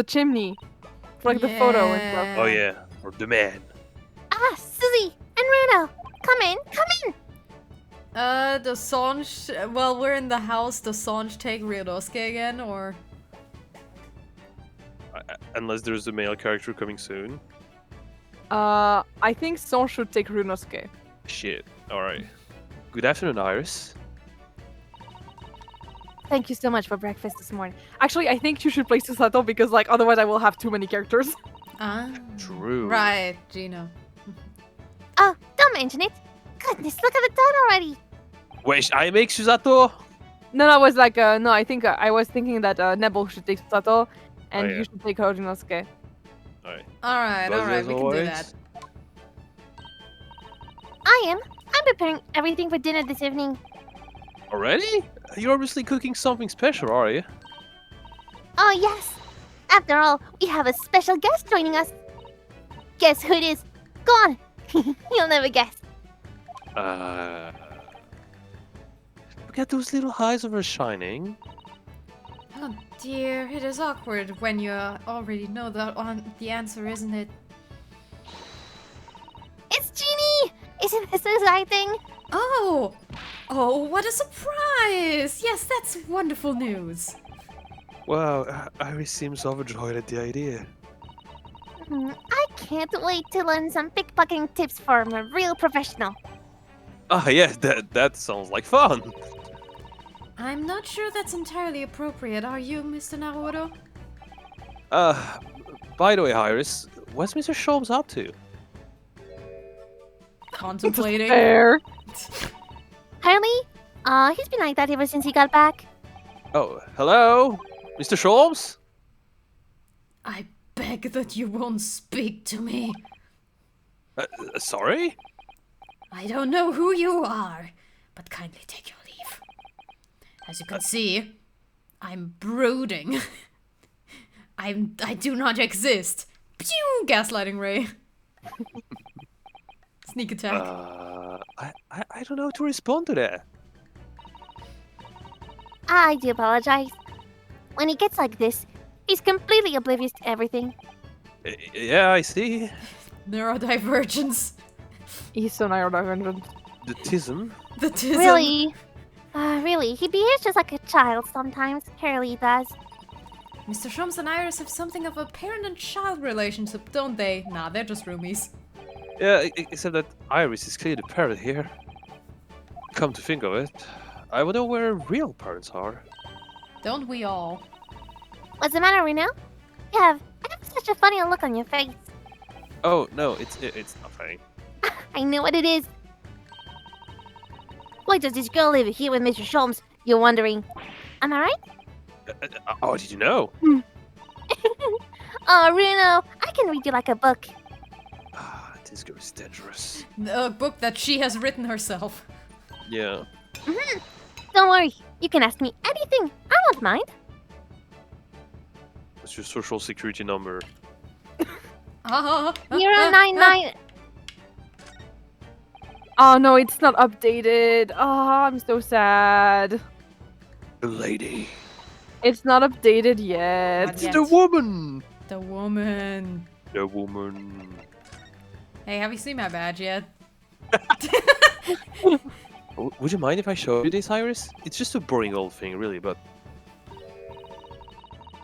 chimney for like the photo and stuff. Oh yeah, or the man. Ah, Susie and Reno, come in, come in. Does Songe, while we're in the house, does Songe take Ryodosuke again, or? Unless there's a male character coming soon. I think Son should take Runosuke. Shit. All right. Good afternoon, Iris. Thank you so much for breakfast this morning. Actually, I think you should play Susato because like otherwise I will have too many characters. Ah. True. Right, Gino. Oh, don't mention it. Goodness, look at the dawn already. Wait, I make Susato? No, I was like, no, I think I was thinking that Nebel should take Susato, and yeah. you should take Runosuke. Alright. Alright, Buzz alright, as we can do always. that. I'm preparing everything for dinner this evening. Already? You're obviously cooking something special, are you? Oh, yes. After all, we have a special guest joining us. Guess who it is? Go on. You'll never guess. Look at those little eyes of her shining. Oh dear, it is awkward when you already know the answer, isn't it? It's Jeannie! Isn't this exciting? Oh! Oh, what a surprise! Yes, that's wonderful news. Wow, Iris seems overjoyed at the idea. I can't wait to learn some pickpocketing tips from a real professional. Ah, yes, that sounds like fun. I'm not sure that's entirely appropriate, are you, Mr. Naruto? By the way, Iris, what's Mr. Sholmes up to? Contemplating. Fair. Harley? He's been like that ever since he got back. Oh, hello? Mr. Sholmes? I beg that you won't speak to me. Sorry? I don't know who you are, but kindly take your leave. As you can see, I'm brooding. I do not exist. Pew! Gaslighting ray. Sneak attack. I don't know how to respond to that. I do apologize. When he gets like this, he's completely oblivious to everything. Yeah, I see. Neurodivergence. He's so neurodivergent. The tism. The tism. Really, he behaves just like a child sometimes. Harley does. Mr. Sholmes and Iris have something of a parent and child relationship, don't they? Nah, they're just roomies. Yeah, except that Iris is clearly the parent here. Come to think of it, I wonder where real parents are. Don't we all? What's the matter, Reno? You have such a funny look on your face. Oh, no, it's nothing. I know what it is. Why does this girl live here with Mr. Sholmes? You're wondering. Am I right? Oh, did you know? Oh, Reno, I can read you like a book. Ah, this girl is dangerous. A book that she has written herself. Yeah. Don't worry, you can ask me anything. I won't mind. What's your social security number? 099. Oh no, it's not updated. Oh, I'm so sad. The lady. It's not updated yet. Not yet. The woman! The woman. The woman. Hey, have you seen my badge yet? Would you mind if I show you this, Iris? It's just a boring old thing, really, but...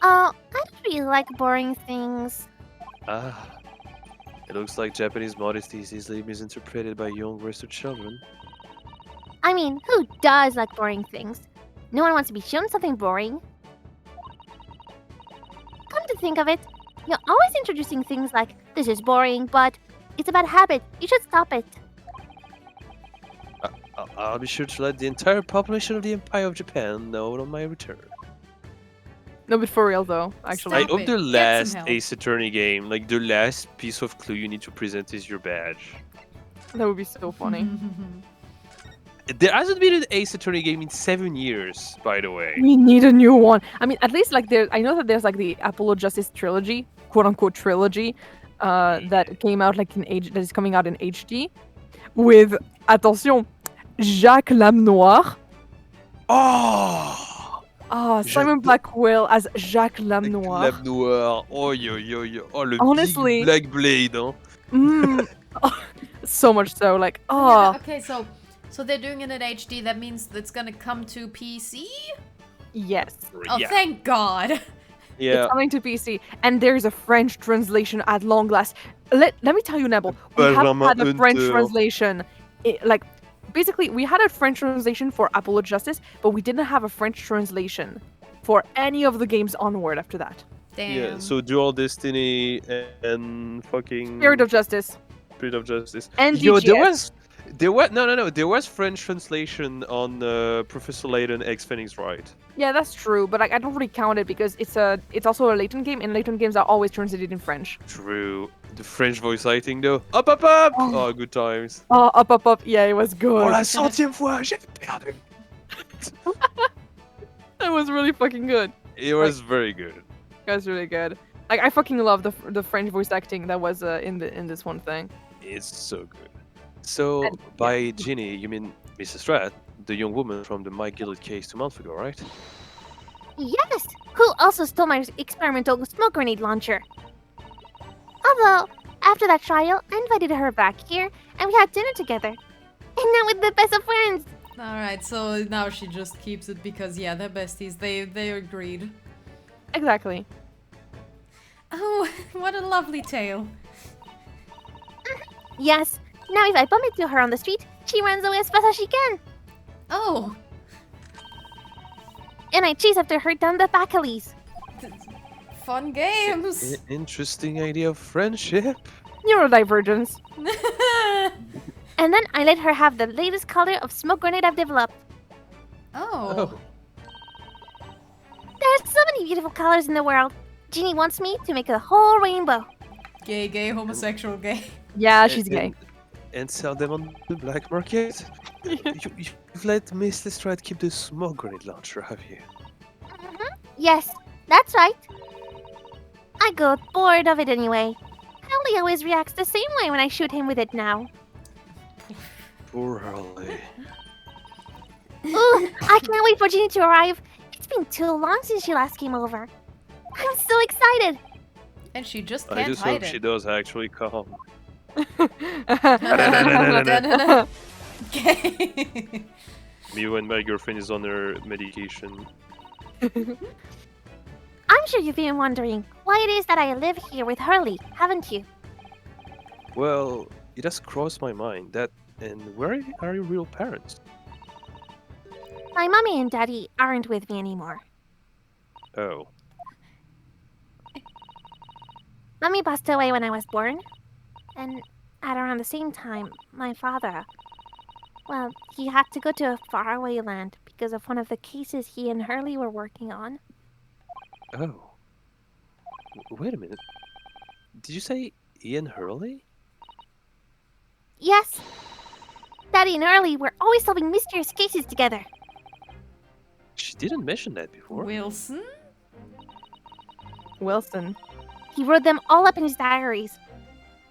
Oh, I don't really like boring things. Ah. It looks like Japanese modesty is easily misinterpreted by young Western children. I mean, who does like boring things? No one wants to be shown something boring. Come to think of it, you're always introducing things like, this is boring, but it's about habit. You should stop it. I'll be sure to let the entire population of the Empire of Japan know on my return. No, but for real though, actually. I Stop hope it. the Get some last help. Ace Attorney game, like the last piece of clue you need to present is your badge. That would be so funny. There hasn't been an Ace Attorney game in 7 years, by the way. We need a new one. I mean, at least like there, I know that there's like the Apollo Justice trilogy, quote unquote trilogy that came out like that is coming out in HD with attention Jacques Lame Noir. Oh, Simon Blackwell as Jacques Lame Noir. Lame Noir. Oh, yo, yo, yo. Oh, le Honestly. big black blade, hein. So much so, like, Yeah, okay, so they're doing it in HD. That means it's gonna come to PC. yes. Oh, Yeah. thank God. Yeah. It's coming to PC, and there's a French translation at long last. Let me tell you, Nebel, we haven't Benjamin had a French Hunter. translation. Basically, we had a French translation for Apollo Justice, but we didn't have a French translation for any of the games onward after that. Damn. Yeah, so Dual Destiny and fucking Spirit of Justice. Spirit of Justice. And Yo, DGS. there was no, there was French translation on Professor Layton X Phoenix Wright. Yeah, that's true, but I don't really count it because it's also a Layton game, and Layton games are always translated in French. True. The French voice acting though. Up, up, up! Oh. Oh, good times. Oh, up. Yeah, it was good. Pour la centième fois, j'ai perdu. It was really fucking good. It was very good. It was really good. Like, I fucking love the French voice acting that was in this one thing. It's so good. So, by Ginny, you mean Mrs. Strat, the young woman from the My Gilded Case 2 months ago, right? Yes, who also stole my experimental smoke grenade launcher. Although, after that trial, I invited her back here, and we had dinner together. And now we're the best of friends. Alright, so now she just keeps it because, yeah, they're besties. They agreed. Exactly. Oh, what a lovely tale. Yes, now if I bump into her on the street, she runs away as fast as she can. Oh, And I chase after her down the back alleys. fun games. Interesting idea of friendship. Neurodivergence. And then I let her have the latest color of smoke grenade I've developed. Oh. There's so many beautiful colors in the world. Jeannie wants me to make a whole rainbow. Gay, homosexual, gay. Yeah, she's gay. And sell them on the black market. You've let Miss Lestrade keep the smoke grenade launcher, have you? Yes, that's right. I got bored of it anyway. Hurley always reacts the same way when I shoot him with it now. Poor Harley. Ooh, I can't wait for Jeannie to arrive. It's been too long since she last came over. I'm so excited. And she just I can't just hide hope she it. does actually come. Gay. Me when my girlfriend is on her medication. I'm sure you've been wondering why it is that I live here with Hurley, haven't you? Well, it has crossed my mind that. And where are your real parents? My mommy and daddy aren't with me anymore. Oh. Mommy passed away when I was born. And at around the same time, my father... Well, he had to go to a faraway land because of one of the cases he and Hurley were working on. Oh. Wait a minute. Did you say Ian Hurley? Yes! Daddy and Hurley were always solving mysterious cases together. She didn't mention that before. Wilson? Wilson. He wrote them all up in his diaries.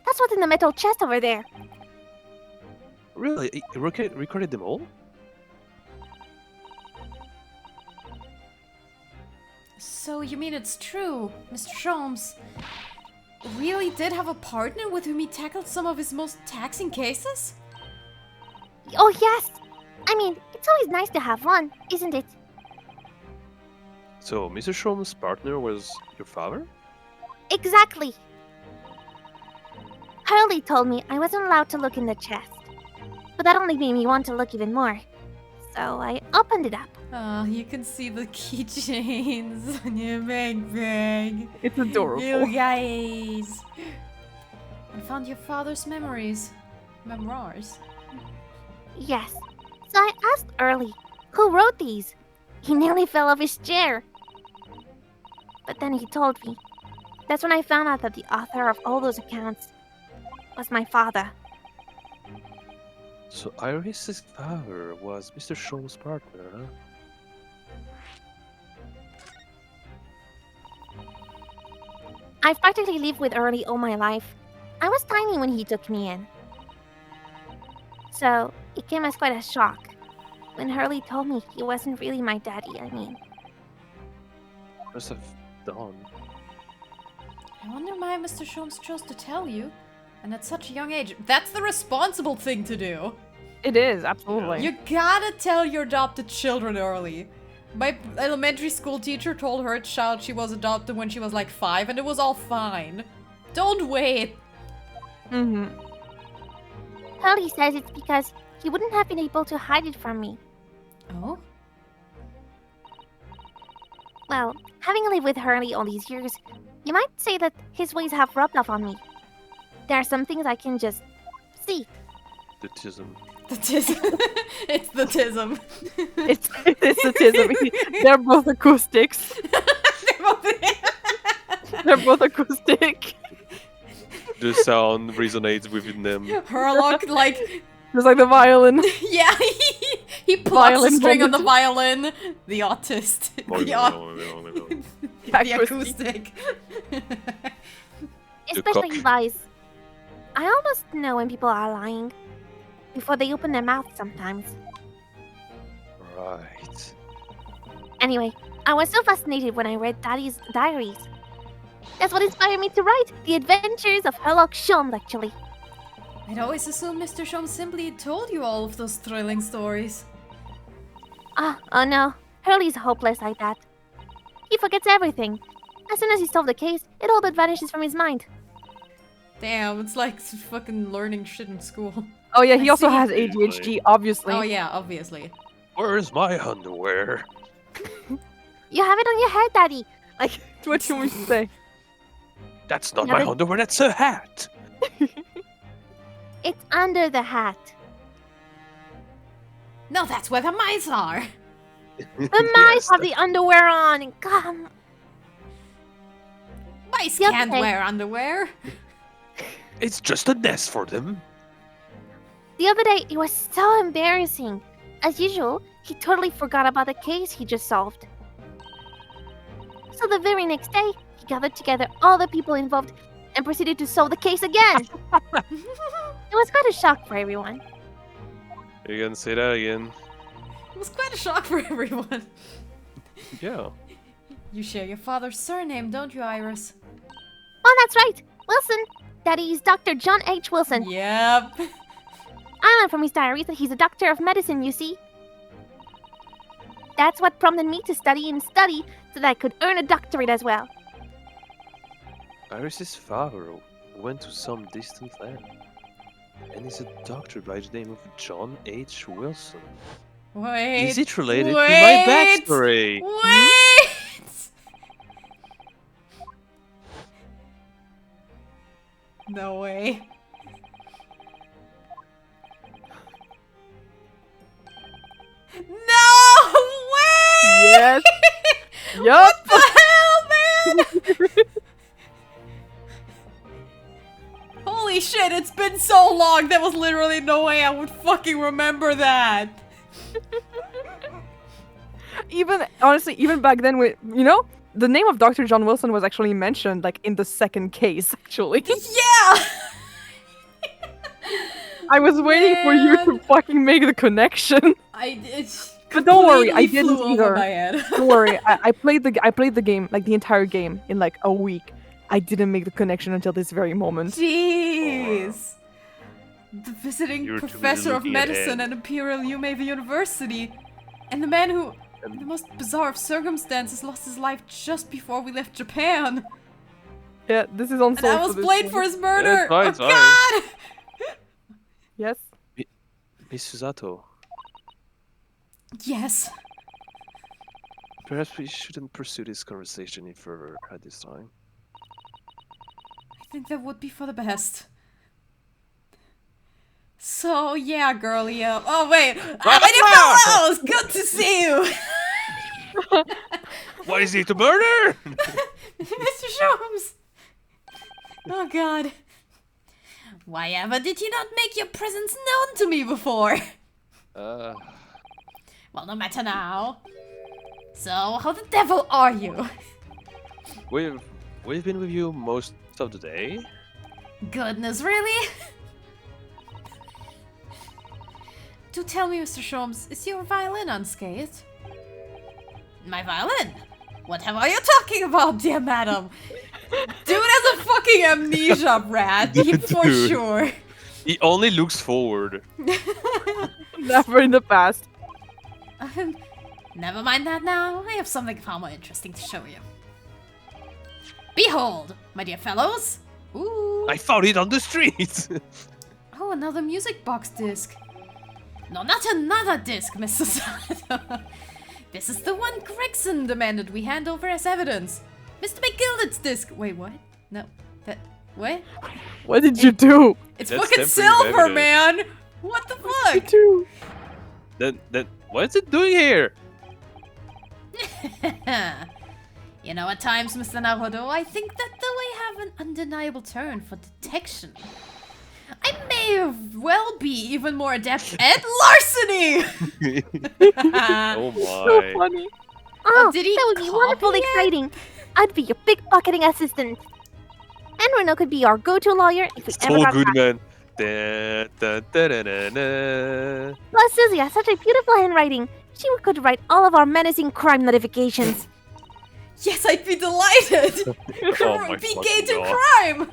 That's what's in the metal chest over there. Really? He recorded them all? So you mean it's true, Mr. Sholmes really did have a partner with whom he tackled some of his most taxing cases? Oh, yes! I mean, it's always nice to have one, isn't it? So, Mr. Sholmes' partner was your father? Exactly! Hurley told me I wasn't allowed to look in the chest. But that only made me want to look even more. So I opened it up. Oh, you can see the keychains on your backpack. It's adorable. You guys. I found your father's memoirs. Yes. So I asked Early, who wrote these? He nearly fell off his chair. But then he told me. That's when I found out that the author of all those accounts was my father. So, Iris's father was Mr. Sholmes' partner, huh? I've practically lived with Early all my life. I was tiny when he took me in. So, it came as quite a shock when Hurley told me he wasn't really my daddy, I mean. Must have done. I wonder why Mr. Sholmes chose to tell you. And at such a young age. That's the responsible thing to do. It is, absolutely. You gotta tell your adopted children early. My elementary school teacher told her child she was adopted when she was like 5 and it was all fine. Don't wait. Mm-hmm. Hurley says it's because he wouldn't have been able to hide it from me. Oh? Well, having lived with Hurley all these years, you might say that his ways have rubbed off on me. There are some things I can just see. The tism. The tism. It's the tism. It's the tism. They're both acoustics. They're both acoustic. The sound resonates within them. Herlock, like, Just like the violin. yeah, he plucks the Violin string on the moment. violin. The autist. The acoustic. Especially cock. lies. I almost know when people are lying before they open their mouth sometimes. Right. Anyway, I was so fascinated when I read Daddy's diaries. That's what inspired me to write The Adventures of Sherlock Holmes, actually. I'd always assumed Mr. Sholmes simply told you all of those thrilling stories. Oh no, Hurley's hopeless like that. He forgets everything. As soon as he solves the case, it all but vanishes from his mind. Damn, it's like fucking learning shit in school. Oh yeah, he I also see. has ADHD, obviously. Oh yeah, obviously. Where's my underwear? You have it on your head, Daddy. Like, what do you want me to say? That's not Yeah, my but- underwear, that's a hat. It's under the hat. No, that's where the mice are. The mice have the underwear on. Come. Mice Yep, can't okay. wear underwear. It's just a nest for them. The other day, it was so embarrassing. As usual, he totally forgot about the case he just solved. So the very next day, he gathered together all the people involved and proceeded to solve the case again. It was quite a shock for everyone. You can say that again. It was quite a shock for everyone. Yeah. You share your father's surname, don't you, Iris? Oh, that's right. Wilson. Daddy is Dr. John H. Wilson. Yep. I learned from his diaries that he's a doctor of medicine, you see. That's what prompted me to study and study so that I could earn a doctorate as well. Iris's father went to some distant land. And he's a doctor by the name of John H. Wilson. Wait. Is it related to wait, my backstory? Wait! No way. No way! Yes. Yup. What the hell, man? Holy shit, it's been so long. There was literally no way I would fucking remember that. Even honestly, even back then, the name of Dr. John Wilson was actually mentioned, like in the second case. Actually, Yeah! I was waiting for you to Man. fucking make the connection. It's But don't worry, I completely didn't flew over either. my head. Don't worry, I played the game, like the entire game, in like a week. I didn't make the connection until this very moment. Jeez. The visiting You're too professor of busy looking medicine ahead. at Imperial Umave University. And the man who, in the most bizarre of circumstances, lost his life just before we left Japan. Yeah, this is on. And I was blamed for his murder. fine, Oh it's fine. god! Yes. Miss Susato, Yes. perhaps we shouldn't pursue this conversation any further at this time. I think that would be for the best. So, yeah, girlie. Oh, wait. I didn't know. Good to see you. What is it, a murder? Mr. Sholmes. Oh, God. Why ever did you not make your presence known to me before? Well, no matter now. So, how the devil are you? We've we've been with you most of the day. Goodness, really? Do tell me, Mr. Sholmes, is your violin unscathed? My violin? What are you talking about, dear madam? Dude has a fucking amnesia, Brad, for Dude. sure. He only looks forward. Never in the past. Never mind that now. I have something far more interesting to show you. Behold, my dear fellows. Ooh. I found it on the street. Oh, another music box disc. No, not another disc, Mr. Sato. This is the one Gregson demanded we hand over as evidence. Mr. McGilded's disc. Wait, what? No. What? What did you do? It's That's fucking temporary silver, evidence. man! What the You fuck? do. Then what is it doing here? You know, at times, Mr. Naruto, I think that though I have an undeniable turn for detection, I may well be even more adept at larceny! Oh So my. funny. Oh, did he that would be wonderfully copy it? exciting. I'd be your pickpocketing assistant. And Renault could be our go-to lawyer if we ever So got good, caught. man. Da, da, da, da, da, da. Plus, Susie has such a beautiful handwriting. She could write all of our menacing crime notifications. Yes, I'd be delighted! Oh my Be fucking gay to God. crime!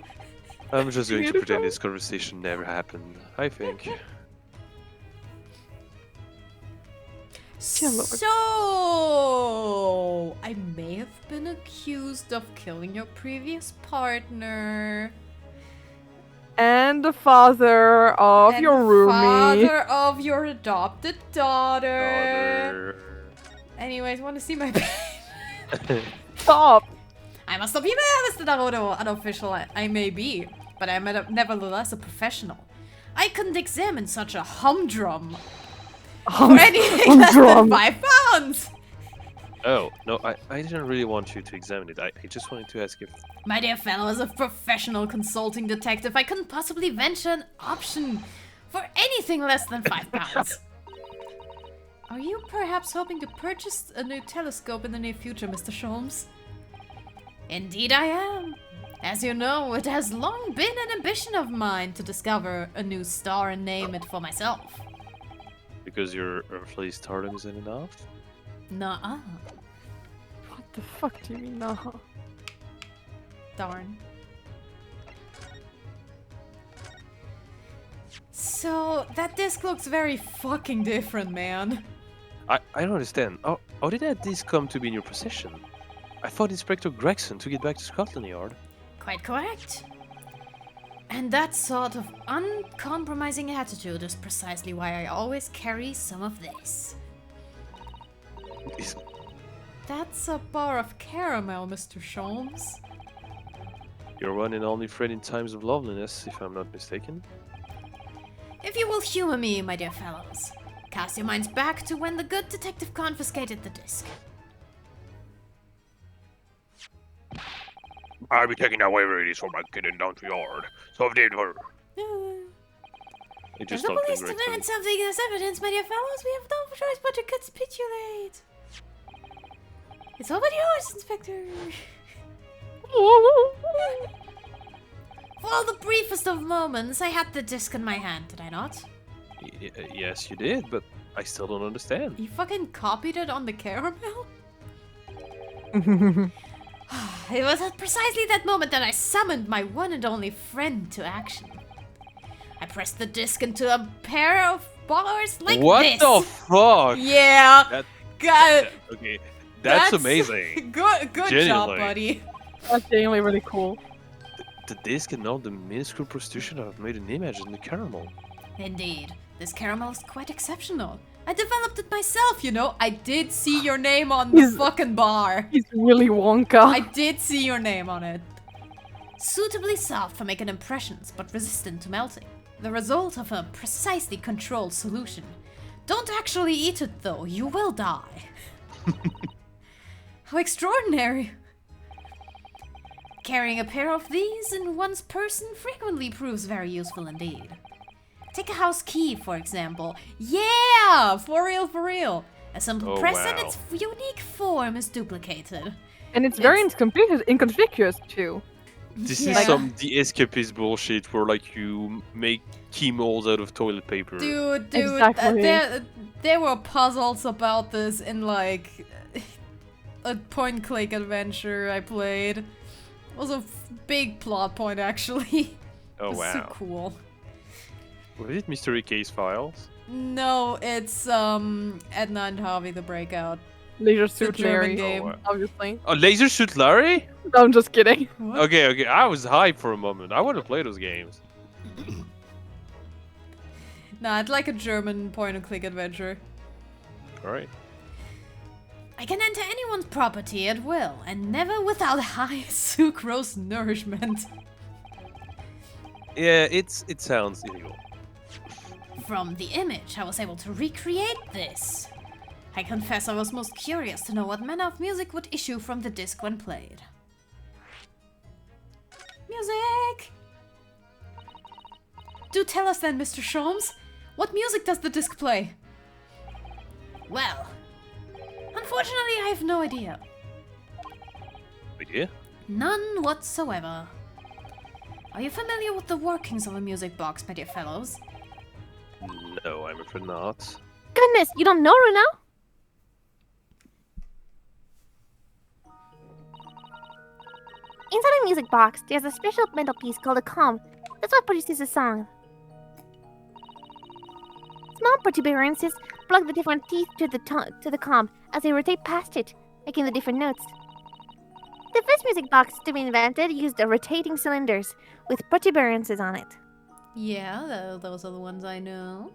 I'm just going to Beautiful. pretend this conversation never happened. I think. Lord. So, I may have been accused of killing your previous partner. And the father of and your the roomie. father of your adopted daughter. Daughter. Anyways, want to see my page? Stop. I must not be mad, Mr. Naruto. Unofficial I may be, but I am nevertheless a professional. I couldn't examine such a humdrum for anything less than Humdrum. 5 pounds. Oh, no, I didn't really want you to examine it. I just wanted to ask if... My dear fellow, as a professional consulting detective, I couldn't possibly venture an option for anything less than 5 pounds. Are you perhaps hoping to purchase a new telescope in the near future, Mr. Sholmes? Indeed I am. As you know, it has long been an ambition of mine to discover a new star and name it for myself. Because your earthly stardom isn't enough? Nuh-uh. What the fuck do you mean now? Darn. So, that disc looks very fucking different, man. I don't understand. How did that disc come to be in your possession? I thought Inspector Gregson took it back to Scotland Yard. Quite correct. And that sort of uncompromising attitude is precisely why I always carry some of this. That's a bar of caramel, Mr. Sholmes. Your one and only friend in times of loneliness, if I'm not mistaken. If you will humor me, my dear fellows, cast your minds back to when the good detective confiscated the disc. I'll be taking that whatever it is for my getting down to the yard. So if they were. It If just the looked police like demand something as evidence, my dear fellows, we have no choice but to capitulate. It's all but yours, Inspector. For the briefest of moments, I had the disc in my hand, did I not? Yes, you did, but I still don't understand. You fucking copied it on the caramel? It was at precisely that moment that I summoned my one and only friend to action. I pressed the disc into a pair of bars like What this. the fuck? Yeah. That- Got Okay, that's amazing. Good job, Genuinely. buddy. That's genuinely really cool. The disc and now the minuscule prostitution have made an image in the caramel. Indeed, this caramel is quite exceptional. I developed it myself, you know. I did see your name on the He's- fucking bar. He's Willy Wonka. I did see your name on it. Suitably soft for making impressions, but resistant to melting. The result of a precisely controlled solution. Don't actually eat it though, you will die. How extraordinary. Carrying a pair of these in one's person frequently proves very useful indeed. Take a house key, for example. Yeah! For real, for real. A simple Oh, press and wow. its unique form is duplicated. And it's very It's- inconspicuous too. This Yeah. is some the escapist bullshit where like you make key molds out of toilet paper. Dude, Exactly. there were puzzles about this in like a point-click adventure I played. It was a big plot point actually. Oh It was so wow. cool. Was it Mystery Case Files? No, it's Edna and Harvey the Breakout. Leisure The Suit German Larry, game. wow. obviously. Oh, Laser Suit Larry? No, I'm just kidding. What? Okay, I was hyped for a moment. I want to play those games. Nah, it's like a German point-and-click adventure. Alright. I can enter anyone's property at will, and never without high sucrose nourishment. Yeah, it sounds illegal. From the image, I was able to recreate this. I confess I was most curious to know what manner of music would issue from the disc when played. Music! Do tell us then, Mr. Sholmes. What music does the disc play? Well, unfortunately I have no idea. Idea? None whatsoever. Are you familiar with the workings of a music box, my dear fellows? No, I'm afraid not. Goodness, you don't know, Runa? Inside a music box, there's a special metal piece called a com. That's what produces a song. Small protuberances plug the different teeth to the com as they rotate past it, making the different notes. The first music box to be invented used rotating cylinders with protuberances on it. Yeah, those are the ones I know.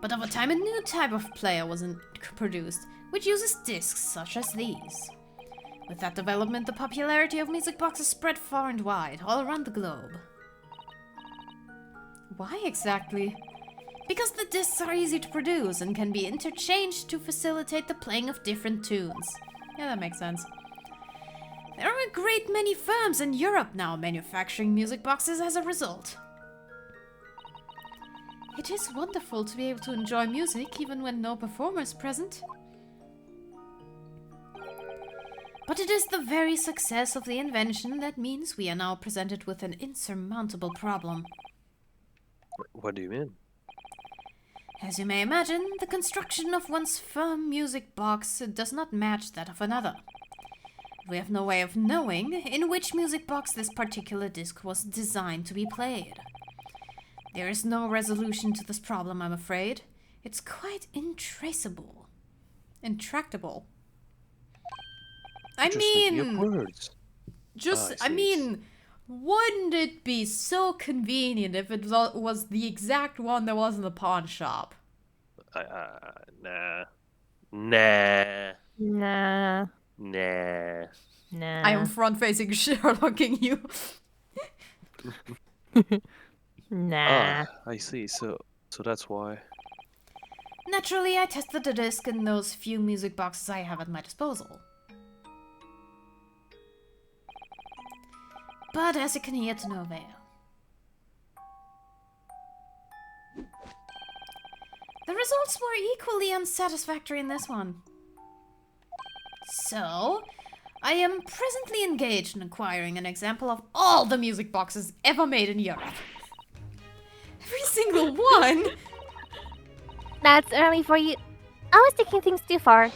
But over time, a new type of player was produced, which uses discs such as these. With that development, the popularity of music boxes spread far and wide, all around the globe. Why exactly? Because the discs are easy to produce and can be interchanged to facilitate the playing of different tunes. Yeah, that makes sense. There are a great many firms in Europe now manufacturing music boxes as a result. It is wonderful to be able to enjoy music even when no performer is present. But it is the very success of the invention that means we are now presented with an insurmountable problem. What do you mean? As you may imagine, the construction of one's firm music box does not match that of another. We have no way of knowing in which music box this particular disc was designed to be played. There is no resolution to this problem, I'm afraid. It's quite intractable. Intractable. I Just making up mean, words. I see. wouldn't it be so convenient if it was the exact one that was in the pawn shop? Nah. Nah. Nah. Nah. I am front-facing Sherlocking you. Nah. I see. So that's why. Naturally, I tested the disc in those few music boxes I have at my disposal. But as you can hear, to no avail. The results were equally unsatisfactory in this one. So, I am presently engaged in acquiring an example of all the music boxes ever made in Europe. Every single one! That's early for you. I was taking things too far.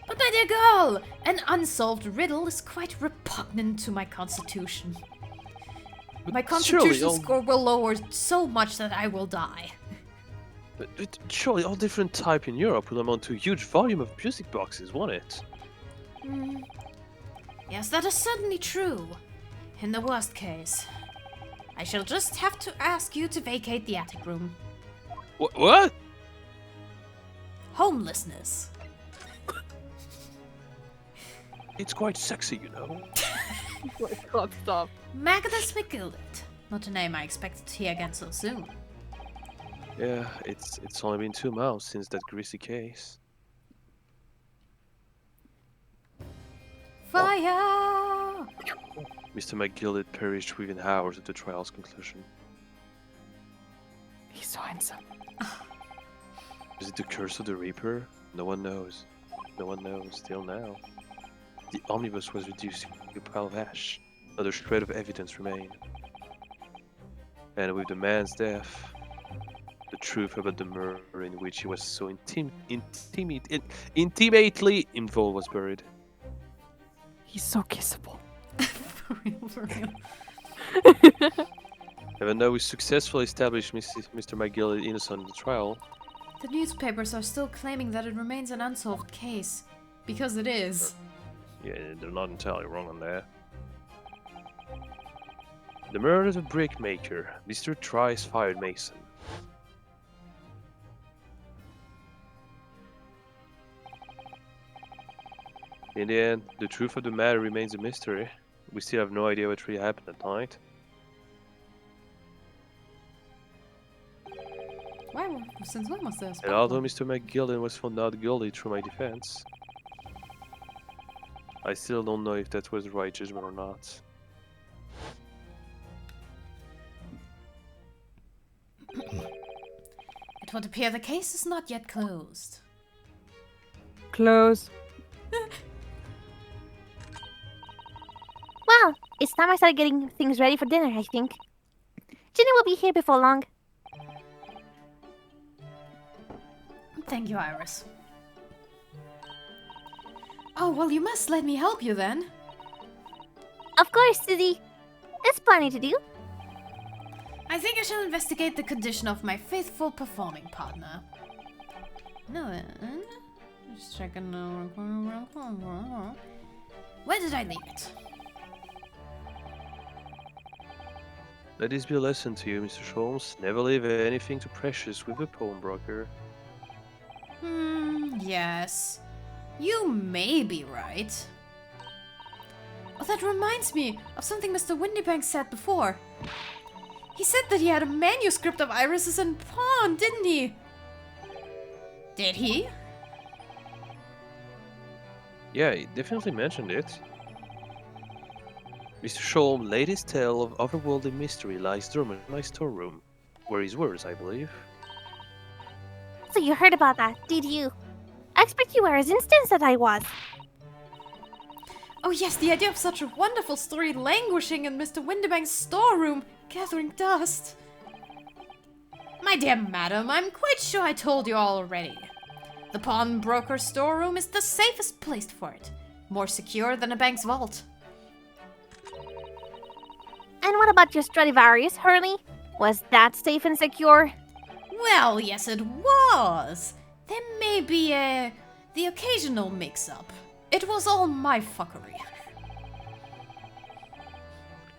But my dear girl, an unsolved riddle is quite repugnant to my constitution. My constitution score will lower so much that I will die. Surely all different type in Europe will amount to a huge volume of music boxes, won't it? Yes, that is certainly true. In the worst case, I shall just have to ask you to vacate the attic room. What? Homelessness. It's quite sexy, you know. God, stop. Magnus McGilded. Not a name I expected to hear again so soon. Yeah, it's only been 2 months since that greasy case. Fire! Mr. McGilded perished within hours of the trial's conclusion. He's so handsome. Is it the curse of the Reaper? No one knows. No one knows, till now. The omnibus was reduced to a pile of ash. Not a shred of evidence remained. And with the man's death, the truth about the murder in which he was so intimately involved was buried. He's so kissable. For real, for real. Even though we successfully established Mr. McGill innocent in the trial, The newspapers are still claiming that it remains an unsolved case. Because it is. yeah, they're not entirely wrong on that. The murder of the brickmaker, Mr. Trice fired Mason. In the end, the truth of the matter remains a mystery. We still have no idea what really happened that night. Since when was this? And although Mr. McGilden was found not guilty through my defense, I still don't know if that was the right judgment or not. It would appear the case is not yet closed. Close. Well, it's time I started getting things ready for dinner, I think. Ginny will be here before long. Thank you, Iris. Oh, well, you must let me help you then. Of course, Susie. There's plenty to do. I think I shall investigate the condition of my faithful performing partner. Now then, just checking. Where did I leave it? Let this be a lesson to you, Mr. Holmes. Never leave anything too precious with a pawnbroker. Yes. You may be right. Oh, that reminds me of something Mr. Windybank said before. He said that he had a manuscript of Iris's in pawn, didn't he? Did he? Yeah, he definitely mentioned it. Mr. Sholm laid his tale of otherworldly mystery lies dormant in my storeroom. Were his words, I believe. So you heard about that, did you? I expect you were as incensed as I was. Oh yes, the idea of such a wonderful story languishing in Mr. Windybank's storeroom, gathering dust. My dear madam, I'm quite sure I told you all already. The pawnbroker's storeroom is the safest place for it. More secure than a bank's vault. And what about your Stradivarius, Hurley? Was that safe and secure? Well, yes it was. There may be the occasional mix-up. It was all my fuckery.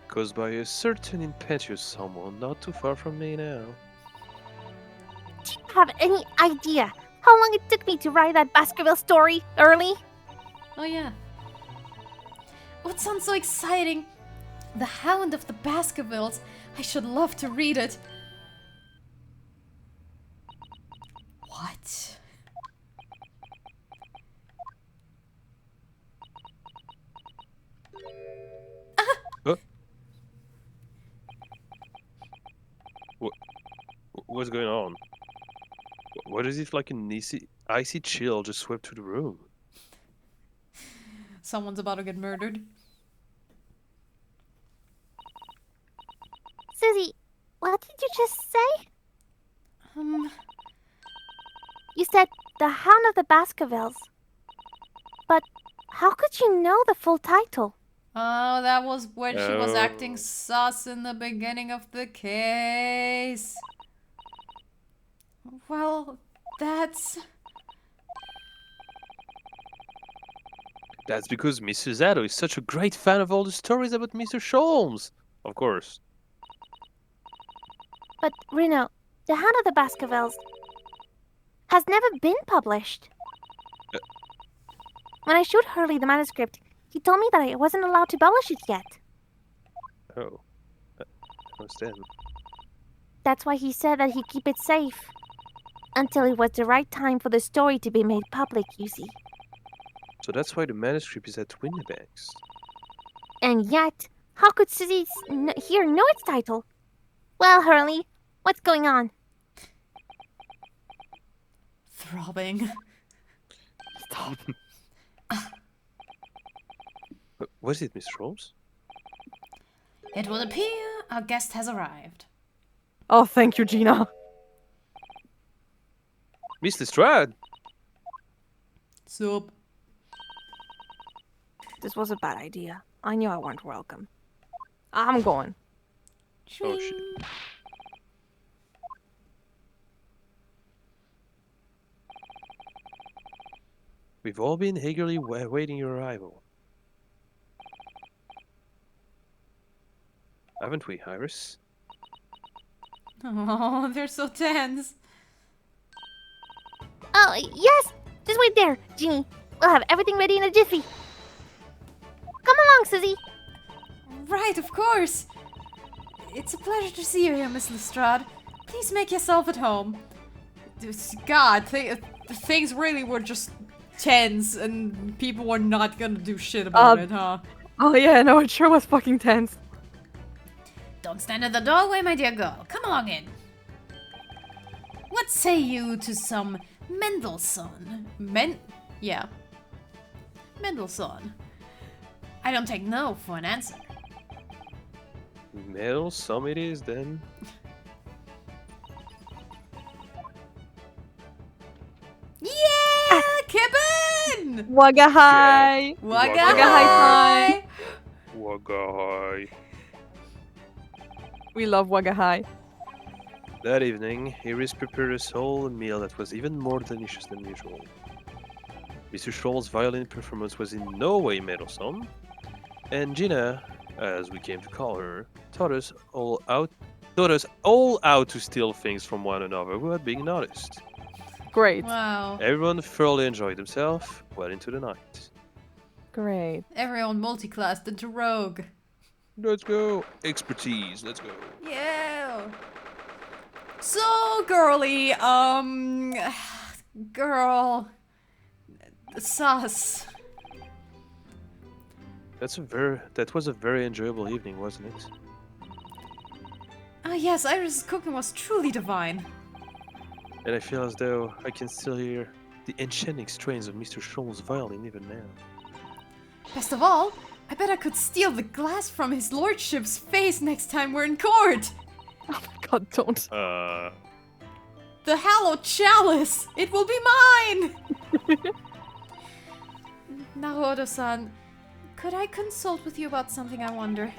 Caused by a certain impetuous someone not too far from me now. Do you have any idea how long it took me to write that Baskerville story, Hurley? Oh yeah. Oh, it sounds so exciting. The Hound of the Baskervilles. I should love to read it. What? What's going on? What is it like an icy chill just swept through the room? Someone's about to get murdered. Susie, what did you just say? You said the Hound of the Baskervilles. But how could you know the full title? Oh, that was when she was acting Oh. sus in the beginning of the case. Well, that's... That's because Mrs. Zado is such a great fan of all the stories about Mr. Sholmes. Of course. But, Reno, the Hound of the Baskervilles has never been published. When I showed Hurley the manuscript, he told me that I wasn't allowed to publish it yet. Oh. I understand. That's why he said that he'd keep it safe. Until it was the right time for the story to be made public, you see. So that's why the manuscript is at Windybank's. And yet, how could Susie here know its title? Well, Hurley, what's going on? throbbing. Stop. What is it, Mr. Holmes? It will appear our guest has arrived. Oh, thank you, Gina. Miss Lestrade! Sup? This was a bad idea. I knew I weren't welcome. I'm going. Oh, shit. We've all been eagerly awaiting your arrival. Haven't we, Iris? Oh, they're so tense. Oh, yes! Just wait there, Ginny. We'll have everything ready in a jiffy. Come along, Susie. Right, of course. It's a pleasure to see you here, Miss Lestrade. Please make yourself at home. God, things really were just tense, and people were not gonna do shit about it, huh? Oh yeah, no, it sure was fucking tense. Don't stand in the doorway, my dear girl. Come along in. What say you to some Mendelssohn? Yeah. Mendelssohn. I don't take no for an answer. Metal, some it is then. Yeah, Kevin! Wagga hi! Wagga Wagga hi! Wagai. We love Wagga hi. That evening, Iris prepared us all a meal that was even more delicious than usual. Mr. Scholl's violin performance was in no way meddlesome, and Gina, as we came to call her, taught us all how to steal things from one another without being noticed. Great. Wow. Everyone thoroughly enjoyed themselves well into the night. Great. Everyone multi-classed into rogue. Let's go! Expertise, let's go. Yeah. So, girly, girl. Sus. That was a very enjoyable evening, wasn't it? Ah, yes, Iris' cooking was truly divine. And I feel as though I can still hear the enchanting strains of Mr. Scholl's violin even now. Best of all, I bet I could steal the glass from his lordship's face next time we're in court. God, don't. The hallowed chalice! It will be mine! Naruto-san, could I consult with you about something, I wonder?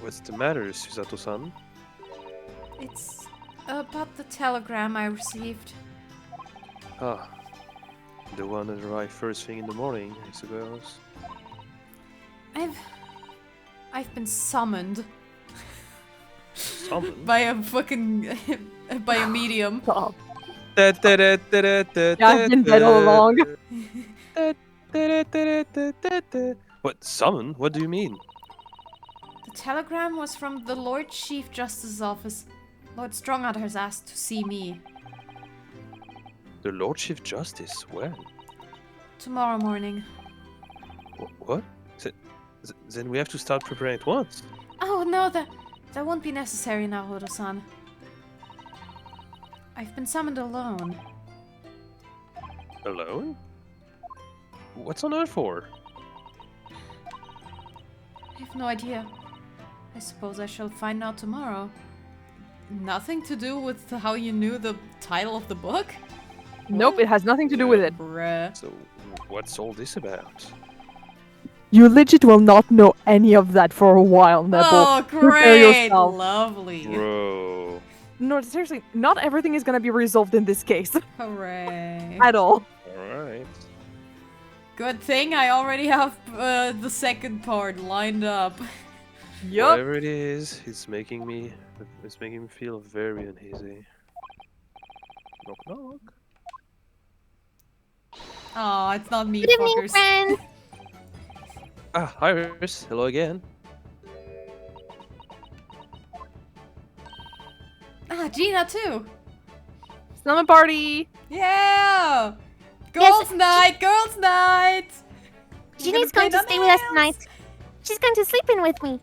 What's the matter, Susato-san? It's about the telegram I received. Ah, the one that arrived first thing in the morning, I suppose. I've been summoned Summoned? by a fucking by a medium. Stop. Yeah, I've been dead all along. What, summon? What do you mean? The telegram was from the Lord Chief Justice's office. Lord Strongarter has asked to see me. The Lord Chief Justice? When? Tomorrow morning. What? Then we have to start preparing at once. Oh no, that won't be necessary, Naruto-san. I've been summoned alone. Alone? What's on earth for? I have no idea. I suppose I shall find out tomorrow. Nothing to do with how you knew the title of the book? Nope, it has nothing to do with it. Bruh. So, what's all this about? You legit will not know any of that for a while, Nebel. Oh, Prepare great! yourself. Lovely. Bro. No, seriously, not everything is gonna be resolved in this case. Hooray. At all. Alright. Good thing I already have the second part lined up. Yup. Whatever it is, it's making me feel very uneasy. Knock knock. Aw, it's not me, Good evening, fuckers. friends. Ah, Iris, hello again. Ah, Gina too. Slumber party. Yeah! Girls' night! Girls' night! You Ginny's gonna going to paint stay our with us nails? tonight. She's going to sleep in with me.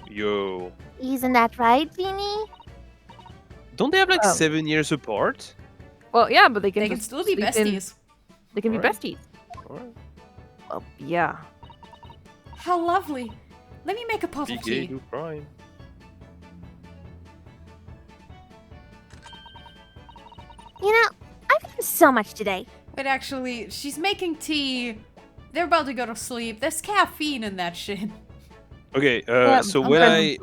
Yo. Isn't that right, Ginny? Don't they have like Oh. 7 years apart? Well, yeah, but they can They can just still be sleep in- besties. They can be Alright. besties. Alright. Well, yeah. How lovely. Let me make a pot Be of gay, tea. do crime. You know, I've eaten so much today. But actually, she's making tea. They're about to go to sleep. There's caffeine in that shit. Okay, Yeah, so I'm when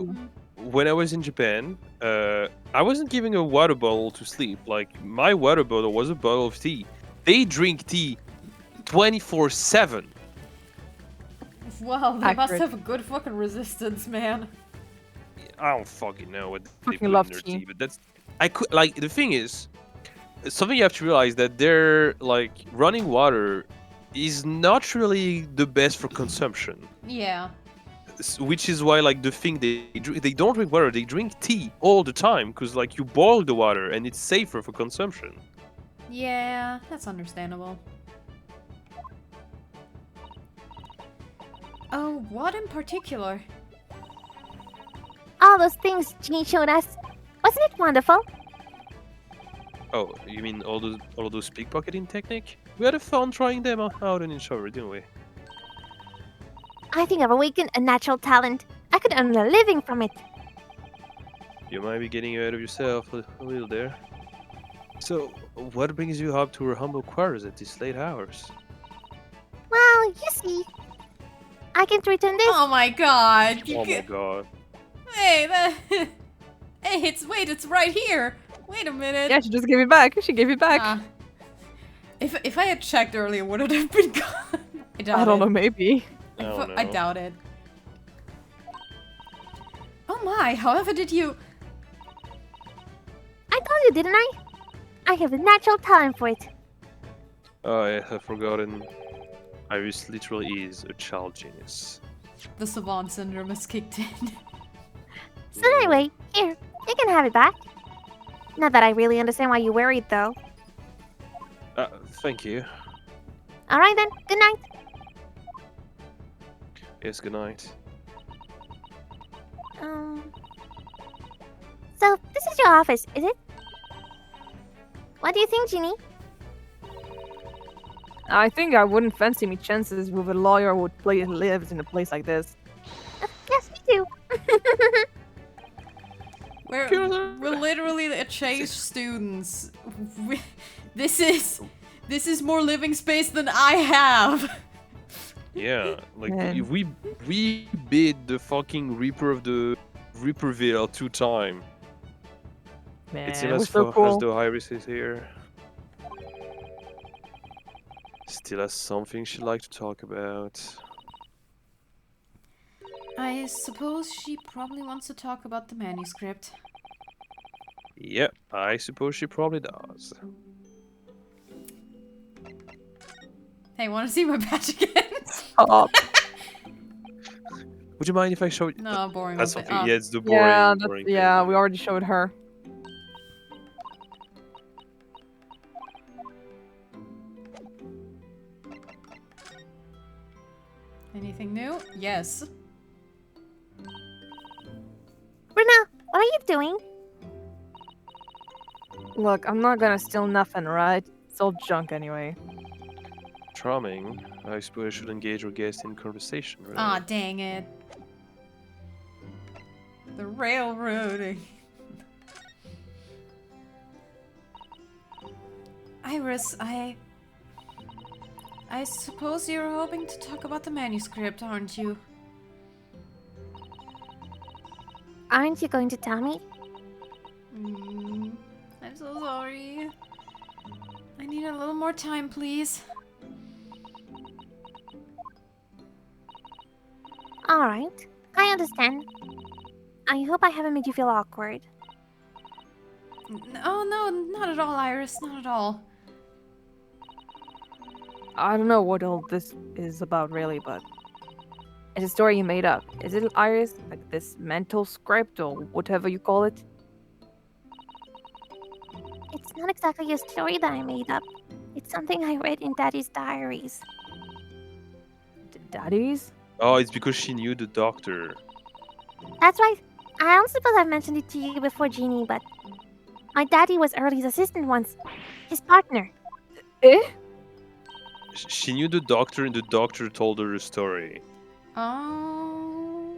fine. I was in Japan, I wasn't giving a water bottle to sleep. Like my water bottle was a bottle of tea. They drink tea 24/7. Wow, they must Accurate. have a good fucking resistance, man. I don't fucking know what they Fucking put in love their tea. tea, but that's I could like the thing is something you have to realize that their like running water is not really the best for consumption. Yeah. Which is why like the thing they don't drink water, they drink tea all the time because like you boil the water and it's safer for consumption. Yeah, that's understandable. Oh, what in particular? All those things Ginny showed us. Wasn't it wonderful? Oh, you mean all of those pickpocketing technique? We had a fun trying them out in shower, didn't we? I think I've awakened a natural talent. I could earn a living from it. You might be getting ahead of yourself a little there. So, what brings you up to our humble quarters at these late hours? Well, you see, I can't return this. Oh my god. Oh my god. Hey, that... hey, it's right here. Wait a minute. Yeah, she just gave it back. She gave it back. Ah. If I had checked earlier, would it have been gone? I doubt I don't it. know, maybe. I doubt it. Oh my, however did you... I told you, didn't I? I have a natural talent for it. Oh, I have forgotten. Iris literally is a child genius. The savant syndrome has kicked in. So anyway, here, you can have it back. Not that I really understand why you wear it, though. Thank you. Alright then, good night. Yes, good night. So, this is your office, is it? What do you think, Ginny? I think I wouldn't fancy me chances with a lawyer who lives in a place like this. Yes, me too. We're literally a chase students. This is more living space than I have. Yeah, like Man. we beat the fucking Reaper of the Reaperville 2 times. Man, It it seems was as, so as cool. though Iris is here. Still has something she'd like to talk about. I suppose she probably wants to talk about the manuscript. Yep, I suppose she probably does. Hey, want to see my badge again? Oh, Would you mind if I show you? No, boring. That's one thing. something. Oh. Yeah, it's the boring. yeah, boring that's, yeah, thing. we already showed her. Anything new? Yes. Bruna, what are you doing? Look, I'm not gonna steal nothing, right? It's all junk anyway. Charming. I suppose I should engage our guest in conversation. Right? Ah, dang it. The railroading. Iris, I suppose you're hoping to talk about the manuscript, aren't you? Aren't you going to tell me? I'm so sorry. I need a little more time, please. Alright, I understand. I hope I haven't made you feel awkward. Oh, no, not at all, Iris, not at all. I don't know what all this is about, really, but it's a story you made up. Is it, Iris? Like this mental script or whatever you call it? It's not exactly a story that I made up. It's something I read in Daddy's diaries. Daddies? Oh, it's because she knew the doctor. That's right. I don't suppose I've mentioned it to you before, Jeannie, but my daddy was Early's assistant once. His partner. Eh? She knew the doctor, and the doctor told her a story. Oh.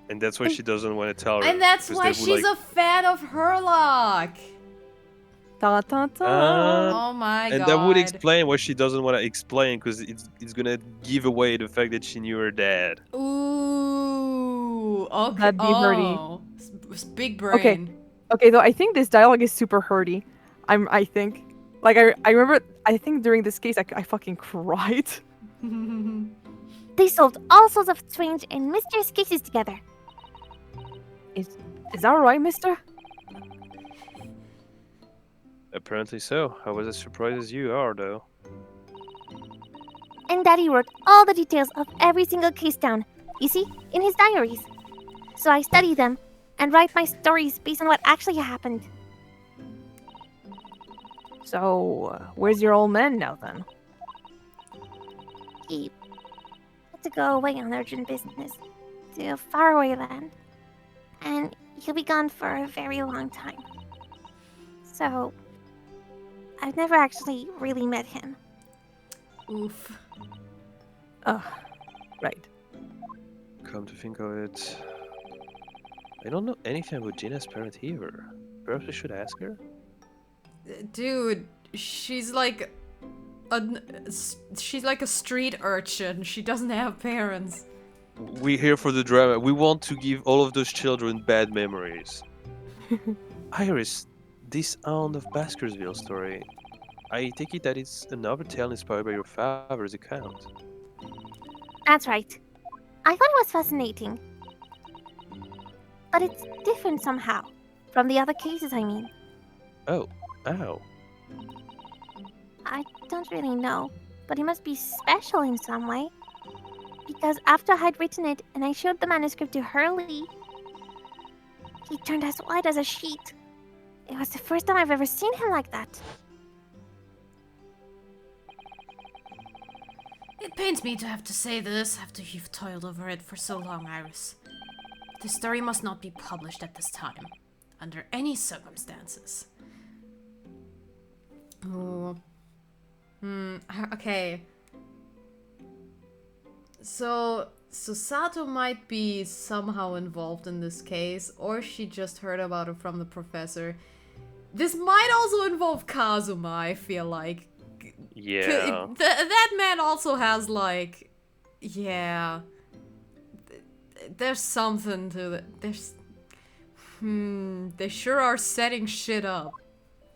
And that's why she doesn't want to tell her. And that's 'cause why they would, she's like, a fan of Herlock. Ta ta ta. Oh my and god. that would explain why she doesn't want to explain, because it's gonna give away the fact that she knew her dad. Ooh. Okay. That'd be hurty. Oh. Big Okay. brain. Okay, though I think this dialogue is super hurty. I think. Like I remember I think during this case I fucking cried. They solved all sorts of strange and mysterious cases together. Is that right, mister? Apparently so. I was as surprised as you are, though. And Daddy wrote all the details of every single case down, you see, in his diaries. So I study them and write my stories based on what actually happened. So, where's your old man now then? He had to go away on urgent business to a faraway land. And he'll be gone for a very long time. So, I've never actually really met him. Oof. Right. Come to think of it, I don't know anything about Gina's parent either. Perhaps we should ask her? Dude, she's like a street urchin. She doesn't have parents. We're here for the drama. We want to give all of those children bad memories. Iris, this Aunt of Baskerville story, I take it that it's another tale inspired by your father's account. That's right. I thought it was fascinating. But it's different somehow. From the other cases, I mean. Oh, ow. I don't really know. But it must be special in some way. Because after I'd written it and I showed the manuscript to Hurley, he turned as white as a sheet. It was the first time I've ever seen him like that. It pains me to have to say this after you've toiled over it for so long, Iris. The story must not be published at this time, under any circumstances. Oh. Okay. So Sato might be somehow involved in this case, or she just heard about it from the professor. This might also involve Kazuma, I feel like. Yeah. That man also has, like... Yeah. There's something to it. There's... They sure are setting shit up.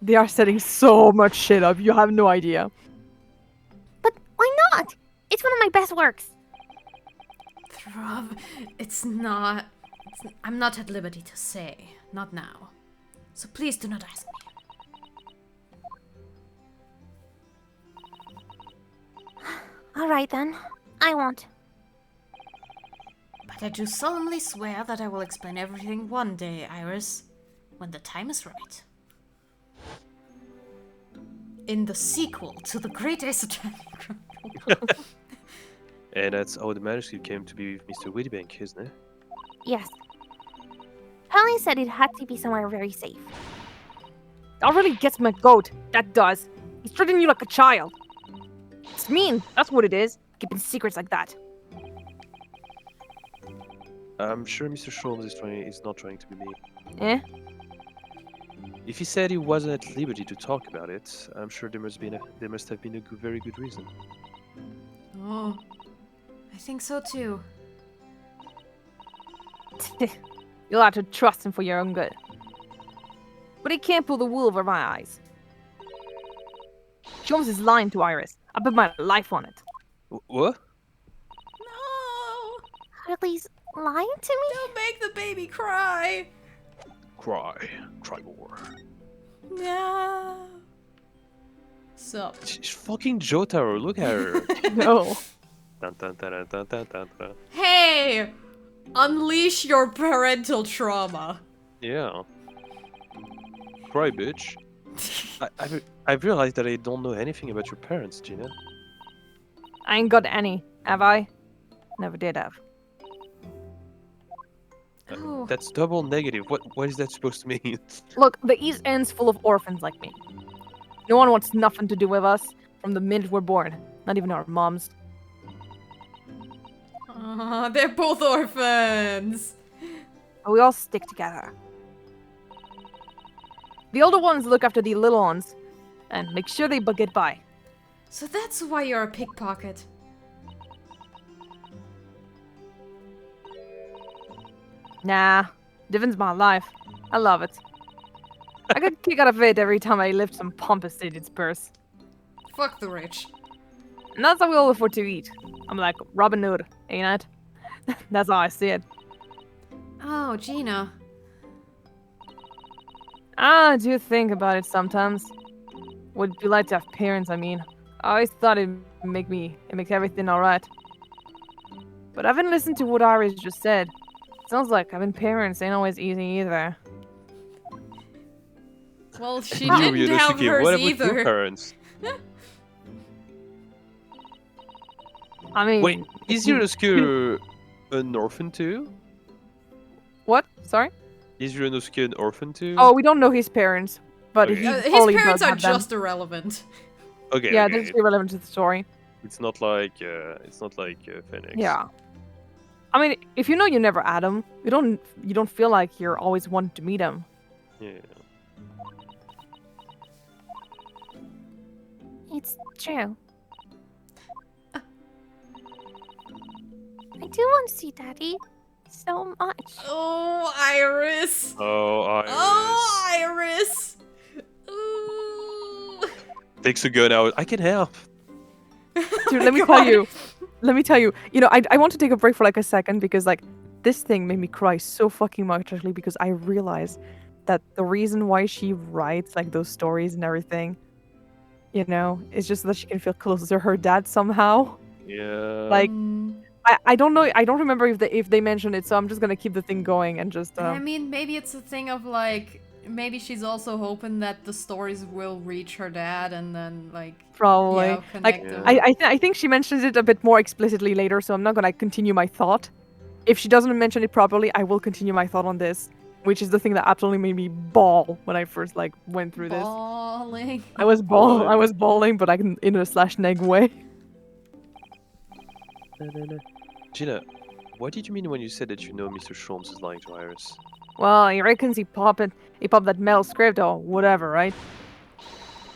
They are setting so much shit up. You have no idea. But why not? It's one of my best works. Throb, it's not... I'm not at liberty to say. Not now. So please do not ask me. Alright then. I won't. But I do solemnly swear that I will explain everything one day, Iris. When the time is right. In the sequel to the Great Esoteric Chronicle. And that's how the manuscript came to be with Mr. Whitbank, isn't it? Yes. Hurley said it had to be somewhere very safe. That really gets my goat. That does. He's treating you like a child. It's mean. That's what it is. Keeping secrets like that. I'm sure Mr. Sholmes is not trying to be mean. Eh? If he said he wasn't at liberty to talk about it, I'm sure there must have been a very good reason. Oh, I think so too. You'll have to trust him for your own good. But he can't pull the wool over my eyes. Sholmes is lying to Iris. I bet my life on it. What? No! Hurley's lying to me? Don't make the baby cry! Cry more. No. Sup? She's fucking Jotaro, look at her. No. Dun, dun, dun, dun, dun, dun, dun, dun. Hey! Unleash your parental trauma. Yeah. Cry, bitch. I've realized that I don't know anything about your parents, Gina. I ain't got any, have I? Never did have. Oh. That's double negative. What is that supposed to mean? Look, the East End's full of orphans like me. No one wants nothing to do with us from the minute we're born. Not even our moms. Aw, they're both orphans. We all stick together. The older ones look after the little ones and make sure they get by. So that's why you're a pickpocket. Nah, Divin's my life. I love it. I get a kick out of it every time I lift some pompous idiot's purse. Fuck the rich. And that's how we all afford to eat. I'm like Robin Hood, ain't it? That's how I see it. Oh, Gina. I do think about it sometimes. Would you like to have parents, I mean? I always thought it makes everything alright. But I haven't listened to what Iris just said. Sounds like having parents ain't always easy either. Well, she You, didn't have Yunosuke, hers what about your either. parents? I mean... Wait, is Yunosuke an orphan too? What? Sorry? Is Yunosuke an orphan too? Oh, we don't know his parents. But Okay. he His totally parents does are have them. just irrelevant. Okay, Yeah, okay. this is irrelevant to the story. It's not like Phoenix. Yeah. I mean, if you know you never had him, you don't feel like you're always wanting to meet him. Yeah. It's true. I do want to see Daddy so much. Oh, Iris. Oh, Iris. Oh, Iris. Ooh. Takes a gun out. I can help. Dude, let me tell you. Let me tell you. You know, I want to take a break for like a second because like this thing made me cry so fucking much actually because I realized that the reason why she writes like those stories and everything, you know, is just so that she can feel closer to her dad somehow. Yeah. Like Mm, I don't know. I don't remember if they mentioned it, so I'm just gonna keep the thing going and just. I mean, maybe it's a thing of like, maybe she's also hoping that the stories will reach her dad and then like, Probably. yeah, Like, connect them. I think she mentions it a bit more explicitly later, so I'm not gonna continue my thought. If she doesn't mention it properly, I will continue my thought on this, which is the thing that absolutely made me bawl when I first like went through this. Bawling. I was bawling, but like in a slash neg way. Gina, what did you mean when you said that you know Mr. Sholmes is lying to Iris? Well, he reckons he popped that metal script or whatever, right?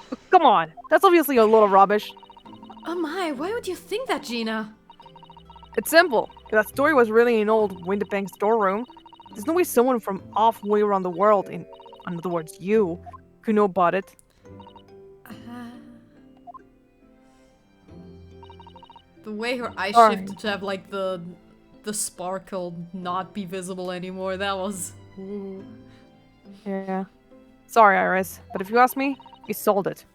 But come on, that's obviously a lot of rubbish. Oh my, why would you think that, Gina? It's simple. If that story was really in old Winterbank storeroom, there's no way someone from halfway around the world, in other words, you, could know about it. The way her eyes Sorry. shifted to have like the sparkle not be visible anymore, that was... Ooh. Yeah. Sorry, Iris, but if you ask me, he sold it.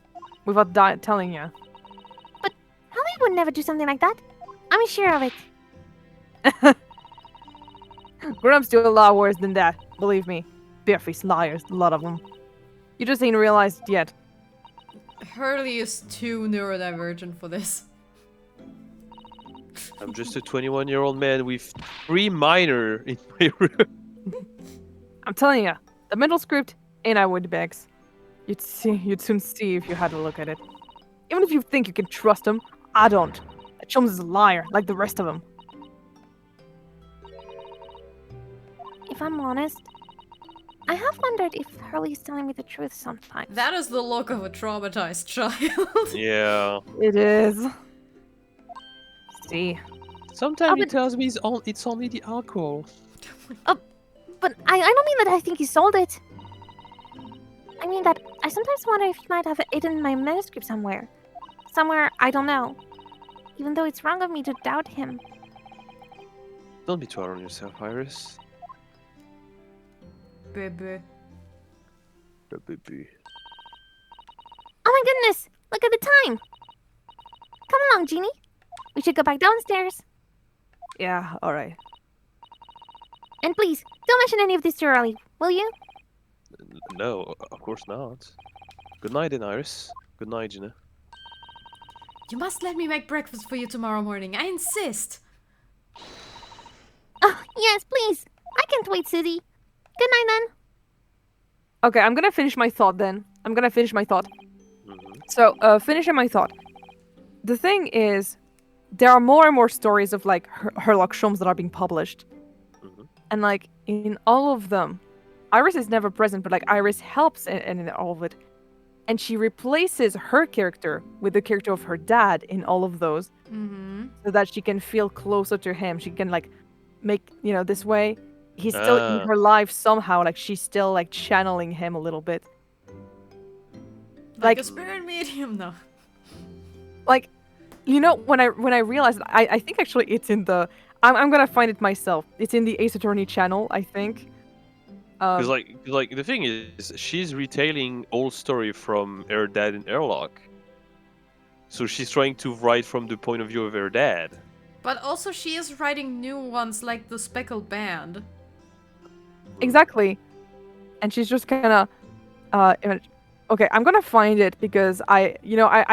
Without telling you. Holly would never do something like that. I'm sure of it. Grumps do a lot worse than that, believe me. Barefaced liars, a lot of them. You just ain't realized it yet. Hurley is too neurodivergent for this. I'm just a 21-year-old man with 3 minor in my room. I'm telling you, the mental script ain't I Winterbanks. You'd soon see if you had a look at it. Even if you think you can trust him, I don't. That Chums is a liar, like the rest of them. If I'm honest, I have wondered if Hurley's telling me the truth sometimes. That is the look of a traumatized child. Yeah. It is. See. Sometimes Oh, he but- tells me it's only the alcohol. But I don't mean that I think he sold it. I mean that I sometimes wonder if he might have hidden my manuscript somewhere. Somewhere I don't know. Even though it's wrong of me to doubt him. Don't be too hard on yourself, Iris. Baby. Baby. Oh my goodness! Look at the time! Come along, Jeannie. We should go back downstairs. Yeah, alright. And please, don't mention any of this to Hurley, will you? No, of course not. Good night, then, Iris. Good night, Gina. You must let me make breakfast for you tomorrow morning. I insist. Oh, yes, please. I can't wait, Susie. Good night, then. Okay, I'm gonna finish my thought then. Mhm. So, finishing my thought. The thing is, there are more and more stories of like Herlock Sholmes that are being published. Mhm. And like in all of them, Iris is never present, but like Iris helps in all of it. And she replaces her character with the character of her dad in all of those, so that she can feel closer to him. She can like make, this way he's still in Ah. her life somehow. Like she's still like channeling him a little bit. Like Like- a spirit medium, no. Like, when I realized, I think actually it's in the. I'm gonna find it myself. It's in the Ace Attorney channel, I think. Because like the thing is, she's retailing old story from her dad in Airlock. So she's trying to write from the point of view of her dad. But also she is writing new ones like the Speckled Band. Exactly. And she's just kind of okay, I'm gonna find it because I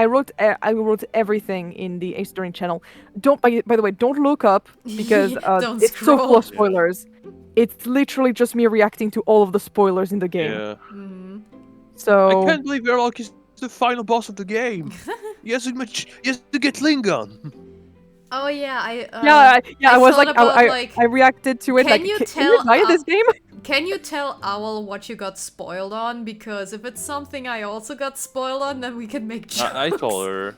wrote everything in the Ace Attorney channel. Don't by the way, don't look up because Don't it's so full of scroll. spoilers. It's literally just me reacting to all of the spoilers in the game. Yeah. Mhm. So I can't believe Airlock is the final boss of the game. he has to get Klingon. Oh yeah, I I was thought like, about, I reacted to it can like, you can tell you buy this game? Can you tell Owl what you got spoiled on? Because if it's something I also got spoiled on, then we can make jokes. I told her.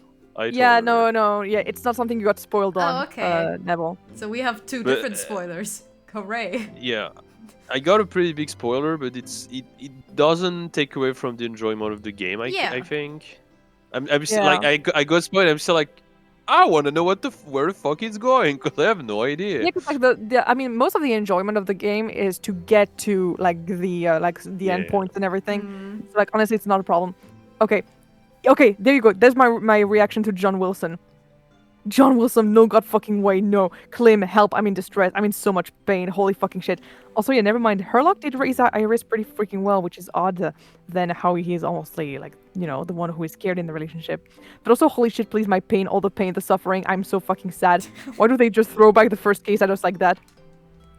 Yeah, no, yeah, it's not something you got spoiled on. okay. Neville. So we have two But, different spoilers. Hooray. Yeah. I got a pretty big spoiler, but it doesn't take away from the enjoyment of the game. Yeah. I think. I'm still, Yeah. like I got spoiled. I'm still like, I want to know where the fuck it's going because I have no idea. Yeah, 'cause, like I mean, most of the enjoyment of the game is to get to like the Yeah. endpoints and everything. Mm. So, like honestly, it's not a problem. Okay, there you go. There's my reaction to John Wilson. John Wilson, no god fucking way, no. Klim, help! I'm in distress. I'm in so much pain. Holy fucking shit. Also, yeah, never mind. Herlock did raise Iris pretty freaking well, which is odd. Than how he is almost like the one who is scared in the relationship. But also, holy shit, please, my pain, all the pain, the suffering. I'm so fucking sad. Why do they just throw back the first case at us like that?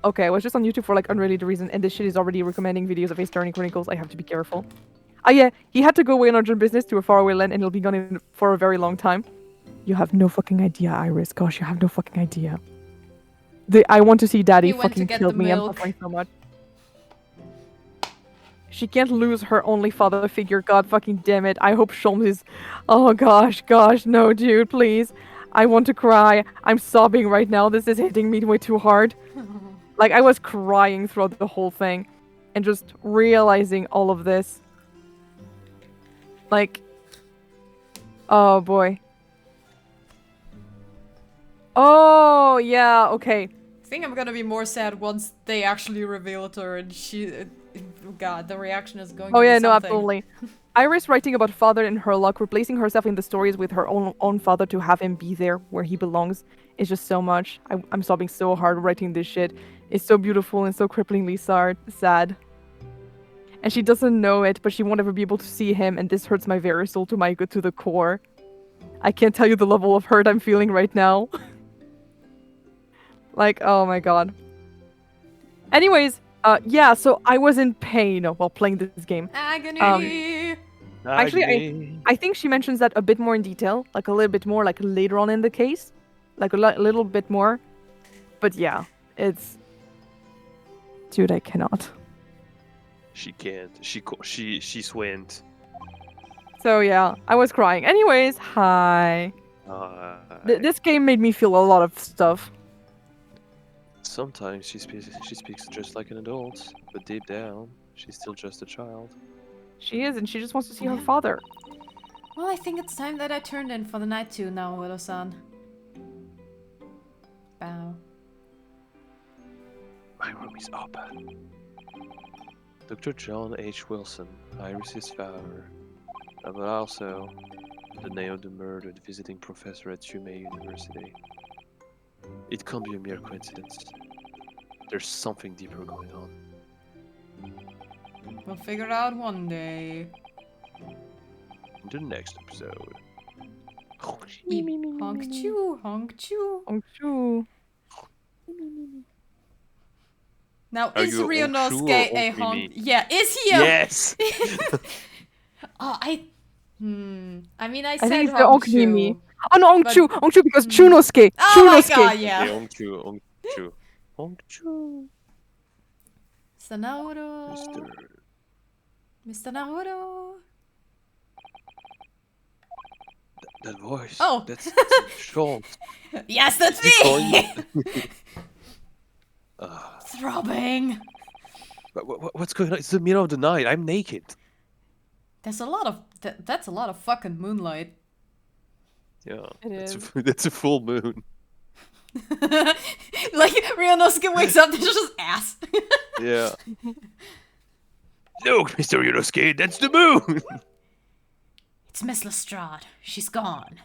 Okay, I was just on YouTube for like unrelated reason, and this shit is already recommending videos of Ace Attorney Chronicles. I have to be careful. Ah yeah, he had to go away on urgent business to a faraway land, and he'll be gone for a very long time. You have no fucking idea, Iris. Gosh, you have no fucking idea. I want to see Daddy He went to fucking get kill the me. I'm milk. suffering so much. She can't lose her only father figure. God fucking damn it. I hope Sholmes is... Oh gosh, no, dude, please. I want to cry. I'm sobbing right now. This is hitting me way too hard. Like, I was crying throughout the whole thing. And just realizing all of this. Like... Oh, boy. Oh, yeah, okay. I think I'm gonna be more sad once they actually reveal it to her and she... God, the reaction is going Oh to be yeah, no, something. absolutely. Iris writing about father in Herlock, replacing herself in the stories with her own father to have him be there where he belongs is just so much. I'm sobbing so hard writing this shit. It's so beautiful and so cripplingly sad. And she doesn't know it, but she won't ever be able to see him, and this hurts my very soul to the core. I can't tell you the level of hurt I'm feeling right now. Like, oh my god. Anyways, yeah, so I was in pain while playing this game. Agony! Actually, I think she mentions that a bit more in detail, like a little bit more, like later on in the case, like a little bit more. But yeah, it's... Dude, I cannot. She can't. She went. So yeah, I was crying. Anyways, hi. This game made me feel a lot of stuff. Sometimes she speaks just like an adult, but deep down, she's still just a child. She is, and she just wants to see her father. Well, I think it's time that I turned in for the night too now, Willow-san. Bow. My room is open. Dr. John H. Wilson, Iris's father, but also the name of the murdered visiting professor at Yumei University. It can't be a mere coincidence. There's something deeper going on. We'll figure it out one day. In the next episode. Honk choo, honk choo. Oh, true. Now, Are is you Ryunosuke Onkshu or a Onkrimi? honk? Yeah, is he a... Yes! Oh, I mean, I I said think it's the honk Onkrimi. choo. Oh no, But- Ongchu because Chunosuke. Oh my Chunosuke. god, yeah. Okay, Hongchu. Mr. Naruto. Mr. Mr. Naruto. That voice. Oh. That's Sean. Yes, that's Is he calling me! Throbbing. What's going on? It's the middle of the night. I'm naked. There's a lot of... that's a lot of fucking moonlight. Yeah. It that's is. that's a full moon. Like, Ryunosuke wakes up, there's just ass. Yeah. Look, Mr. Yunosuke, that's the moon! It's Miss Lestrade. She's gone.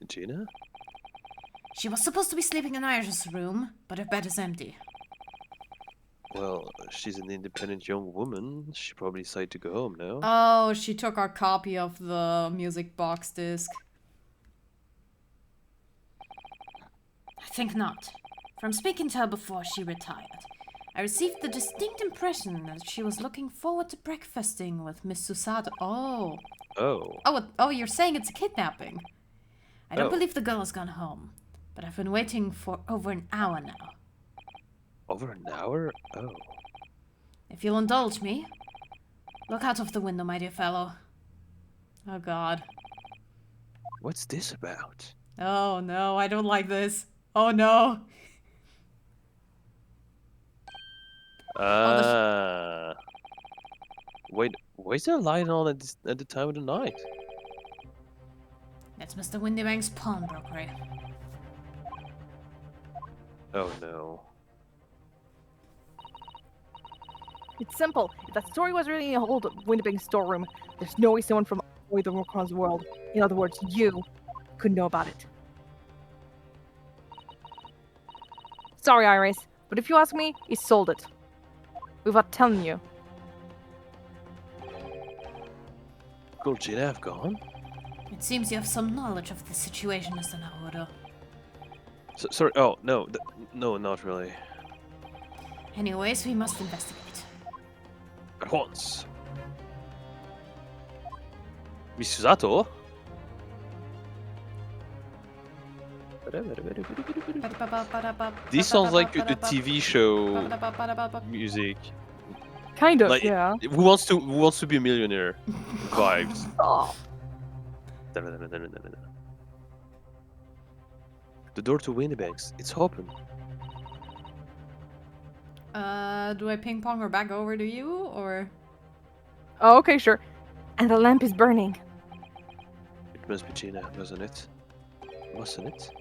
Gina? She was supposed to be sleeping in Irish's room, but her bed is empty. Well, she's an independent young woman. She probably decided to go home now. Oh, she took our copy of the music box disc. I think not. From speaking to her before she retired, I received the distinct impression that she was looking forward to breakfasting with Miss Susato. Oh. Oh. Oh, you're saying it's a kidnapping? I don't Oh. believe the girl has gone home, but I've been waiting for over an hour now. Over an hour? Oh. If you'll indulge me, look out of the window, my dear fellow. Oh god. What's this about? Oh no, I don't like this. Oh no. Wait, why is there a light on at the time of the night? That's Mr. Windybank's pawnbrokery. Oh no. It's simple. If that story was really in a old Windibank storeroom, there's no way someone from all the across the world, in other words, you, could know about it. Sorry, Iris, but if you ask me, he sold it. Without telling you. Could Gina have gone? It seems you have some knowledge of the situation, Mr. Naruto. Sorry, oh, no, no, not really. Anyways, we must investigate. At once. Miss Susato? This sounds like the TV show music. Kind of, Like, yeah. Who wants to be a millionaire? Vibes. Oh, The door to Windybank's. It's open. Do I ping pong her back over to you, or? oh, okay, sure. And the lamp is burning. It must be Gina, wasn't it? Wasn't it?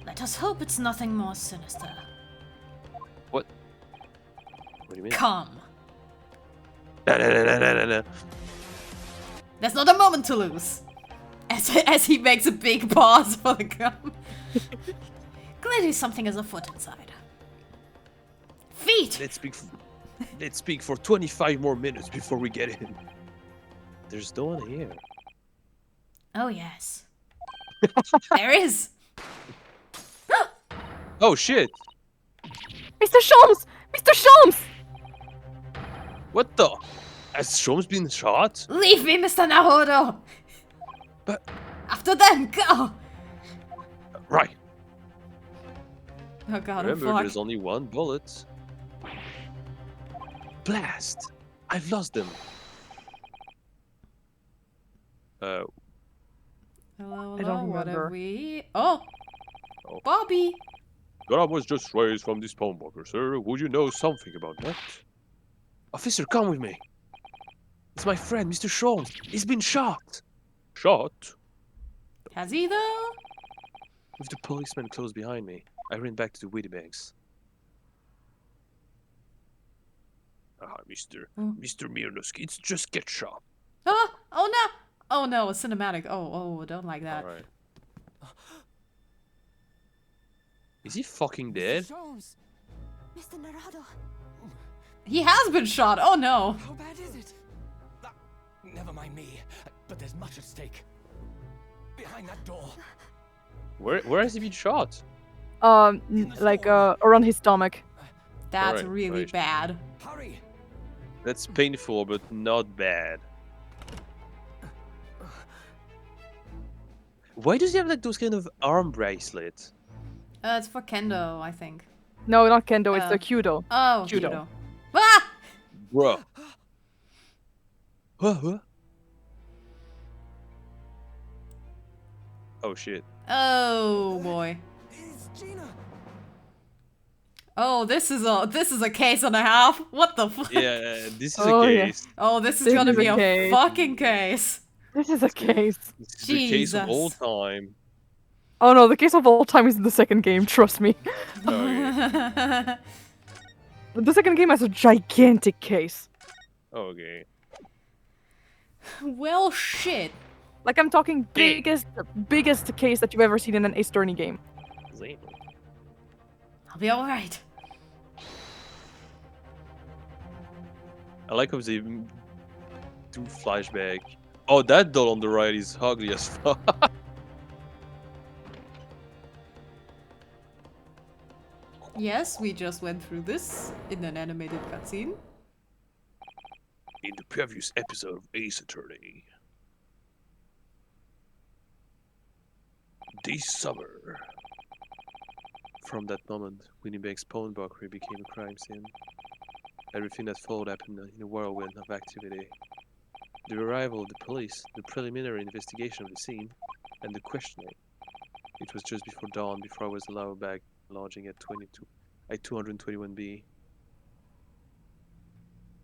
Let us hope it's nothing more sinister. What do you mean? Come. No. There's not a moment to lose. As he makes a big pause for the gum. Clearly something is afoot inside. Feet! Let's speak for 25 more minutes before we get in. There's no one here. Oh yes. There is! Oh shit! Mr. Sholmes! Mr. Sholmes! What the? Has Sholmes been shot? Leave me, Mr. Naruto! But After them, go! right. Oh god, Remember, oh fuck. there's only one bullet. Blast! I've lost them. Hello, I hello, don't what remember. have we... Oh! Oh. Bobby! I was just raised from this pawnbroker, sir. Would you know something about that? Officer, come with me. It's my friend, Mr. Sholmes. He's been shot. Shot? Has he though? With the policeman close behind me, I ran back to the Windybanks. Mr. Hmm. Mr. Mirnoski, it's just get shot. Oh! Oh no! Oh no, a cinematic. Oh, don't like that. Alright. Is he fucking dead? Jones, Mr. Naruto, He has been shot! Oh no! how bad is it? Never mind me, but there's much at stake. Behind that door. Where has he been shot? Around his stomach. That's Alright, really right. bad. Hurry! That's painful, but not bad. Why does he have like those kind of arm bracelets? It's for Kendo, I think. No, not Kendo. It's the Uh, Kyudo. Oh, Judo. judo. Ah! Bro. Huh? Oh shit. Oh boy. It's Gina. Oh, this is a case and a half. What the fuck? Yeah, this is Oh, a yeah. case. Oh, this is This gonna is be a a case. fucking case. This is a case. This is the case of all Jesus. time. Oh no, the case of all time is in the second game. Trust me. Oh, yeah. The second game has a gigantic case. Okay. Well, shit. Like I'm talking biggest case that you've ever seen in an Ace Attorney game. Zane. I'll be alright. I like how they do flashback. Oh, that doll on the right is ugly as fuck. Yes, we just went through this in an animated cutscene. In the previous episode of Ace Attorney. This summer. From that moment, Winnipeg's pawnbrokery became a crime scene. Everything that followed happened in a whirlwind of activity. The arrival of the police, the preliminary investigation of the scene, and the questioning. It was just before dawn before I was allowed back lodging at 221B.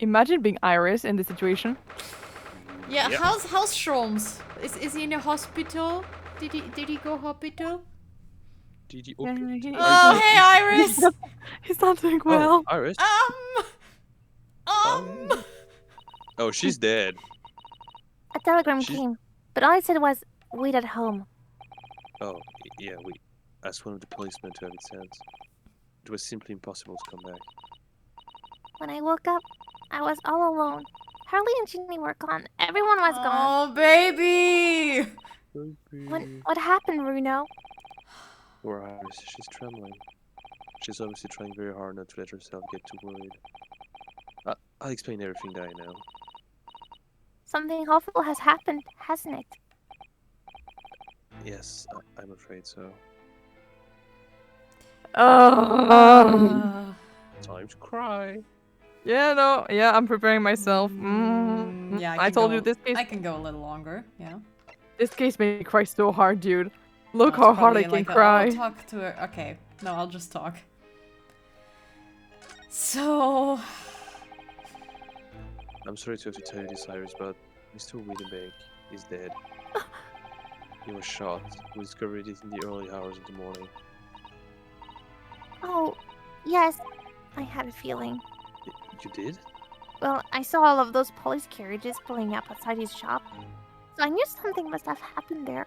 Imagine being Iris in this situation. Yeah, Yep. how's Shrooms? Is he in a hospital? Did he go hospital? GG. Yeah, Okay. he- Oh, hey Iris. He's not doing well. Oh, Iris. Oh, she's dead. A telegram She's- came, but all it said was, wait at home. Oh, yeah, we asked one of the policemen to have it sent. It was simply impossible to come back. When I woke up, I was all alone. Harley and Ginny were gone. Everyone was gone. Oh, baby. What happened, Bruno? Poor Iris, she's trembling. She's obviously trying very hard not to let herself get too worried. I'll explain everything that I know. Something awful has happened, hasn't it? Yes, I'm afraid so. Time to cry. Yeah, no, yeah, I'm preparing myself. Yeah, I can told go- you this case. I can go a little longer. Yeah. This case made me cry so hard, dude. Look Oh, how it's hard I probably can like cry. I'll talk to her. Okay. No, I'll just talk. So. I'm sorry to have to tell you this, Iris, but Mr. Wiedenbeck is dead. He was shot. We discovered it in the early hours of the morning. Oh, yes. I had a feeling. You did? Well, I saw all of those police carriages pulling up outside his shop. So I knew something must have happened there.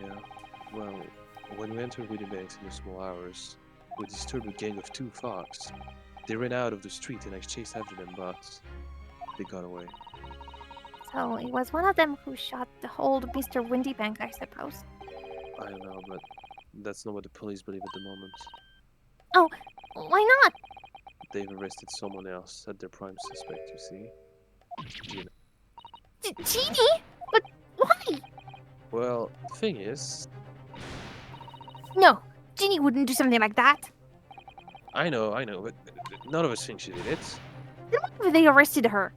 Yeah. Well, when we entered Wiedenbeck's in the small hours, we disturbed a gang of 2 fox. They ran out of the street and I chased after them, but they got away. So it was one of them who shot the old Mr. Windybank, I suppose. I don't know, but that's not what the police believe at the moment. Why not? They've arrested someone else as their prime suspect, you see. Gina. Genie? But why? Well, the thing is, No, Genie wouldn't do something like that. I know, but none of us think she did it. Then why have they arrested her?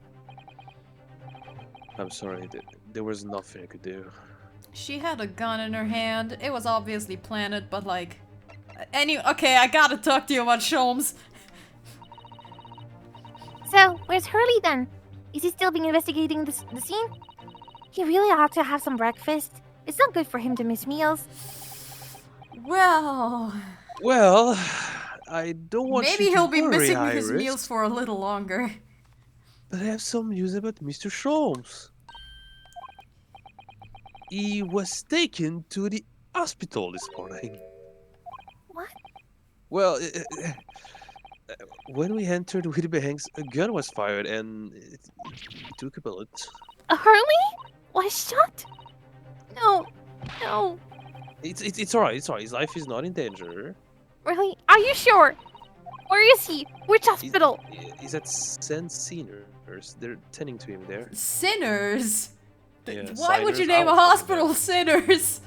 I'm sorry, there was nothing I could do. She had a gun in her hand. It was obviously planted, but like. Okay, I gotta talk to you about Sholmes. So, where's Hurley then? Is he still being investigating the scene? He really ought to have some breakfast. It's not good for him to miss meals. Well. Well, I don't want Maybe you to he'll be worry, missing Iris, his meals for a little longer. But I have some news about Mr. Sholmes. He was taken to the hospital this morning. What? Well, when we entered Whitbyhanks, a gun was fired and it took a bullet. Hurley? Was shot? No. It's alright, His life is not in danger. Really? Are you sure? Where is he? Which hospital? He's at St. Sinners. They're tending to him there. Sinners? Yeah, Why would you Sinners, name I a was thinking hospital Sinners?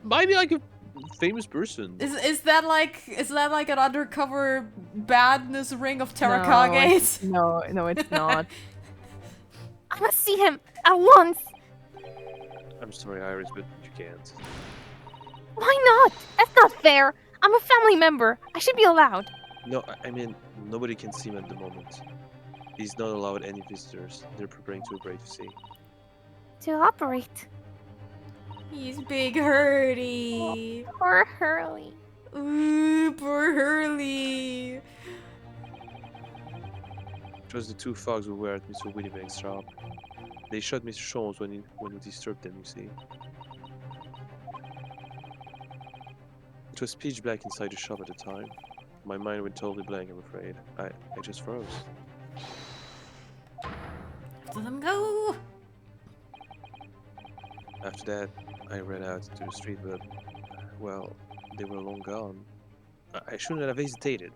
Might be like a famous person. Is that like an undercover badness ring of Terrakages? No, it's not. I must see him at once. I'm sorry, Iris, but you can't. Why not? That's not fair. I'm a family member. I should be allowed. No, I mean, nobody can see him at the moment. He's not allowed any visitors. They're preparing to operate, you see. To operate. He's big Hurdy. Poor Hurley. Ooh, poor Hurley. It was the two thugs who were at Mr. Winnibank's shop. They shot Mr. Sholmes when we disturbed them, you see. It was pitch black inside the shop at the time. My mind went totally blank, I'm afraid. I just froze. Let them go. After that, I ran out to the street, but, well, they were long gone. I shouldn't have hesitated.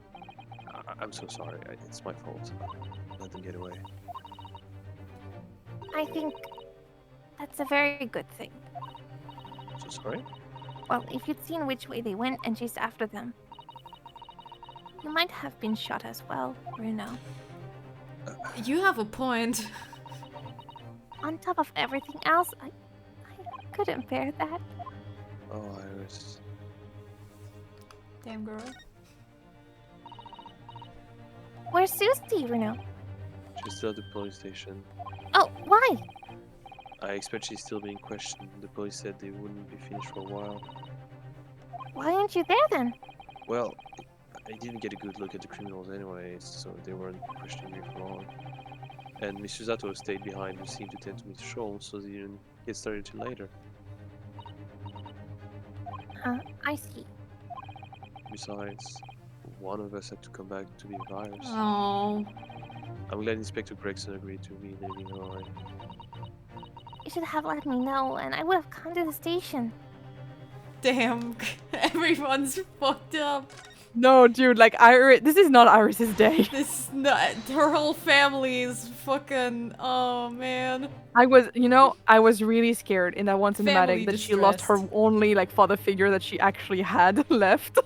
I'm so sorry. It's my fault. Let them get away. I think that's a very good thing. So sorry? Well, if you'd seen which way they went and chased after them, you might have been shot as well, Bruno. You have a point. On top of everything else, I couldn't bear that. Oh, Iris. Damn girl. Where's Susie, Bruno? She's still at the police station. Oh, why? I expect she's still being questioned. The police said they wouldn't be finished for a while. Why aren't you there then? Well, I didn't get a good look at the criminals anyway, so they weren't questioning me for long. And Mr. Zato stayed behind and seemed to tend to Mr. Scholl, so they didn't get started till later. I see. Besides, one of us had to come back to be a virus. Oh. I'm glad Inspector Gregson agreed to me leaving her alright. You should have let me know, and I would have come to the station. Damn. Everyone's fucked up. No, dude, like Iris. This is not Iris's day. This is not. Her whole family is fucking. Oh man. I was really scared in that one cinematic Family that she lost her distressed. only like father figure that she actually had left.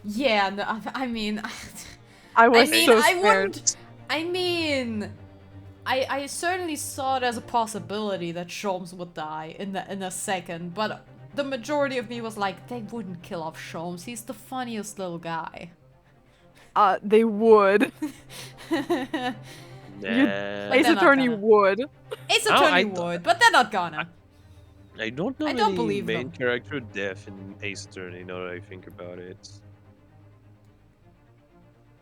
Yeah. No, I mean. I was so I scared. wouldn't. I mean. I certainly saw it as a possibility that Sholmes would die in a second, but the majority of me was like, they wouldn't kill off Sholmes. He's the funniest little guy. They would. Nah. Ace they're not Attorney gonna. would. Ace Oh, Attorney I- would, but they're not gonna. I don't know I don't any believe main them. character death in Ace Attorney, now that I think about it.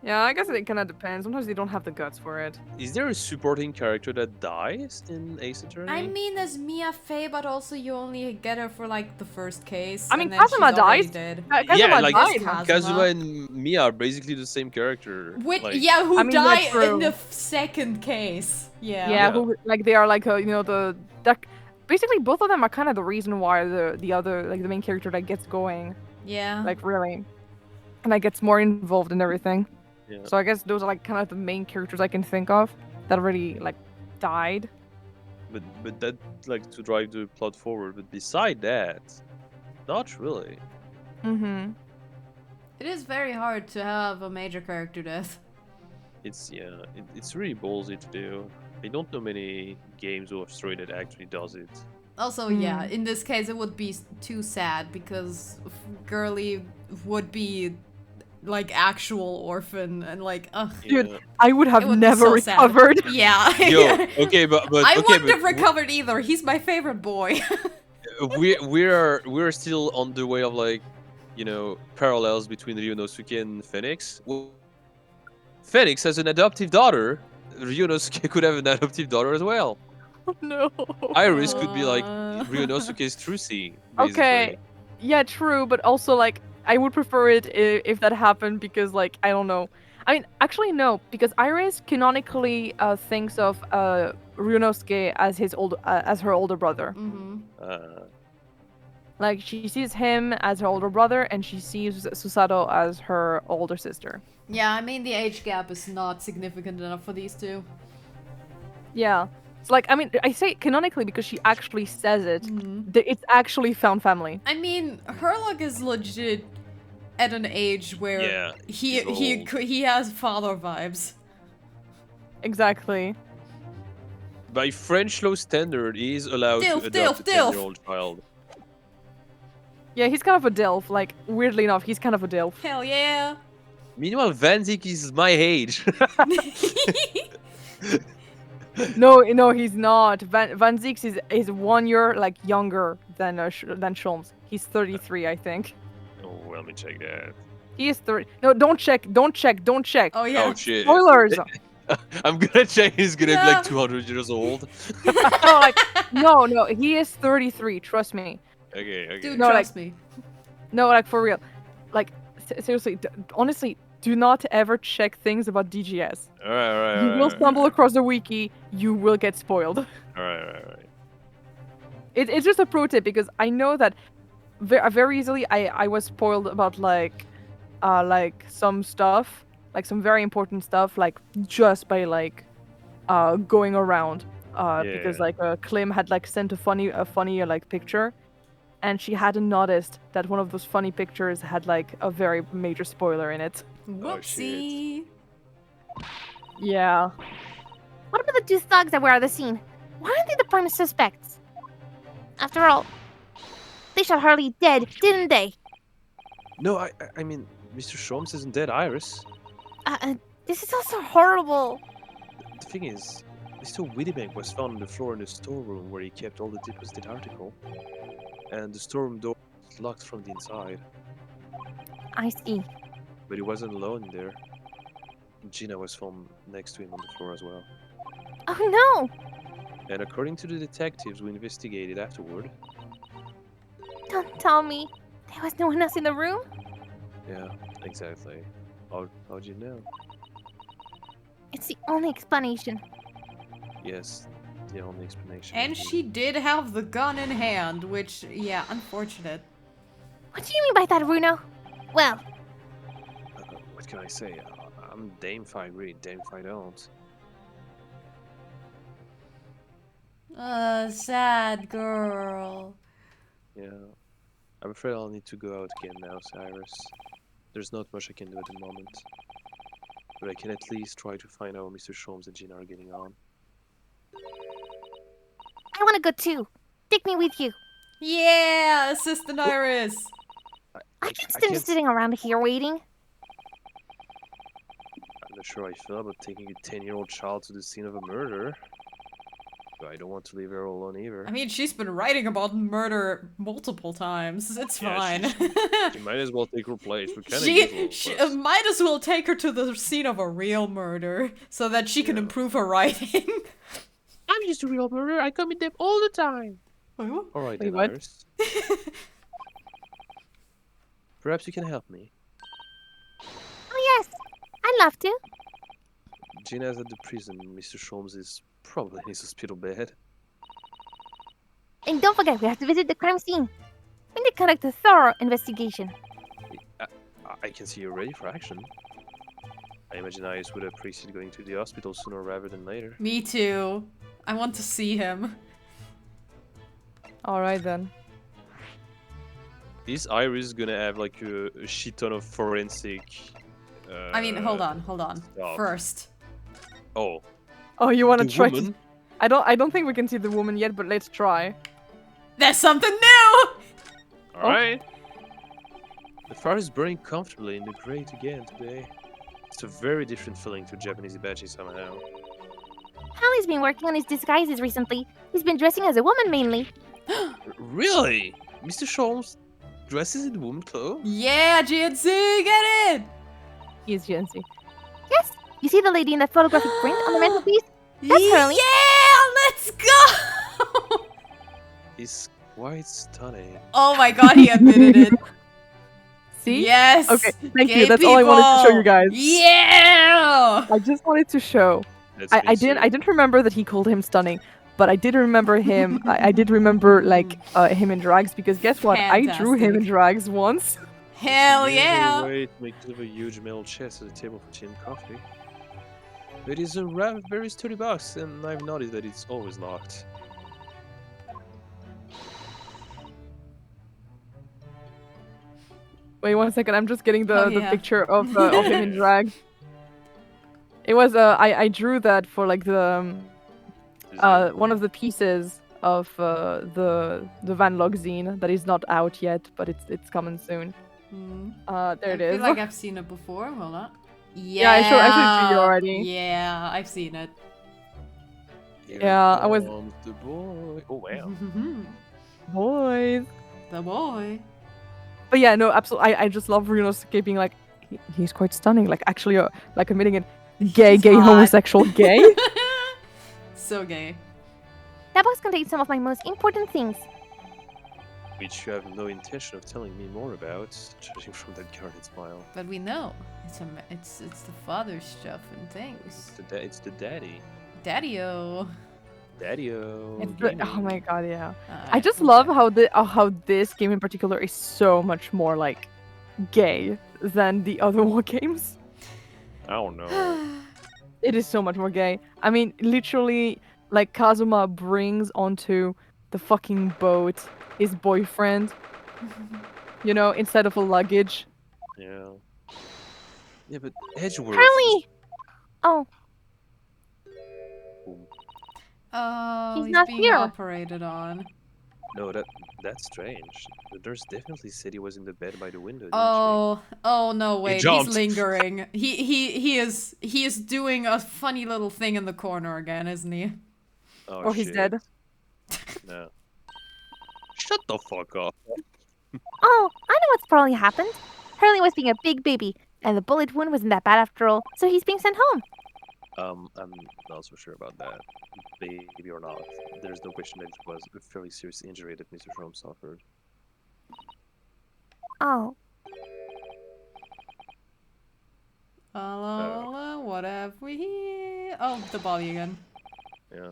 Yeah, I guess it kind of depends. Sometimes they don't have the guts for it. Is there a supporting character that dies in Ace Attorney? I mean, there's Mia Fey, but also you only get her for like the first case. I mean, and then she's Kazuma already dies. dead. yeah, Kazuma like died. Kazuma. Kazuma and Mia are basically the same character. Which, like, yeah, who I mean, that's die in true. the second case. Yeah. Yeah, who like they are like basically both of them are kind of the reason why the other like the main character like gets going, Yeah. like really, and like gets more involved in everything. Yeah. So I guess those are like kind of the main characters I can think of that already like died. But that like to drive the plot forward. But beside that, not really. Mm-hmm. It is very hard to have a major character death. It's it's really ballsy to do. I don't know many games or story that actually does it. Also, yeah, in this case it would be too sad because Girly would be like actual orphan and like ugh. Dude, Yeah. I would It have would be never so sad. recovered. Yeah. Yo, okay, but I okay, wouldn't have recovered either. He's my favorite boy. we're still on the way of like, parallels between Ryunosuke and Phoenix. Well, Phoenix has an adoptive daughter. Ryunosuke could have an adoptive daughter as well. No. Iris could be like Ryunosuke's Trucy. Okay. Yeah, true, but also like I would prefer it if that happened because like I don't know. I mean, actually no, because Iris canonically thinks of Ryunosuke as as her older brother. Mm-hmm. Like she sees him as her older brother, and she sees Susato as her older sister. Yeah, I mean the age gap is not significant enough for these two. Yeah. So like, I mean, I say canonically because she actually says it. Mhm. It's actually found family. I mean, Herlock is legit at an age where Yeah, he he's old. he has father vibes. Exactly. By French law standard, he is allowed Dilf, to adopt dilf, a dilf. 10-year-old child. Yeah, he's kind of a DILF. Like, weirdly enough, he's kind of a DILF. Hell yeah. Meanwhile, Van Dijk is my age. No, he's not. Van Zieks is 1 year like younger than Sholmes. He's 33, I think. Oh, well, let me check that. He is 30. No, don't check. Oh yeah. Oh shit. Spoilers. I'm gonna check. He's gonna be Yeah. like 200 years old. No, he is 33. Trust me. Okay. Dude, No, trust me. No, like for real. Like seriously, honestly, do not ever check things about DGS. Alright. You will stumble across the wiki. You will get spoiled. Alright. It's just a pro tip because I know that very easily I was spoiled about like some stuff, like some very important stuff, like just by like going around because Yeah. like Klim had like sent a funny like picture, and she hadn't noticed that one of those funny pictures had like a very major spoiler in it. Whoopsie. Yeah. What about the two thugs that were at the scene? Why aren't they the prime suspects? After all, they shot Harley dead, didn't they? No, I mean, Mr. Sholmes isn't dead, Iris. This is also horrible. The thing is, Mr. Whittybank was found on the floor in the storeroom where he kept all the deposited article. And the storeroom door was locked from the inside. I see. But he wasn't alone in there. Gina was found next to him on the floor as well. Oh no! And according to the detectives who investigated afterward, Don't tell me. There was no one else in the room? yeah, exactly. How'd you know? It's the only explanation. Yes, the only explanation. And would be- she did have the gun in hand, which, yeah, unfortunate. What do you mean by that, Bruno? Well, What can I say? I'm damned if I agree, damned if I don't. Sad girl. Yeah. I'm afraid I'll need to go out again now, Cyrus. There's not much I can do at the moment. But I can at least try to find out how Mr. Sholmes and Gina are getting on. I want to go too. Take me with you. Yeah, Assistant Iris. I can't stand can't- sitting around here waiting. I'm not sure how I feel about taking a 10-year-old child to the scene of a murder. But I don't want to leave her alone either. I mean, she's been writing about murder multiple times. It's Yeah, fine. She might as well take her place. We're kind of she might as well take her to the scene of a real murder so that she can Yeah. improve her writing. I'm used to real murder. I commit them all the time. Alright Wait, then, what? Iris. Perhaps you can help me. Oh yes, I'd love to. Gina's at the prison. Mr. Sholmes is probably in his hospital bed. And don't forget, we have to visit the crime scene. We need to conduct a thorough investigation. I can see you're ready for action. I imagine Iris would appreciate going to the hospital sooner rather than later. Me too. I want to see him. All right then. Is Iris gonna have like a shit ton of forensic? I mean, hold on. Stop. First. Oh, Oh, you want the to try? woman? I don't think we can see the woman yet, but let's try. There's something new! All right. The fire is burning comfortably in the grate again today. It's a very different feeling to Japanese hibachi somehow. Hallie's been working on his disguises recently. He's been dressing as a woman mainly. Really? Mr. Sholmes dresses in woman clothes? Yeah, GNC, get it! He's Jency. Yes, you see the lady in that photographic print on the mantelpiece? That's Hurley. Yeah, let's go! It's quite stunning. Oh my god, he admitted it. See? Yes! Okay, thank Gay you. That's all I wanted to show you people! guys. Yeah! I just wanted to show. Let's I face it. didn't remember that he called him stunning, but I did remember him. I did remember like him in drags because guess what? I drew him in Fantastic. drags once. Hell There's a yeah! way to make use of a huge metal chest at a table for tea and coffee. It is a very sturdy box, and I've noticed that it's always locked. Wait 1 second, I'm just getting Oh, the yeah. picture of him in drag. It was I drew that for like the one of the pieces of the Van Log zine that is not out yet, but it's coming soon. Hmm. There it I is. feel like I've seen it before. Hold on. Yeah, I showed it to you already. Yeah, I've seen it. Here Yeah, I was- comes the boy. Oh wow. Boys. The boy. But yeah, no, absolutely. I just love Ryunosuke being like, he's quite stunning. Like actually, like admitting it, gay, He's hot. homosexual, gay. So gay. That box contains some of my most important things. Which you have no intention of telling me more about, judging from that guarded smile. But we know it's the father stuff and things. It's the daddy. Daddy-o. Daddy-o. It's the, oh my god, yeah. I Alright, just okay. love how this game in particular is so much more like gay than the other war games. I don't know. It is so much more gay. I mean, literally, like Kazuma brings onto the fucking boat his boyfriend, you know, instead of a luggage. Yeah. Yeah, but Edgeworth. Hurley! Oh, Oh, He's he's not being here. operated on. No, that's strange. The nurse definitely said he was in the bed by the window. Didn't Oh no, wait, he's jumped. lingering. He is doing a funny little thing in the corner again, isn't he? she? Oh, Or he's shit. dead. No. Shut the fuck up. oh, I know what's probably happened. Hurley was being a big baby, and the bullet wound wasn't that bad after all, so he's being sent home. I'm not so sure about that. Baby or not, there's no question that it was a fairly serious injury that Mr. Shrome suffered. Oh, What have we here? Oh, the body again. Yeah.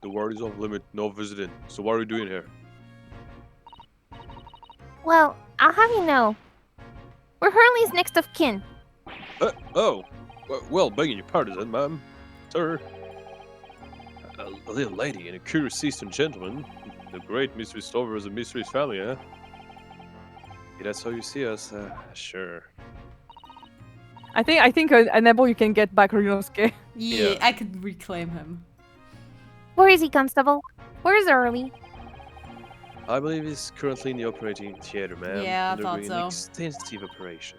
The word is off limit, no visiting. So what are we doing here? well, I'll have you know. We're Hurley's next of kin. Well, begging your pardon then, ma'am. Sir. A little lady and a curious Eastern gentleman. The great Mystery Stover is a mystery family, huh? Yeah, that's how you see us, sure. I think Nebel, you can get back Ryunosuke. Yeah, Yeah. I could reclaim him. Where is he, Constable? Where is Hurley? I believe he's currently in the operating theater, ma'am. Yeah, I thought undergoing so. an extensive operation.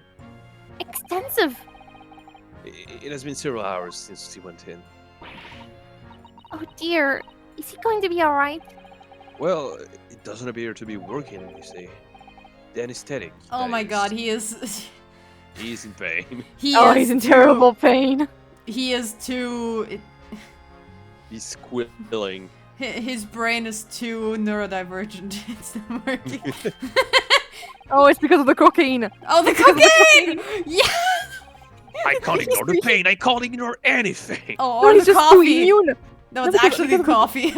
Extensive. It has been several hours since he went in. Oh dear. Is he going to be alright? Well, it doesn't appear to be working, you see. The anesthetic. Oh that my is, god, he is. He's in pain. He Oh, is he's in too- terrible pain. He is too. He's squealing. His brain is too neurodivergent. It's not working. Oh, it's because of the cocaine. Oh, the cocaine! Yeah! I can't ignore the pain. I can't ignore anything. Oh, No, or he's the just too coffee. immune. No, it's because- actually the because- coffee.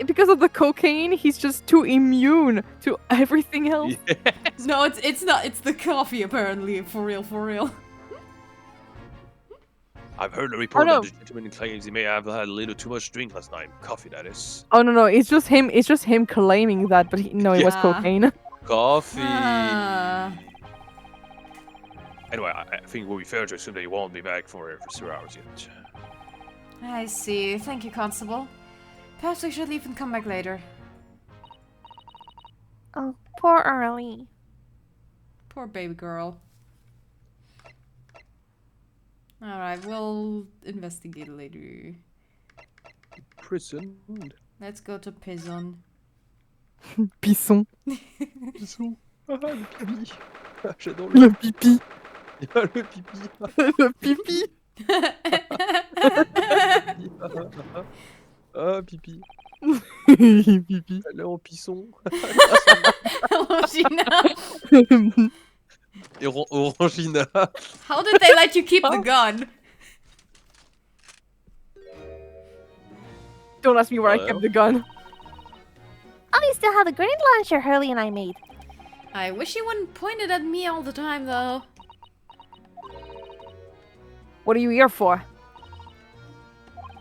Because of the cocaine, he's just too immune to everything else. No, it's not. It's the coffee, apparently. For real. I've heard a report no. that the gentleman claims he may have had a little too much drink last night. Coffee, that is. Oh no, it's just him. It's just him claiming that, but no, it was Yeah. cocaine. Coffee. Ah. Anyway, I think it would be fair to assume that he won't be back for 0 hours yet. I see. Thank you, Constable. Perhaps I should leave and come back later. Oh, poor Hurley. Poor baby girl. Alright, we'll investigate later. Prison. Let's go to prison. Pisson. Prison. Ah, le pipi. Ah, j'adore Le pipi. le pipi. Le pipi. Ah, pipi. Pipi. Elle est en pisson. Orangina. Et Orangina. How did they let you keep the gun? Don't ask me where I Hello? kept the gun. Oh, you still have the grenade launcher Hurley and I made. I wish you wouldn't point it at me all the time, though. What are you here for?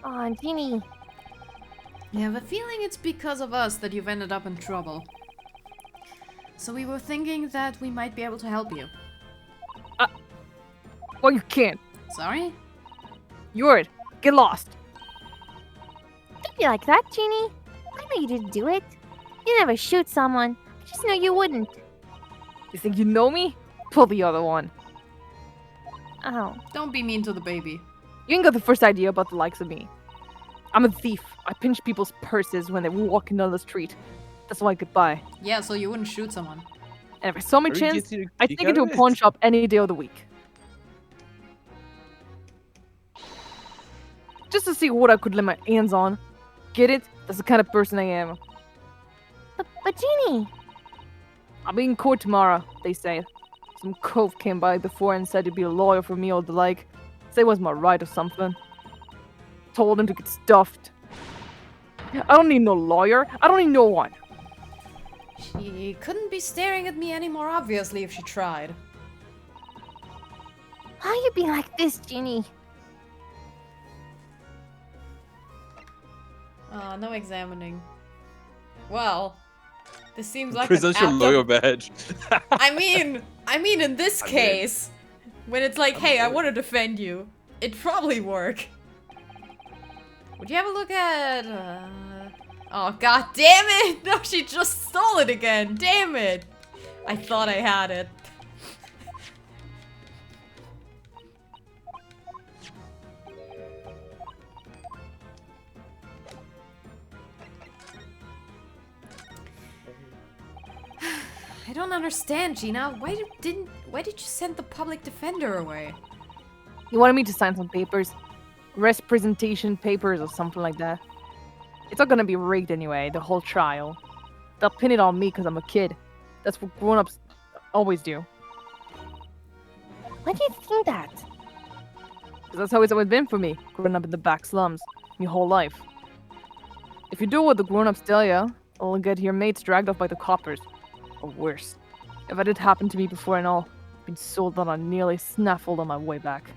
Aw, Ginny. I have a feeling it's because of us that you've ended up in trouble. So we were thinking that we might be able to help you. Well, you can't. Sorry? You're it. Get lost. Don't be like that, Ginny. I know you didn't do it. You never shoot someone. I just know you wouldn't. You think you know me? Pull the other one. Oh. Don't be mean to the baby. You ain't got the first idea about the likes of me. I'm a thief. I pinch people's purses when they're walking down the street. That's why I get by. Yeah, so you wouldn't shoot someone. And if I saw my Where you chance, get your I'd kick take it out to a of it? pawn shop any day of the week. Just to see what I could lay my hands on. Get it? That's the kind of person I am. But Ginny. I'll be in court tomorrow, they say. Some cove came by before and said he'd be a lawyer for me or the like. Say it was my right or something. Told him to get stuffed. I don't need no lawyer. I don't need no one. She couldn't be staring at me any more obviously if she tried. Why are you being like this, Ginny? No examining. Well, this seems like Present your an lawyer badge. I mean in this case, when it's like, hey, I want to defend you, it'd probably work. Would you have a look at... Oh, god damn it! No, she just stole it again! Damn it! I thought I had it. I don't understand, Gina. Why did you send the public defender away? He wanted me to sign some papers. Rest presentation papers or something like that. It's not gonna be rigged anyway, the whole trial. They'll pin it on me because I'm a kid. That's what grown-ups always do. Why do you think that? Because that's how it's always been for me, growing up in the back slums, my whole life. If you do what the grown-ups tell you, you'll get your mates dragged off by the coppers. Or worse. If that had happened to me before and all, I've been sold out on nearly snaffled on my way back.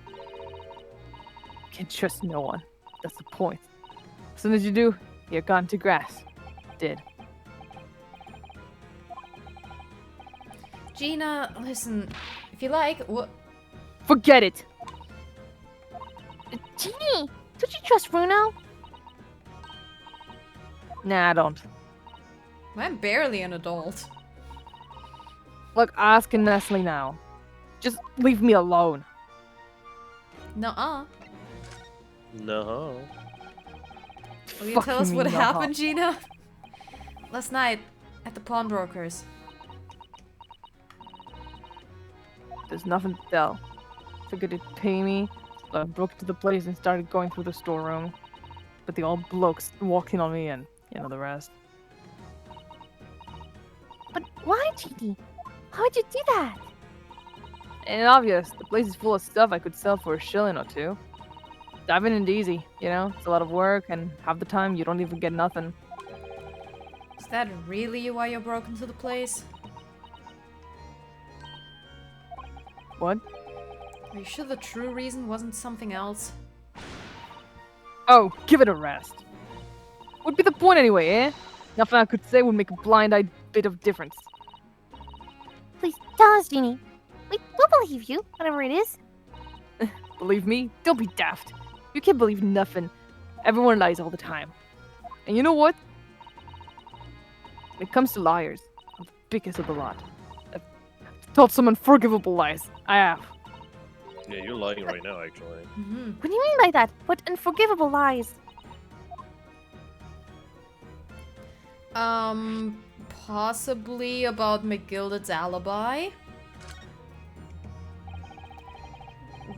Can't trust no one. That's the point. As soon as you do, you're gone to grass. Dead. Gina, listen. If you like, what? Forget it! Ginny, don't you trust Bruno? Nah, I don't. I'm barely an adult. Look, asking Nestle now. Just leave me alone. Nuh-uh. No. Will you Fuck tell us me, what nuh-uh. happened, Gina? Last night, at the pawnbroker's. There's nothing to tell. Figured it'd pay me, so I broke into the place and started going through the storeroom. But the old blokes walked in on me and, you know the rest. But why, Ginny? How would you do that? Ain't obvious. The place is full of stuff I could sell for a shilling or two. Diving in easy, you know? It's a lot of work, and half the time you don't even get nothing. Is that really why you broke into the place? What? Are you sure the true reason wasn't something else? Oh, give it a rest. What'd be the point anyway, eh? Nothing I could say would make a blind-eyed bit of difference. Please tell us, Ginny. We'll believe you, whatever it is. Believe me? Don't be daft. You can't believe nothing. Everyone lies all the time. And you know what? When it comes to liars, I'm the biggest of the lot. I've told some unforgivable lies. I have. Yeah, you're lying right now, actually. Mm-hmm. What do you mean by that? What unforgivable lies? Possibly about McGilded's alibi?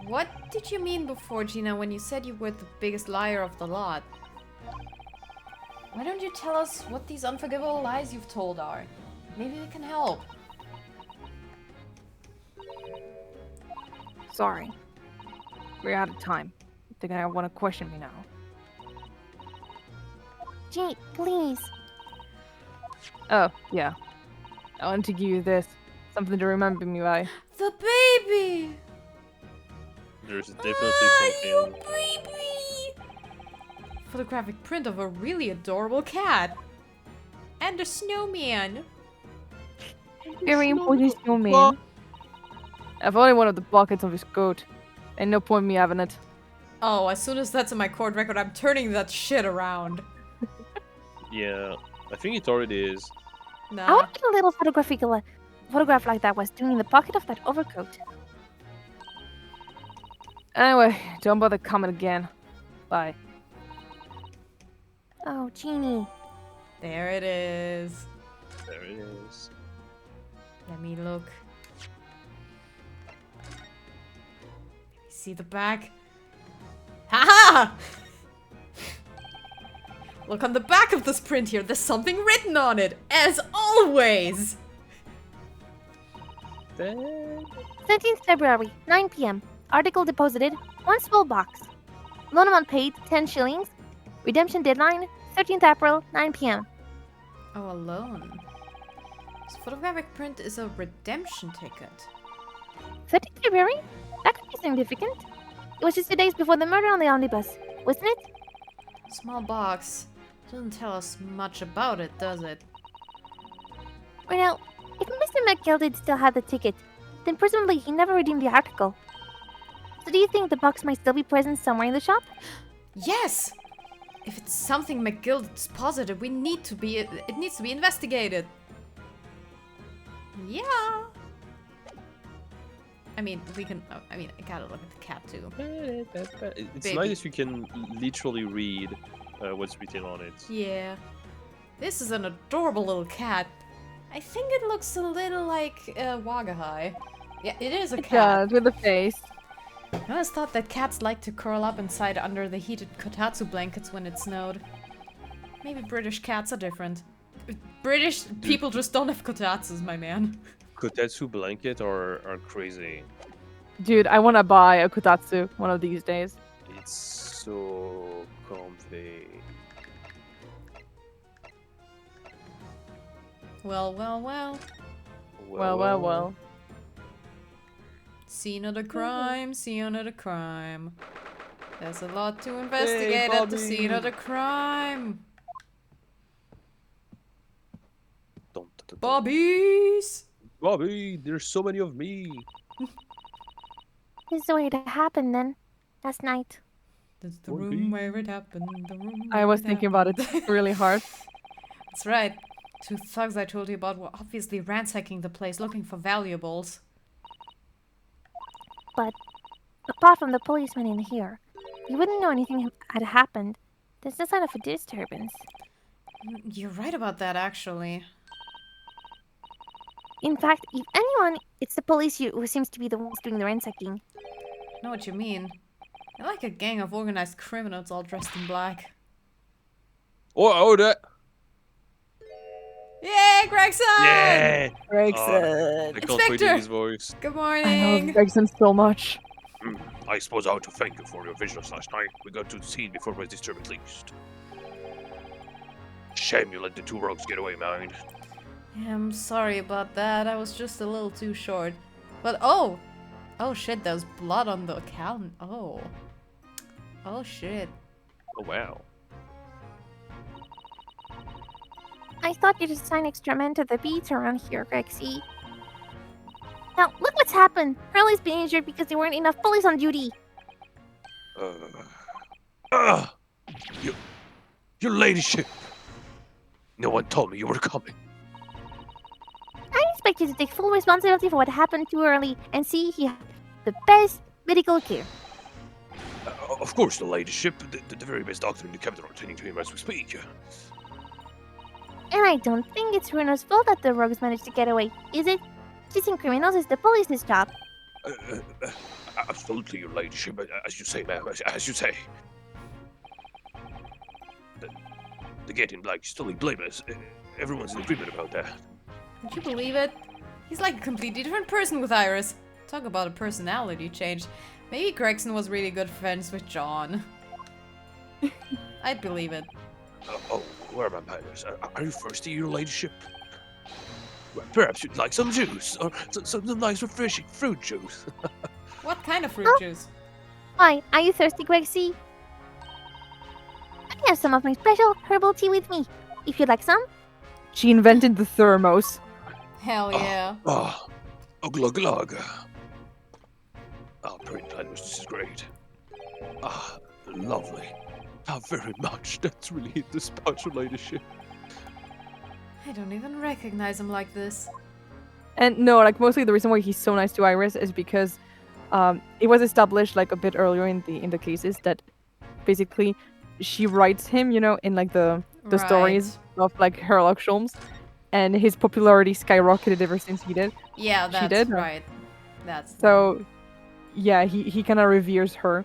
What did you mean before, Gina, when you said you were the biggest liar of the lot? Why don't you tell us what these unforgivable lies you've told are? Maybe we can help. Sorry. We're out of time. I think I want to question me now. Ginny, please. Oh, yeah. I want to give you this. Something to remember me by. The baby! There's definitely You something. baby! Photographic print of a really adorable cat. And a snowman. Very important snowman. I've only one of the pockets of his coat. Ain't no point me having it. Oh, as soon as that's in my court record, I'm turning that shit around. Yeah, I think it already is. I Nah. wonder what a little photograph like that was doing in the pocket of that overcoat. Anyway, don't bother coming again. Bye. Oh, Genie. There it is. There it is. Let me look. See the back? Haha! Look on the back of this print here. There's something written on it, as always. 13th February, 9 p.m. Article deposited, 1 small box. Loan amount paid, 10 shillings. Redemption deadline, 13th April, 9 p.m. Oh, a loan. This photographic print is a redemption ticket. 13th February? That could be significant. It was just 2 days before the murder on the omnibus, wasn't it? Small box. Doesn't tell us much about it, does it? Well, if Mr. McGill still had the ticket, then presumably he never redeemed the article. So do you think the box might still be present somewhere in the shop? Yes! If it's something McGill deposited, it needs to be investigated. Yeah. I mean, we can. Oh, I mean, I gotta look at the cat too. It's Baby. nice if you can literally read what's written on it. Yeah. This is an adorable little cat. I think it looks a little like Wagahai. Yeah, it is a It cat. does, with a face. I always thought that cats like to curl up inside under the heated kotatsu blankets when it snowed. Maybe British cats are different. British people just don't have kotatsus, my man. Kotetsu blanket are crazy. Dude, I wanna buy a kotatsu one of these days. It's so comfy. Well, well, well. Well. Scene of the crime, scene of the crime. There's a lot to investigate at the scene of the crime. Dun, dun, dun, dun. Bobbies! Bobby, there's so many of me. This is where it happened then, last night. That's the Bobby. room where it happened. The room I where was thinking about it happened. really hard. That's right. 2 thugs I told you about were obviously ransacking the place looking for valuables. But apart from the policeman in here, you wouldn't know anything had happened. There's no sign of a disturbance. You're right about that, actually. In fact, if anyone, it's the police who seems to be the ones doing the ransacking. I know what you mean. They're like a gang of organized criminals all dressed in black. Oh, that. Yay, Gregson! Yeah. Gregson. I can't wait to Inspector! hear his voice. Good I morning! love Gregson so much. I suppose I ought to thank you for your vigilance last night. We got to the scene before it was disturbed at least. Shame you let the 2 rogues get away, man. Yeah, I'm sorry about that. I was just a little too short. But oh! Oh shit, there's blood on the account. Oh. Oh shit. Oh, wow. I thought you'd assign extra men to the beats around here, Grexy. Now, look what's happened. Hurley's been injured because there weren't enough police on duty. Your ladyship. No one told me you were coming. I expect you to take full responsibility for what happened too early and see he had the best medical care. Of course, the ladyship. The very best doctor in the capital are attending to him as we speak. And I don't think it's Runo's fault that the rogues managed to get away, is it? Chasing criminals is the police's job. Absolutely, your ladyship. As you say, ma'am. As you say. The getting black is totally blameless. Everyone's in agreement about that. Would you believe it? He's like a completely different person with Iris. Talk about a personality change. Maybe Gregson was really good friends with John. I'd believe it. Where are my manners? Are you thirsty, your ladyship? Well, perhaps you'd like some juice, or some nice refreshing fruit juice. What kind of fruit juice? Why, are you thirsty, Gracie? I have some of my special herbal tea with me. If you'd like some. She invented the thermos. Hell yeah. Glug glug. Pretty pleasant. This is great. Lovely. Very much. That's really the special ladyship. I don't even recognize him like this. And no, like mostly the reason why he's so nice to Iris is because it was established like a bit earlier in the cases that basically she writes him, in like the stories of like Sherlock Holmes, and his popularity skyrocketed ever since he did. Yeah, that's did? right. That's So yeah, he kind of reveres her.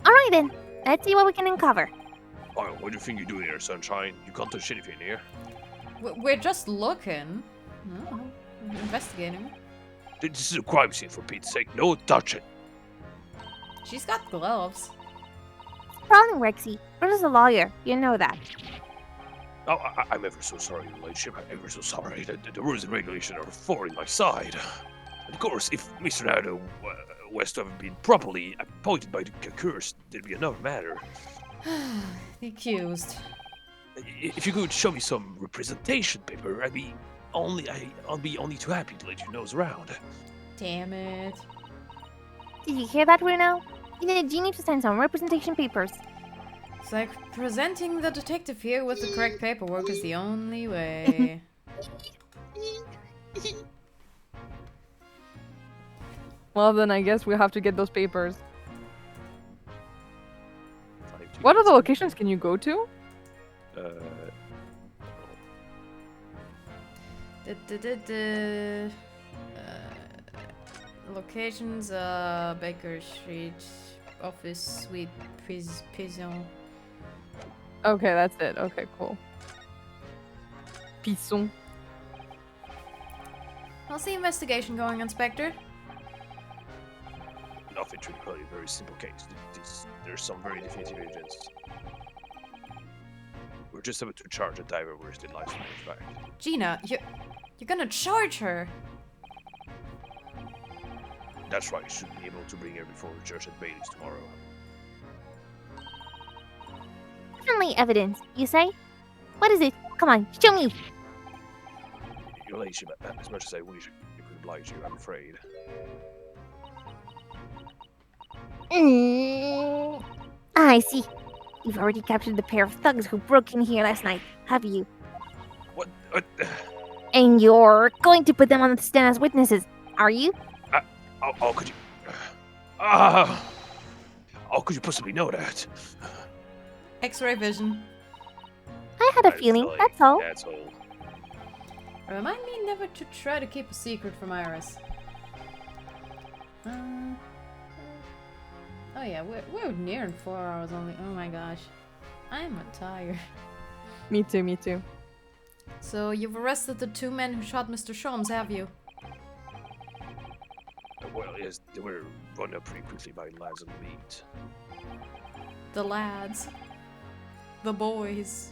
Alright then, let's see what we can uncover. Oh, what do you think you're doing here, Sunshine? You can't touch anything here. We're just looking. No, we're investigating. This is a crime scene, for Pete's sake. No touching. She's got gloves. Problem, Rexy. Bruno's a lawyer. You know that. Oh, I'm ever so sorry, Your Ladyship. I'm ever so sorry. The rules and regulations are falling my side. And of course, if Mr. Nardo was to have been properly appointed by the Curse, there'd be another matter. The accused. If you could show me some representation paper, I'll be only too happy to let you nose around. Damn it. Did you hear that, Bruno? You need a genie to sign some representation papers. It's like presenting the detective here with the correct paperwork is the only way. Well, then I guess we have to get those papers. What other locations can you go to? Locations, Baker Street, office, suite, prison. Okay, that's it. Okay, cool. Pisson. How's the investigation going, Inspector? Nothing to probably a very simple case. There's some very definitive evidence. We're just about to charge a diver with the license, in fact. Gina, you're gonna charge her. That's right. You should be able to bring her before the judge at Bailey's tomorrow. Definitely evidence, you say? What is it? Come on, show me. Your Ladyship, as much as I wish I could oblige you, I'm afraid. I see. You've already captured the pair of thugs who broke in here last night, have you? What? And you're going to put them on the stand as witnesses, are you? How could you? How could you possibly know that? X-ray vision. I had a feeling, that's all. That's all. Remind me never to try to keep a secret from Iris. Oh yeah, we're nearing 4 hours only. Oh my gosh. I'm tired. Me too, me too. So you've arrested the 2 men who shot Mr. Sholmes, have you? Well, yes, they were run up pretty quickly by lads on the beat. The lads. The boys.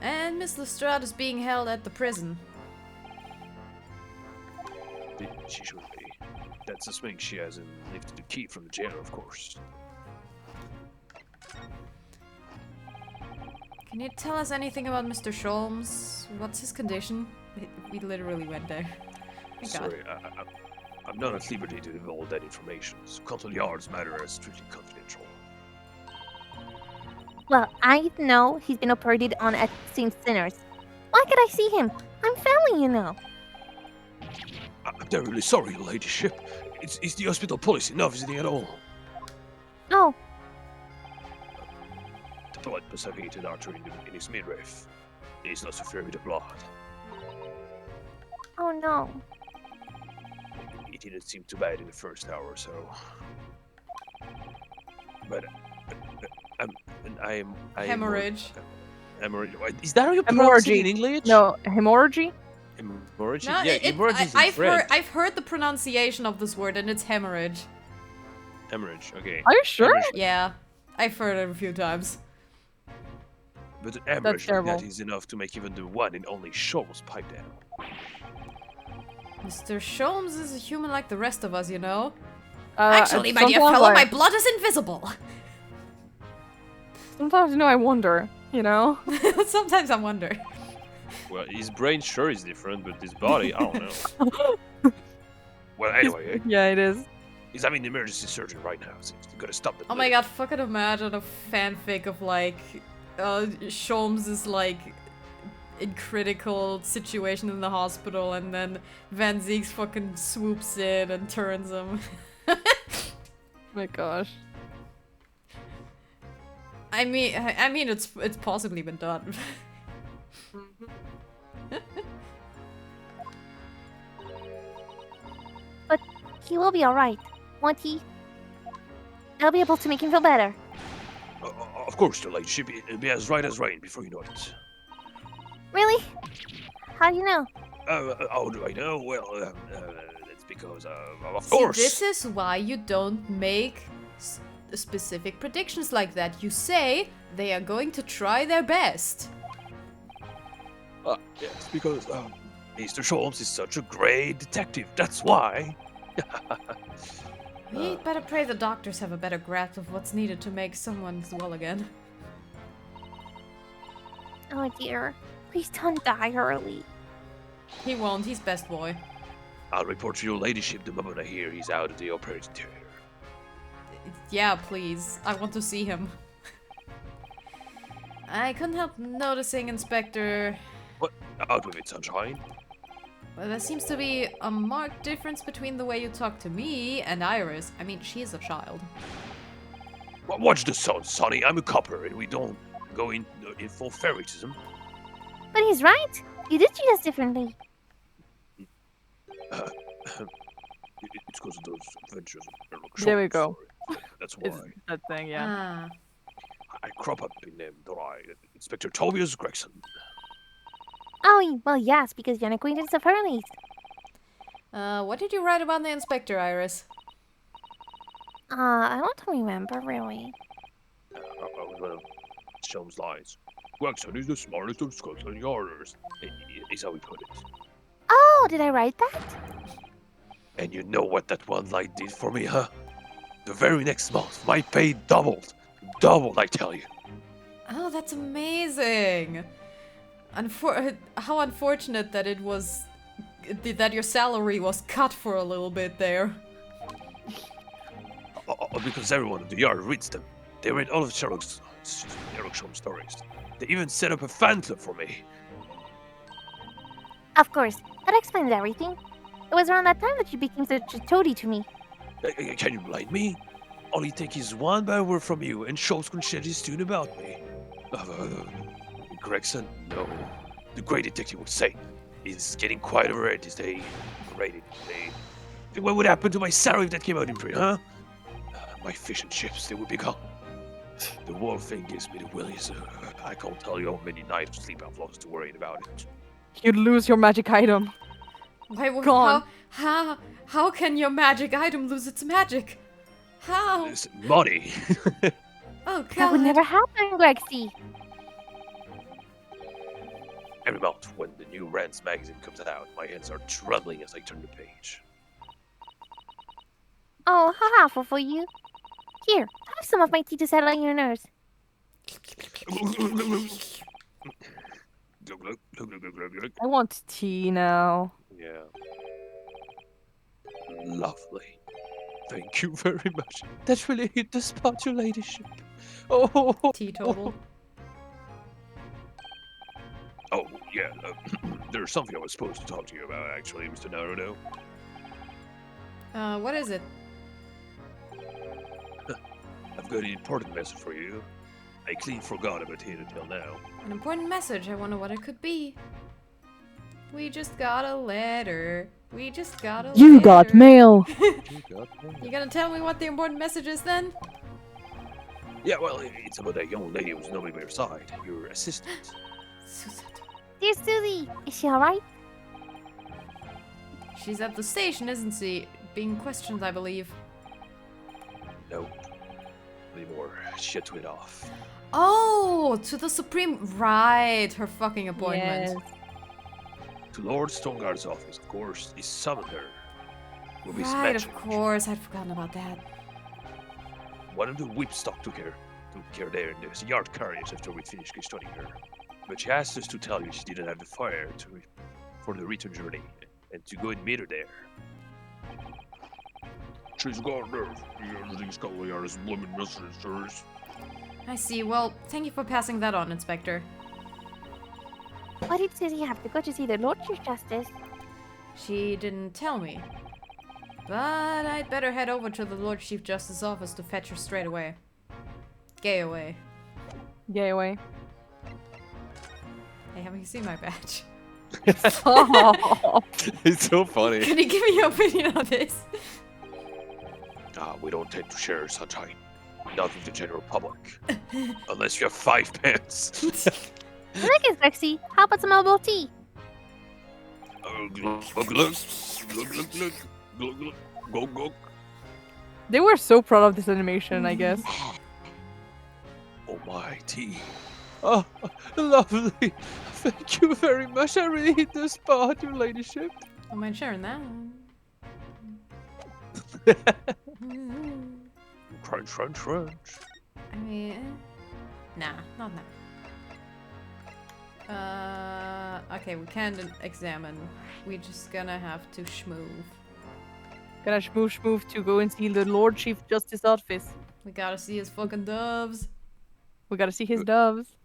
And Miss Lestrade is being held at the prison. She should be. That's assuming she hasn't lifted the key from the jailer, of course. Can you tell us anything about Mr. Sholmes? What's his condition? We literally went there. My God. Sorry, I'm not at liberty to divulge that information. Scotland Yard's matter is strictly confidential. Well, I know he's been operated on at St. Sinners. Why could I see him? I'm family, you know. I'm terribly sorry, Your Ladyship. It's the hospital policy not visiting at all. Oh, The blood must have hit an artery in his midriff. He's not interfering with the blood. oh no. It didn't seem too bad in the first hour or so. But I am Hemorrhage. Hemorrhage. Is that how you pronounce it in English? No, hemorrhage? Hemorrhage? No, Yeah, hemorrhage is in French. I've heard the pronunciation of this word and it's hemorrhage. Hemorrhage, okay. Are you sure? Hemorrhage. Yeah, I've heard it a few times. But an hemorrhage like terrible. that is enough to make even the one and only Sholmes pipe down. Mr. Sholmes is a human like the rest of us, you know? Actually, my dear sometimes fellow, I- my blood is invisible. Sometimes, I wonder, you know? Sometimes I wonder. Well, his brain sure is different, but his body, I don't know. Well, anyway, Yeah, it is. he's having emergency surgery right now, so he's gotta stop the Oh my bleeding. god, fucking imagine a fanfic of like, Sholmes is like in critical situation in the hospital and then Van Zieks fucking swoops in and turns him. Oh my gosh. I mean it's possibly been done. He will be alright, won't he? I'll be able to make him feel better. Of course, your ladyship, it'll be as right as rain before you know it. Really? How do you know? How do I know? Well, it's because, of See, course. this is why you don't make specific predictions like that. You say they are going to try their best. Yes, because, Mr. Sholmes is such a great detective. That's why. We'd better pray the doctors have a better grasp of what's needed to make someone well again. Oh dear. Please don't die early. He won't, he's best boy. I'll report to your ladyship the moment I hear he's out of the operating theater. Yeah, please. I want to see him. I couldn't help noticing, Inspector. What? Out with it, sunshine. Well, there seems to be a marked difference between the way you talk to me and Iris. I mean, she is a child. Watch the sun, Sonny. I'm a copper, and we don't go in full favoritism. But he's right. You did treat us differently. It's because of those adventures. There we go. Sorry. That's why. It's that thing, yeah. Ah. I crop up in them, don't I? Inspector Tobias Gregson. Oh, well, yes, because you're an acquaintance of Hurley's. What did you write about the Inspector, Iris? I don't remember, really. Well, Sholmes lies. Gregson is the smartest of Scotland Yarders, is how we put it. Oh, did I write that? And you know what that one lie did for me, huh? The very next month, my pay doubled. Doubled, I tell you. Oh, that's amazing! How unfortunate that it was... that your salary was cut for a little bit there. Because everyone in the yard reads them. They read all of Sherlock Holmes stories. They even set up a fan club for me. Of course, that explains everything. It was around that time that you became such a toady to me. Can you blame me? All it takes is one bad word from you, and Sholmes can shed his tune about me. Gregson, no. The great detective would say, he's getting quite overrated these days. What would happen to my salary if that came out in print, huh? My fish and chips, they would be gone. The whole thing gives me the willies. I can't tell you how many nights of sleep I've lost to worrying about it. You'd lose your magic item. Why, Gone. how can your magic item lose its magic? How? It's money. Oh god. That would never happen, Grexy. Every month when the new Rants magazine comes out, my hands are trembling as I turn the page. Oh, how awful for you. Here, have some of my tea to settle your nerves. I want tea now. Yeah. Lovely. Thank you very much. That really hit the spot, your ladyship. Oh. Teetotal. Oh, yeah. There's something I was supposed to talk to you about, actually, Mr. Naruto. What is it? I've got an important message for you. I clean forgot about it until now. An important message. I wonder what it could be. We just got a letter. We just got a letter. You got mail. You gonna tell me what the important message is then? Yeah, well, it's about that young lady who's normally by your side, your assistant. Dear Susie, is she alright? She's at the station, isn't she? Being questioned, I believe. Nope. Anymore. She had to it off. Oh, to the Supreme. Right, her fucking appointment. Yes. To Lord Stoneguard's office, of course, he summoned her. will be Right, smashed. of course. I'd forgotten about that. One of the whipstock took her there in the yard carriage after we finished studying her. But she asked us to tell you she didn't have the fire for the return journey, and to go and meet her there. She's gone there. Everything's going on as blooming messages. I see. Well, thank you for passing that on, Inspector. Why did Susie have to go to see the Lord Chief Justice? She didn't tell me. But I'd better head over to the Lord Chief Justice's office to fetch her straight away. Gay away. Gay away. Hey, haven't you seen my badge? Oh. It's so funny. Can you give me your opinion on this? We don't tend to share sunshine. Not with the general public. Unless you have 5 pence. I like it, sexy. How about some elbow tea? Glug, glug, glug, glug, glug, glug, glug, glug, go, go. They were so proud of this animation, I guess. Oh my tea. Oh, lovely. Thank you very much. I really hit the spot, your ladyship. Don't mind sharing that. Crunch, crunch, crunch. I mean, nah, not now. Okay, we can't examine. We're just gonna have to schmoove. Gonna schmooze to go and see the Lord Chief Justice office. We gotta see his fucking doves. We gotta see his doves.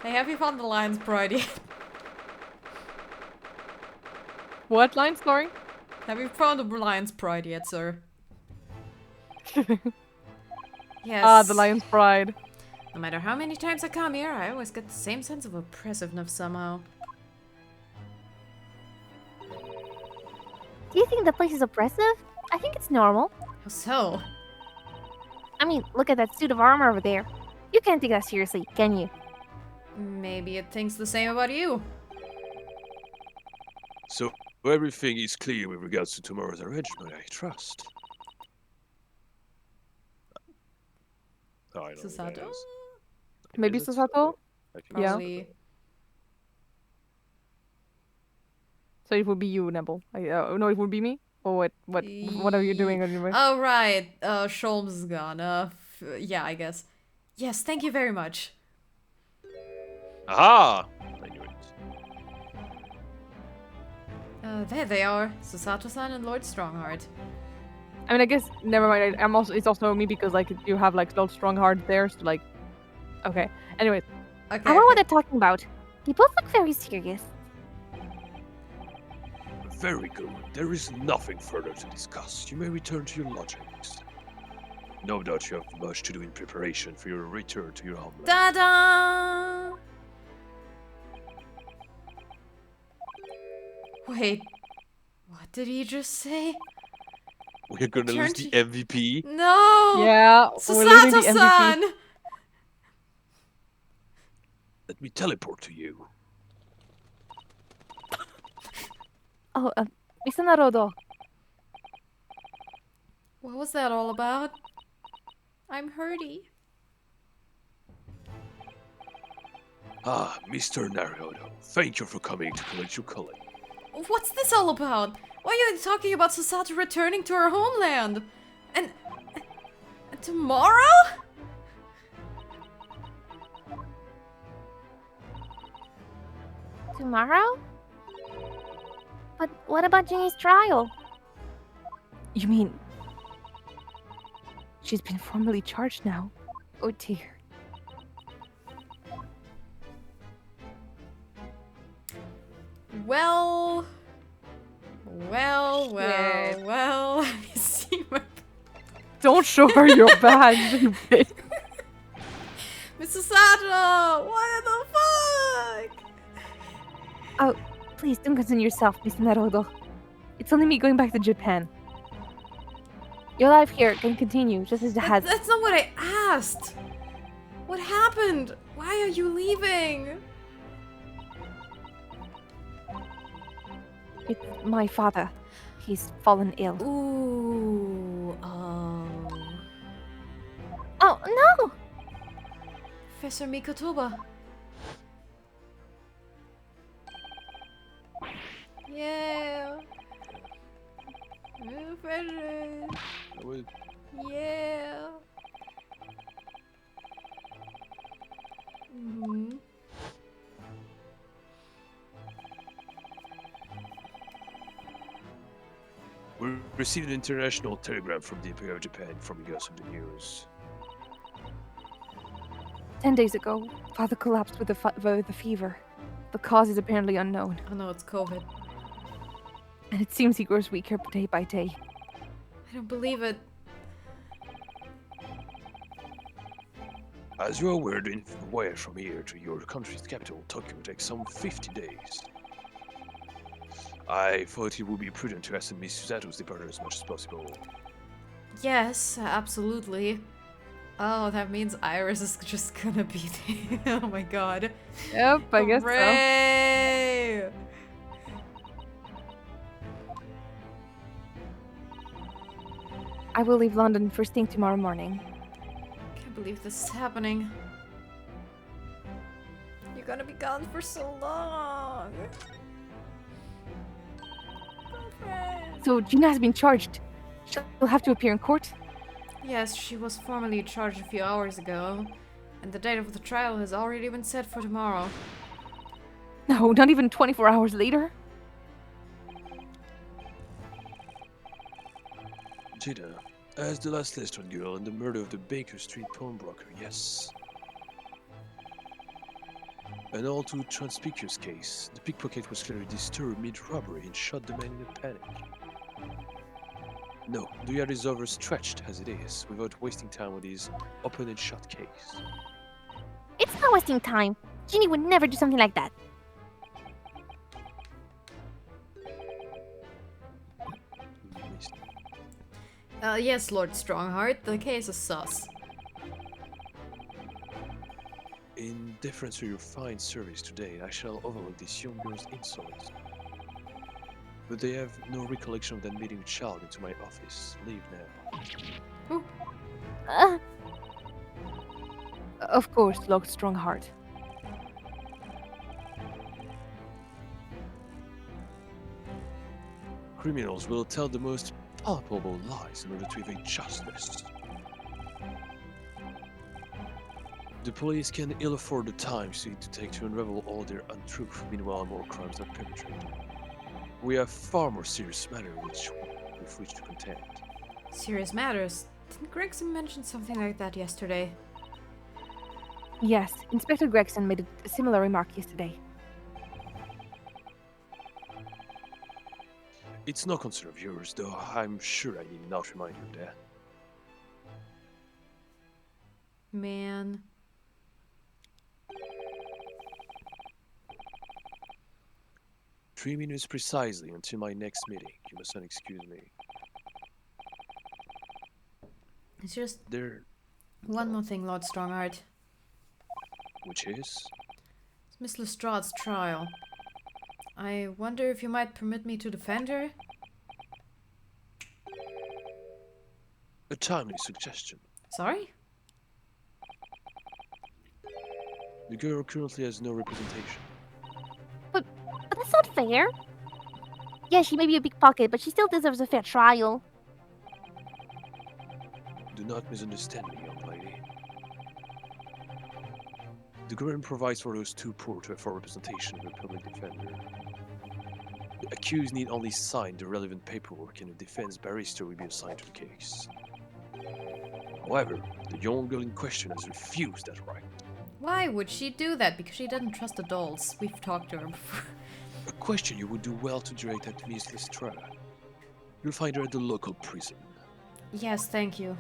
Hey, have you found the lion's pride yet? What line, sorry? Have you found the lion's pride yet, sir? Yes. Ah, the lion's pride. No matter how many times I come here, I always get the same sense of oppressiveness somehow. Do you think the place is oppressive? I think it's normal. How so? I mean, look at that suit of armor over there. You can't take that seriously, can you? Maybe it thinks the same about you. So everything is clear with regards to tomorrow's arrangement, I trust. Oh, I know who that Susato? is. Maybe Is it Susato? I think Yeah. Probably. So it would be you, Nebel. No, it would be me? Or what are you doing anyway? Oh, right. Sholmes is gone. Yeah, I guess. Yes, thank you very much. Aha! I knew it. There they are. Susato-san and Lord Strongheart. I mean, I guess, never mind. It's also me because, like, you have, like, Lord Strongheart there, so, like... Okay. Anyways. Okay. I know what they're talking about. They both look very serious. Very good. There is nothing further to discuss. You may return to your lodgings. No doubt you have much to do in preparation for your return to your homeland. Ta-da! Wait. What did he just say? We're gonna lose the Turn MVP. No! Yeah, we're losing the MVP. Susato-san! Let me teleport to you. Oh, Mr. Naruto. What was that all about? I'm hurty. Ah, Mr. Naruto. Thank you for coming to collect your calling. What's this all about? Why are you talking about Susato returning to her homeland? And tomorrow? Tomorrow? But what about Jinny's trial? You mean... She's been formally charged now? Oh dear. Well... Well... Shit. Let me see my... Don't show her your badge, you bitch. Mr. Sato! What the fuck? Oh, please don't concern yourself, Mr. Naruto. It's only me going back to Japan. Your life here can continue just as it has. That's not what I asked! What happened? Why are you leaving? It's my father. He's fallen ill. Ooh... Oh... Oh, no! Professor Mikotoba. Yeah. imagine? I would. Yeah. Mm-hmm. We received an international telegram from the Imperial of Japan informing us of the news. 10 days ago, Father collapsed with a fever. The cause is apparently unknown, Oh no, it's COVID. and it seems he grows weaker day by day. I don't believe it. As you're aware, the voyage from here to your country's capital, Tokyo, takes some 50 days. I thought it would be prudent to hasten Miss Susato's departure as much as possible. Yes, absolutely. Oh, that means Iris is just gonna be there. Oh my god. Yep, I guess so. Hooray! I will leave London first thing tomorrow morning. Can't believe this is happening. You're gonna be gone for so long. Girlfriend. So Gina has been charged. She'll have to appear in court. Yes, she was formally charged a few hours ago, and the date of the trial has already been set for tomorrow. No, not even 24 hours later. Gina, as the last Leicester girl in the murder of the Baker Street pawnbroker, yes. An all too conspicuous case. The pickpocket was clearly disturbed mid-robbery and shot the man in a panic. No, the yard is overstretched as it is, without wasting time with his open and shut case. It's not wasting time. Ginny would never do something like that. Yes, Lord Strongheart, the case is sus. In deference to your fine service today, I shall overlook this young girl's insolence. But they have no recollection of that meeting with child into my office. Leave now. Uh, Of course, Lord Strongheart. Criminals will tell the most palpable lies in order to evade justice. The police can ill afford the time to take to unravel all their untruth, meanwhile more crimes are perpetrated. We have far more serious matters with which to contend. Serious matters. Didn't Gregson mention something like that yesterday? Yes, Inspector Gregson made a similar remark yesterday. It's no concern of yours, though I'm sure I need not remind you of that. Man. Three minutes precisely until my next meeting. You must not excuse me. It's just There, one more thing, Lord Strongheart. which is? It's Miss Lestrade's trial. I wonder if you might permit me to defend her? A timely suggestion. Sorry? The girl currently has no representation. but that's not fair. Yeah, she may be a pickpocket, but she still deserves a fair trial. Do not misunderstand me, young lady. The government provides for those too poor to afford representation of a public defender. The accused need only sign the relevant paperwork and a defense barrister will be assigned to the case. However, the young girl in question has refused that right. Why would she do that? Because she doesn't trust adults. We've talked to her before. A question you would do well to direct at Miss Lestrade. You'll find her at the local prison. Yes, thank you.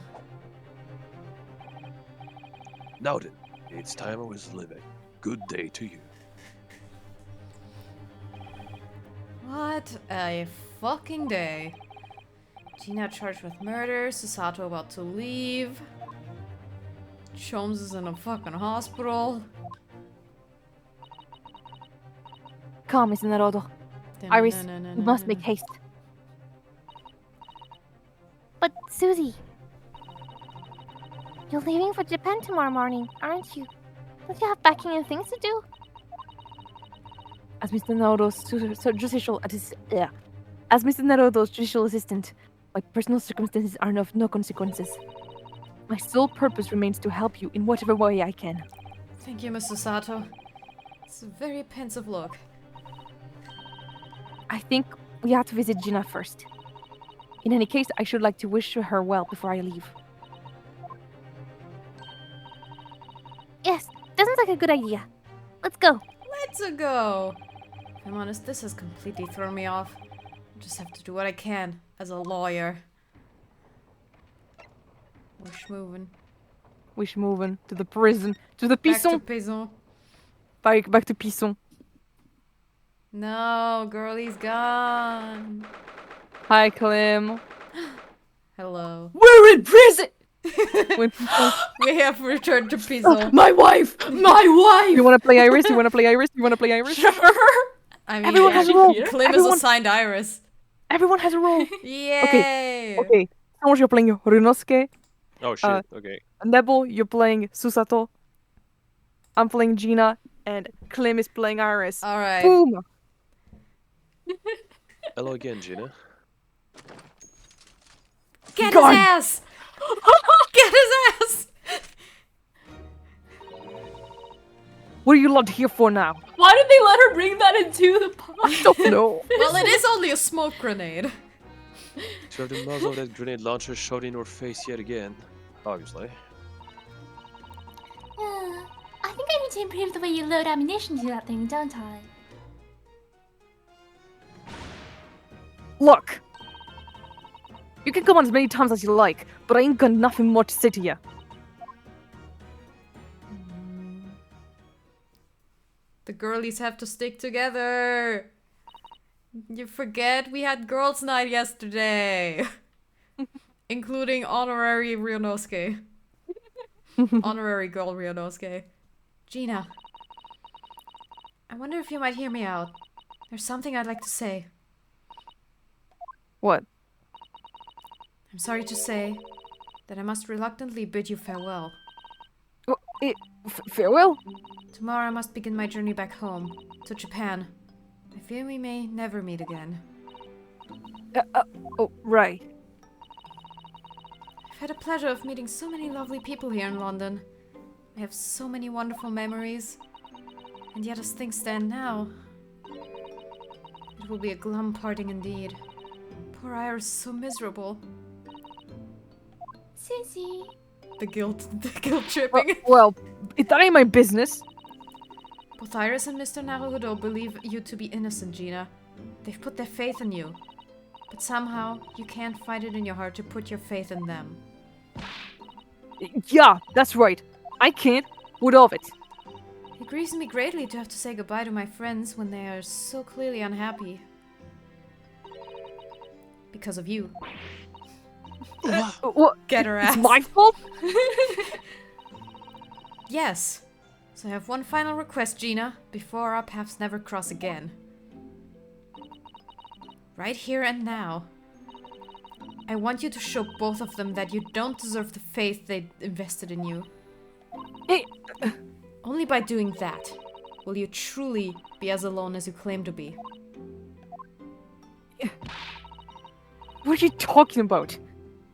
Now then, it's time I was living. Good day to you. What a fucking day. Gina charged with murder, Susato about to leave. Choms is in a fucking hospital. Calm, Miss Nerodo. Iris, we must make haste. But Susie, you're leaving for Japan tomorrow morning, aren't you? Don't you have packing and things to do? As Mr. Nerodo's judicial assistant, My personal circumstances are of no consequences. My sole purpose remains to help you in whatever way I can. Thank you, Mr. Sato. It's a very pensive look. I think we have to visit Gina first. In any case, I should like to wish her well before I leave. Yes, that sounds like a good idea. Let's go. Let's go. If I'm honest, this has completely thrown me off. I just have to do what I can as a lawyer. We're moving. Wish moving to the prison, to the Back to Pisson. prison. Back to Pisson. No, girlie's gone. Hi, Klim. Hello. We're in prison. When We have returned to prison. my wife, my wife. You want to play Iris? You want to play Iris? You want to play Iris? I mean, Everyone has a role. Klim is Everyone- assigned Iris. Everyone has a role. Yay! Okay. Songe, you're playing Runosuke. Oh shit. Okay. Nebel, you're playing Susato. I'm playing Gina, and Klim is playing Iris. Alright. Boom. Hello again, Gina. Get God. his ass! Get his ass! What are you lot here for now? Why did they let her bring that into the pot? I don't know. Well, it is only a smoke grenade. To have the muzzle of that grenade launcher shoved in her face yet again. Obviously. I think I need to improve the way you load ammunition to that thing, don't I? Look. You can come on as many times as you like, but I ain't got nothing more to say to you. The girlies have to stick together. You forget we had girls' night yesterday. Including honorary Ryunosuke. Honorary girl Ryunosuke. Gina. I wonder if you might hear me out. There's something I'd like to say. What? I'm sorry to say that I must reluctantly bid you farewell. Farewell? Tomorrow I must begin my journey back home, to Japan. I fear we may never meet again. Oh, right. I've had the pleasure of meeting so many lovely people here in London. I have so many wonderful memories. And yet as things stand now, it will be a glum parting indeed. Poor Iris is so miserable. Susie. The guilt tripping. Well, that ain't my business. Both Iris and Mr. Naruto believe you to be innocent, Gina. They've put their faith in you. But somehow, you can't find it in your heart to put your faith in them. Yeah, that's right. I can't. What of it? It grieves me greatly to have to say goodbye to my friends when they are so clearly unhappy. Because of you. What? Get her It's ass. my fault? Yes. So I have one final request, Gina, before our paths never cross again. Right here and now. I want you to show both of them that you don't deserve the faith they invested in you. Eh, Only by doing that will you truly be as alone as you claim to be. What are you talking about?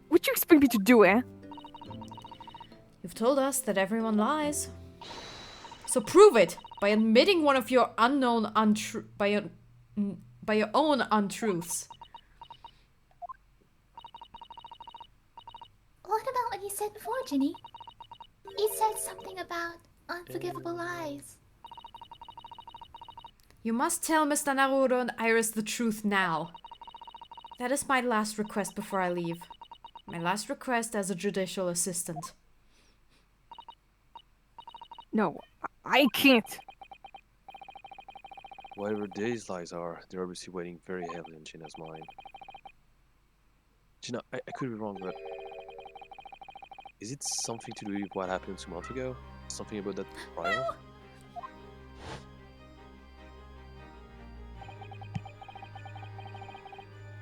What do you expect me to do, eh? You've told us that everyone lies. So prove it by admitting one of your by your own untruths. What about what you said before, Ginny? You said something about unforgivable lies. You must tell Mr. Naruto and Iris the truth now. That is my last request before I leave. My last request as a judicial assistant. No, I can't. Whatever these lies are, they're obviously weighing very heavily on Gina's mind. Gina, I could be wrong, but is it something to do with what happened 2 months ago? Something about that trial?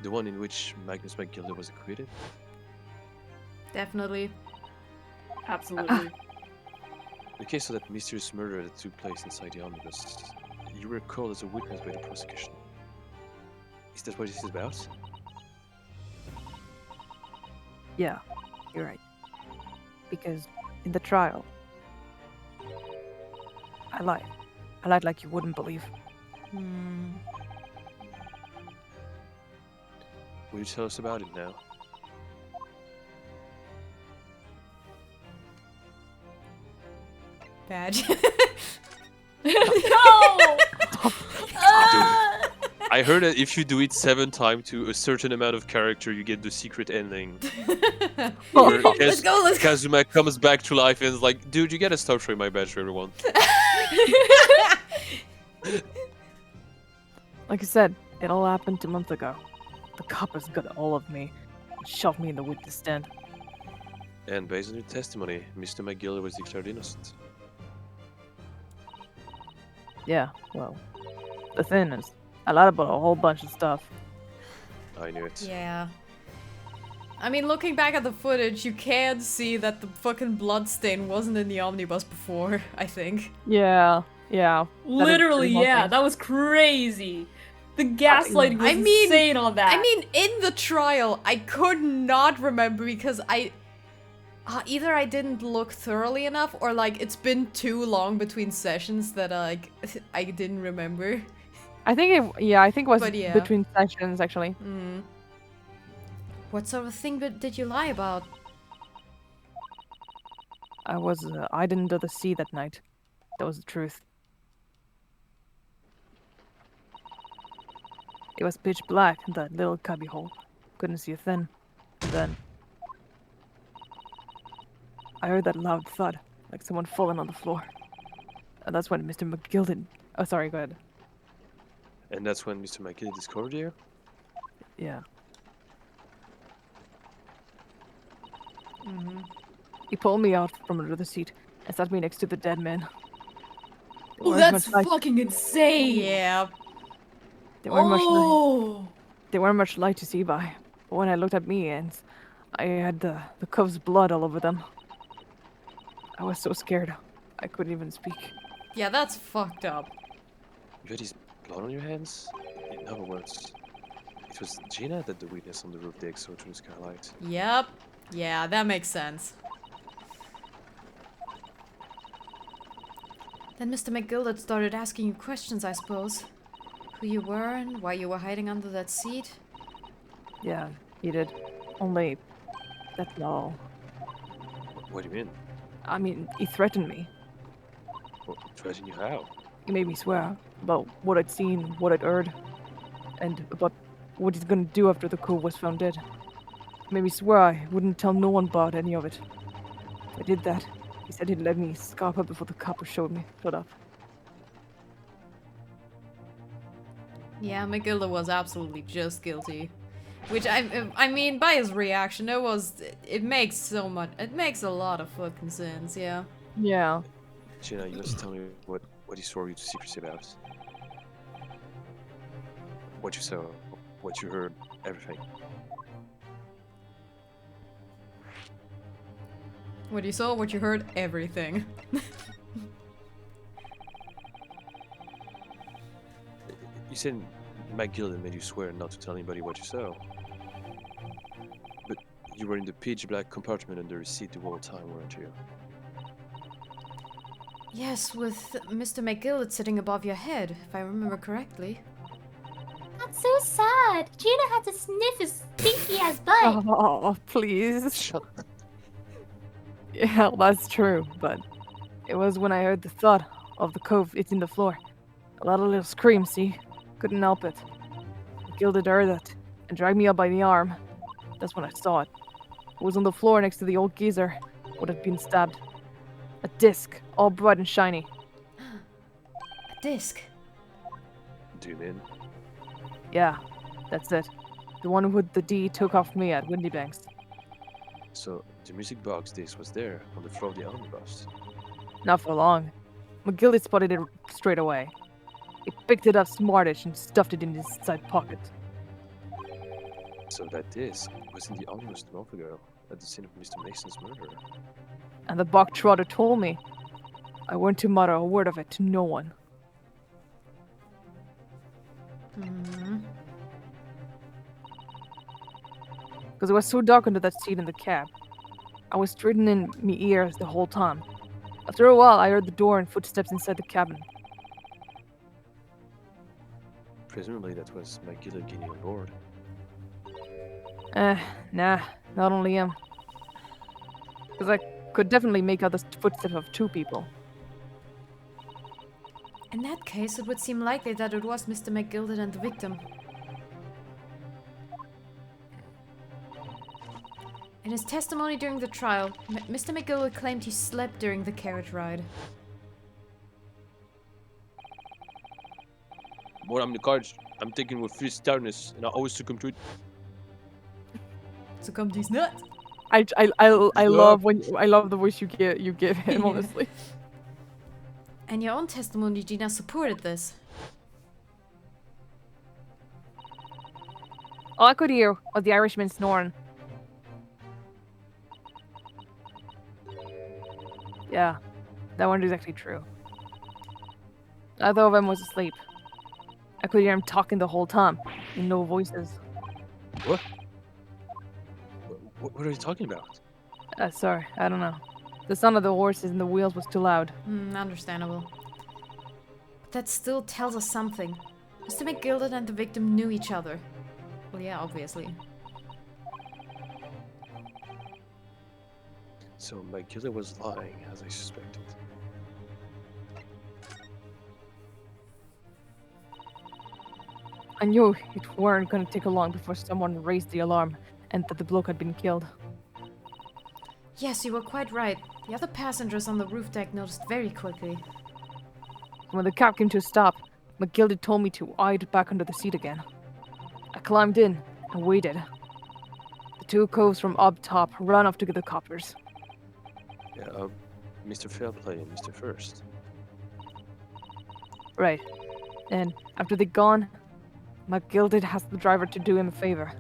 The one in which Magnus McGilder was acquitted? Definitely. Absolutely. The case of that mysterious murder that took place inside the omnibus. You were called as a witness by the prosecution. Is that what this is about? Yeah, you're right. Because in the trial, I lied. I lied like you wouldn't believe. Hmm. Will you tell us about it now? Badge. No! I heard that if you do it 7 times to a certain amount of character, you get the secret ending. Where Let's go, let's go. Kazuma comes back to life and is like, dude, you gotta start showing my badge to everyone. Like I said, it all happened 2 months ago. The coppers got all of me and shoved me in the witness stand. And based on your testimony, Mr. McGill was declared innocent. Yeah, well, the thing is, I lied about a whole bunch of stuff. I knew it. Yeah. I mean, looking back at the footage, you can see that the fucking bloodstain wasn't in the omnibus before, I think. Yeah. That is Literally, pretty yeah, awesome. that was crazy. The gaslighting was I mean- insane on that. I mean, in the trial, I could not remember because either I didn't look thoroughly enough or like it's been too long between sessions that I didn't remember. I think it was But yeah. between sessions actually. What sort of thing did you lie about? I was I didn't do the sea that night. That was the truth. It was pitch black in that little cubby hole. Couldn't see a thing. Then I heard that loud thud, like someone falling on the floor. And that's when Mr. McGill did. Oh, sorry. Go ahead. And that's when Mr. McGill discovered you? Yeah. Mm-hmm. He pulled me out from under the seat and sat me next to the dead man. They Oh, weren't that's much like- fucking insane. Yeah. They weren't much like. Oh. They weren't much light to see by, but when I looked at me and I had the cub's blood all over them, I was so scared I couldn't even speak. Yeah, that's fucked up. You had his blood on your hands? In other words, it was Gina that the witness on the roof dig saw through the skylight. Yep. Yeah, that makes sense. Then Mr. McGill started asking you questions, I suppose. Who you were and why you were hiding under that seat. Yeah, he did. Only, that's not all. What do you mean? I mean, he threatened me. What, threaten you how? He made me swear about what I'd seen, what I'd heard, and about what he's gonna do after the coup was found dead. He made me swear I wouldn't tell no one about any of it. If I did that, he said he'd let me scarp up before the copper showed me. Shut up. Yeah, McGilda was absolutely just guilty. Which, I mean, by his reaction, it makes a lot of fucking sense, yeah. Yeah. Gina, you must tell me what he swore you to secrecy about. What you saw, what you heard, everything. What you saw, what you heard, everything. You said McGill made you swear not to tell anybody what you saw. But you were in the pitch black compartment under the seat the whole time, weren't you? Yes, with Mr. McGill sitting above your head, if I remember correctly. That's so sad. Gina had to sniff his stinky ass butt. Oh, please. Shut up. Yeah, that's true, but it was when I heard the thud of the cove hitting the floor. A lot of little screams, see? Couldn't help it. Gilded heard that and dragged me up by the arm. That's when I saw it. It was on the floor next to the old geezer, what had been stabbed. A disc, all bright and shiny. A disc. Do you mean? Yeah, that's it. The one with the D took off me at Windy Banks. So the music box disc was there on the floor of the omnibus. Not for long. McGilly spotted it straight away. He picked it up smartish and stuffed it in his side pocket. So that disc was in the omnibus a month ago, at the scene of Mr. Mason's murder. And the bog trotter told me. I weren't to mutter a word of it to no one. Because it was so dark under that seat in the cab. I was straightening me ears the whole time. After a while, I heard the door and footsteps inside the cabin. Presumably that was McGillen getting on board. Nah, not only him. Because I could definitely make out the footsteps of 2 people. In that case, it would seem likely that it was Mr. McGilded and the victim. In his testimony during the trial, Mr. McGilded claimed he slept during the carriage ride. But I'm the cards. I'm taking with fierce stoutness, and I always succumb to it. Succumb to these nuts. I love the voice you give him, honestly. And your own testimony, Gina, supported this. All I could hear was the Irishman snoring. Yeah, that wasn't exactly true. Neither of them was asleep. I could hear him talking the whole time, in no voices. What? What are you talking about? Sorry, I don't know. The sound of the horses and the wheels was too loud. Understandable. But that still tells us something. Mr. McGilded and the victim knew each other. Well, yeah, obviously. So McGillen was lying, as I suspected. I knew it weren't gonna take long before someone raised the alarm and that the bloke had been killed. Yes, you were quite right. The other passengers on the roof deck noticed very quickly. When the cab came to a stop, McGilded told me to hide back under the seat again. I climbed in and waited. The 2 coves from up top ran off to get the coppers. Yeah, Mr. Fairplay and Mr. First. Right. And after they're gone, McGilded asked the driver to do him a favor.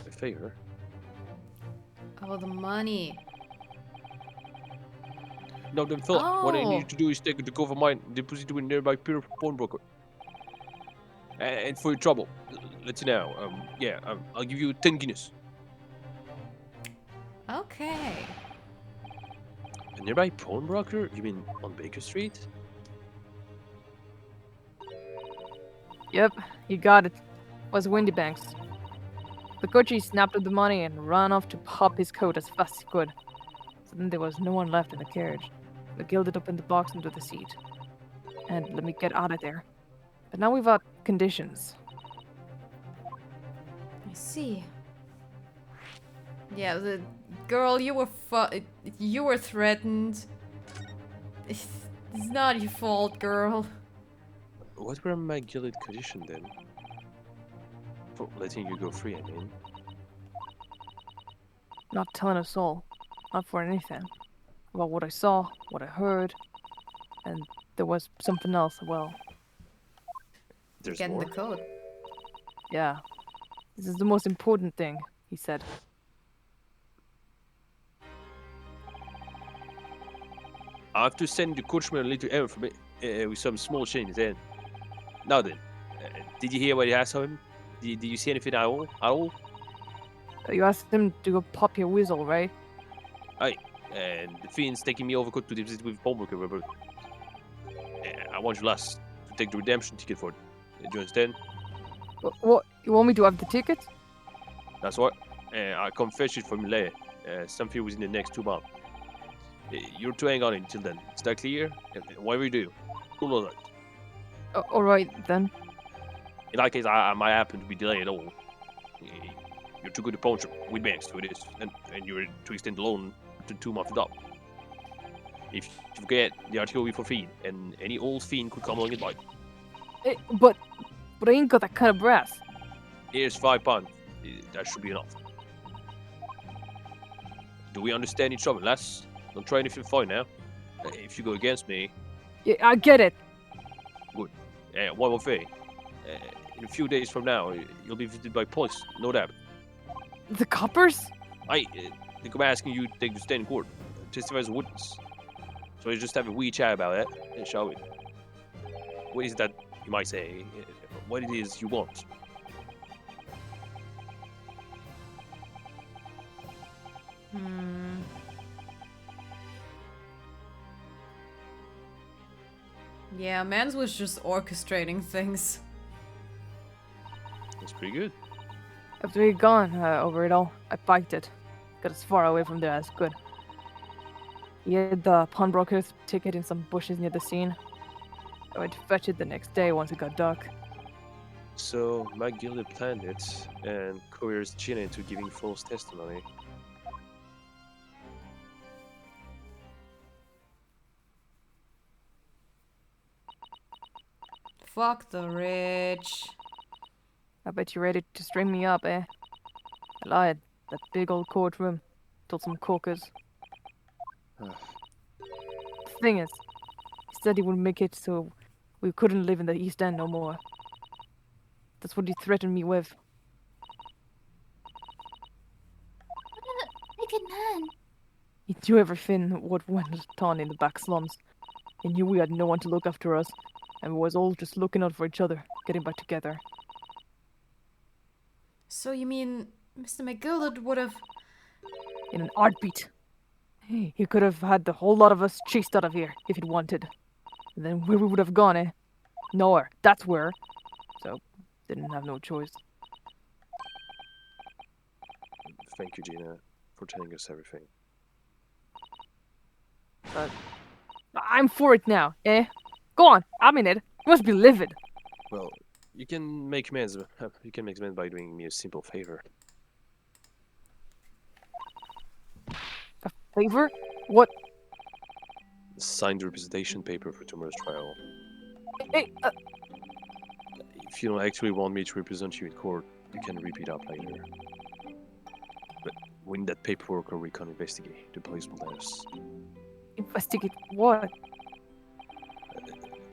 A favor? Oh, the money. No, then Philip, what I need Oh. you to do is take the cover mine and deposit it in nearby peer pawnbroker. And for your trouble, let you know. I'll give you 10 guineas. Okay. A nearby pawnbroker? You mean on Baker Street? Yep, you got it. Was Windy Banks. The coachee snapped up the money and ran off to pop his coat as fast as he could. So then there was no one left in the carriage. McGilded opened the box under the seat. And let me get out of there. But now we've got conditions. I see. Yeah, the girl, you were threatened. It's not your fault, girl. What were McGillen's conditions then? For letting you go free, I mean. Not telling a soul. Not for anything. About what I saw, what I heard. And there was something else, well. There's Getting more? the code. Yeah. This is the most important thing, he said. I have to send the coachman a little errand for me with some small change then. Now then, did you hear what he asked of him? Did you see anything at all? You asked him to go pop your whistle, right? Aye, and the fiend's taking me over to visit with pawnbroker, but I want you last to take the redemption ticket for it. Do you understand? What? You want me to have the ticket? That's what. I'll come fetch it from you later. Something within the next 2 months. You're to hang on until then. Is that clear? Whatever you do, don't know that. Alright, then. In that case, I might happen to be delayed at all. You're too good a puncher with banks to this, and you're to extend the loan to 2 months up. If you forget, the article will be for fiend, and any old fiend could come along and buy. But I ain't got that kind of brass. Here's £5. That should be enough. Do we understand each other, lass? Don't try anything fine now. If you go against me... Yeah, I get it. Good. One more thing. In a few days from now, you'll be visited by police, no doubt. The coppers? I think I'm asking you to take the stand in court, testify as a witness. So let's just have a wee chat about it, shall we? What is that, you might say? What it is you want? Hmm. Yeah, Mans was just orchestrating things. That's pretty good. After he'd gone over it all, I biked it. Got as far away from there as good. He had the pawnbroker's ticket in some bushes near the scene. I went to fetch it the next day once it got dark. So McGilly planned it and coerced Gina into giving false testimony. Fuck the rich. I bet you're ready to string me up, eh? I lied. That big old courtroom. Told some corkers. The thing is, he said he would make it so we couldn't live in the East End no more. That's what he threatened me with. What a wicked man. He knew everything what went on in the back slums. He knew we had no one to look after us, and we was all just looking out for each other, getting back together. So you mean Mr. McGilded would have... In an heartbeat. He could have had the whole lot of us chased out of here if he'd wanted. And then where we would have gone, eh? Nowhere. That's where. So, didn't have no choice. Thank you, Gina, for telling us everything. I'm for it now, eh? Go on, I'm in it. You must be livid. Well, you can make amends. You can make amends by doing me a simple favor. A favor? What? Sign the representation paper for tomorrow's trial. Hey, If you don't actually want me to represent you in court, you can repeat up later. But we need that paperwork or we can't investigate. The police will let us. investigate what?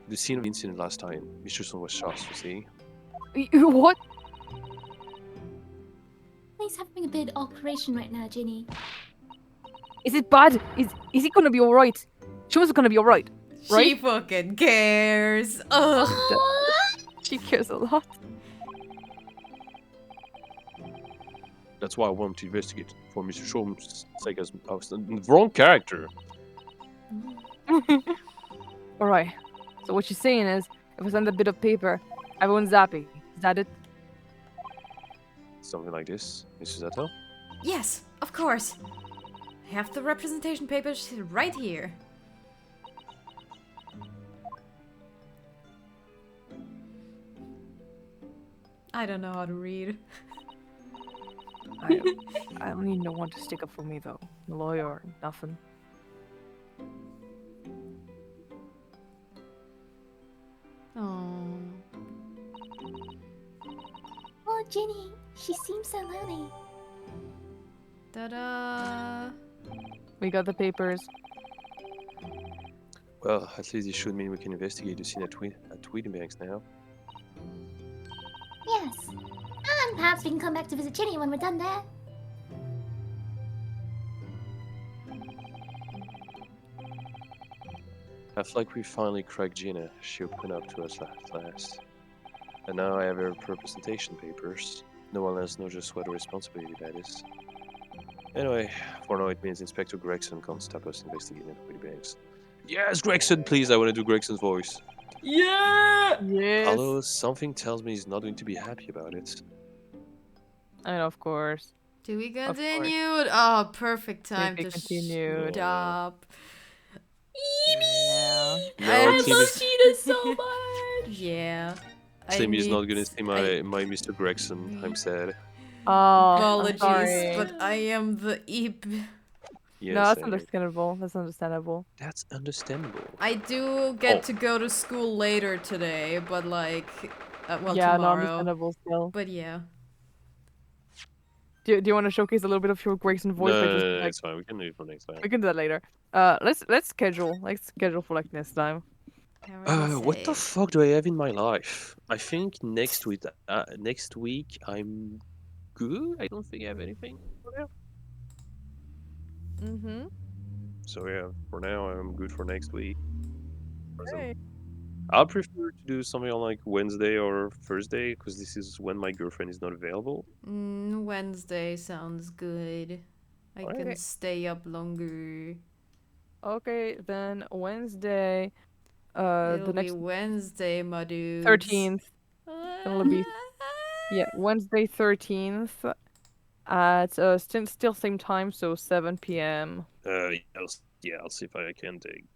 The scene of the incident last time, Mr. Son was shot, you see? What? He's having a bit operation right now, Ginny. Is it bad? Is he gonna be alright? She was gonna be alright, She right? fucking cares. Ugh. She cares a lot. That's why I want to investigate for Mr. Sholmes' sake as I was the wrong character. Alright. So what she's saying is, if we send a bit of paper, everyone's happy. Is that it? Something like this, Mrs. Atto? Yes, of course. I have the representation papers right here. I don't know how to read. I don't need no one to stick up for me though. No lawyer or nothing. Oh. Oh, Ginny, she seems so lonely. Ta-da! We got the papers. Well, at least this should mean we can investigate the scene at Tweedenbanks now. Yes. And perhaps we can come back to visit Ginny when we're done there. I feel like we finally cracked Gina. She opened up to us at last. And now I have her representation papers. No one else knows just what a responsibility that is. Anyway, for now it means Inspector Gregson can't stop us investigating at Tweedenbanks. Yes, Gregson, please, I want to do Gregson's voice. Yeah! Yes. Although something tells me he's not going to be happy about it. And of course. Do we course. continue? Oh, perfect time be to continued. stop. Yeah. No, I Tim love is, Gina so much! Yeah. Tim is not need- going to see my Mr. Gregson. I'm sad. Oh, I'm Apologies, sorry. but I am the EP. Yes, No, that's understandable. That's understandable. That's understandable. I do get Oh. to go to school later today, but like, well, yeah, no, tomorrow. understandable still. But yeah. Do you want to showcase a little bit of your Gregson voice? by just, No, like, it's fine. We can do it for next time. we can do that later. Let's schedule. Let's schedule for like next time. What the fuck do I have in my life? I think next week I'm good. I don't think I have anything for now. Mm-hmm. So yeah, for now I'm good for next week. Hey. I'll prefer to do something on like Wednesday or Thursday because this is when my girlfriend is not available. Wednesday sounds good. I can stay up longer. Okay, then Wednesday. It'll The be next Wednesday, my dudes. 13th. It'll be Wednesday 13th. At still same time, so 7 p.m. I'll see if I can dig.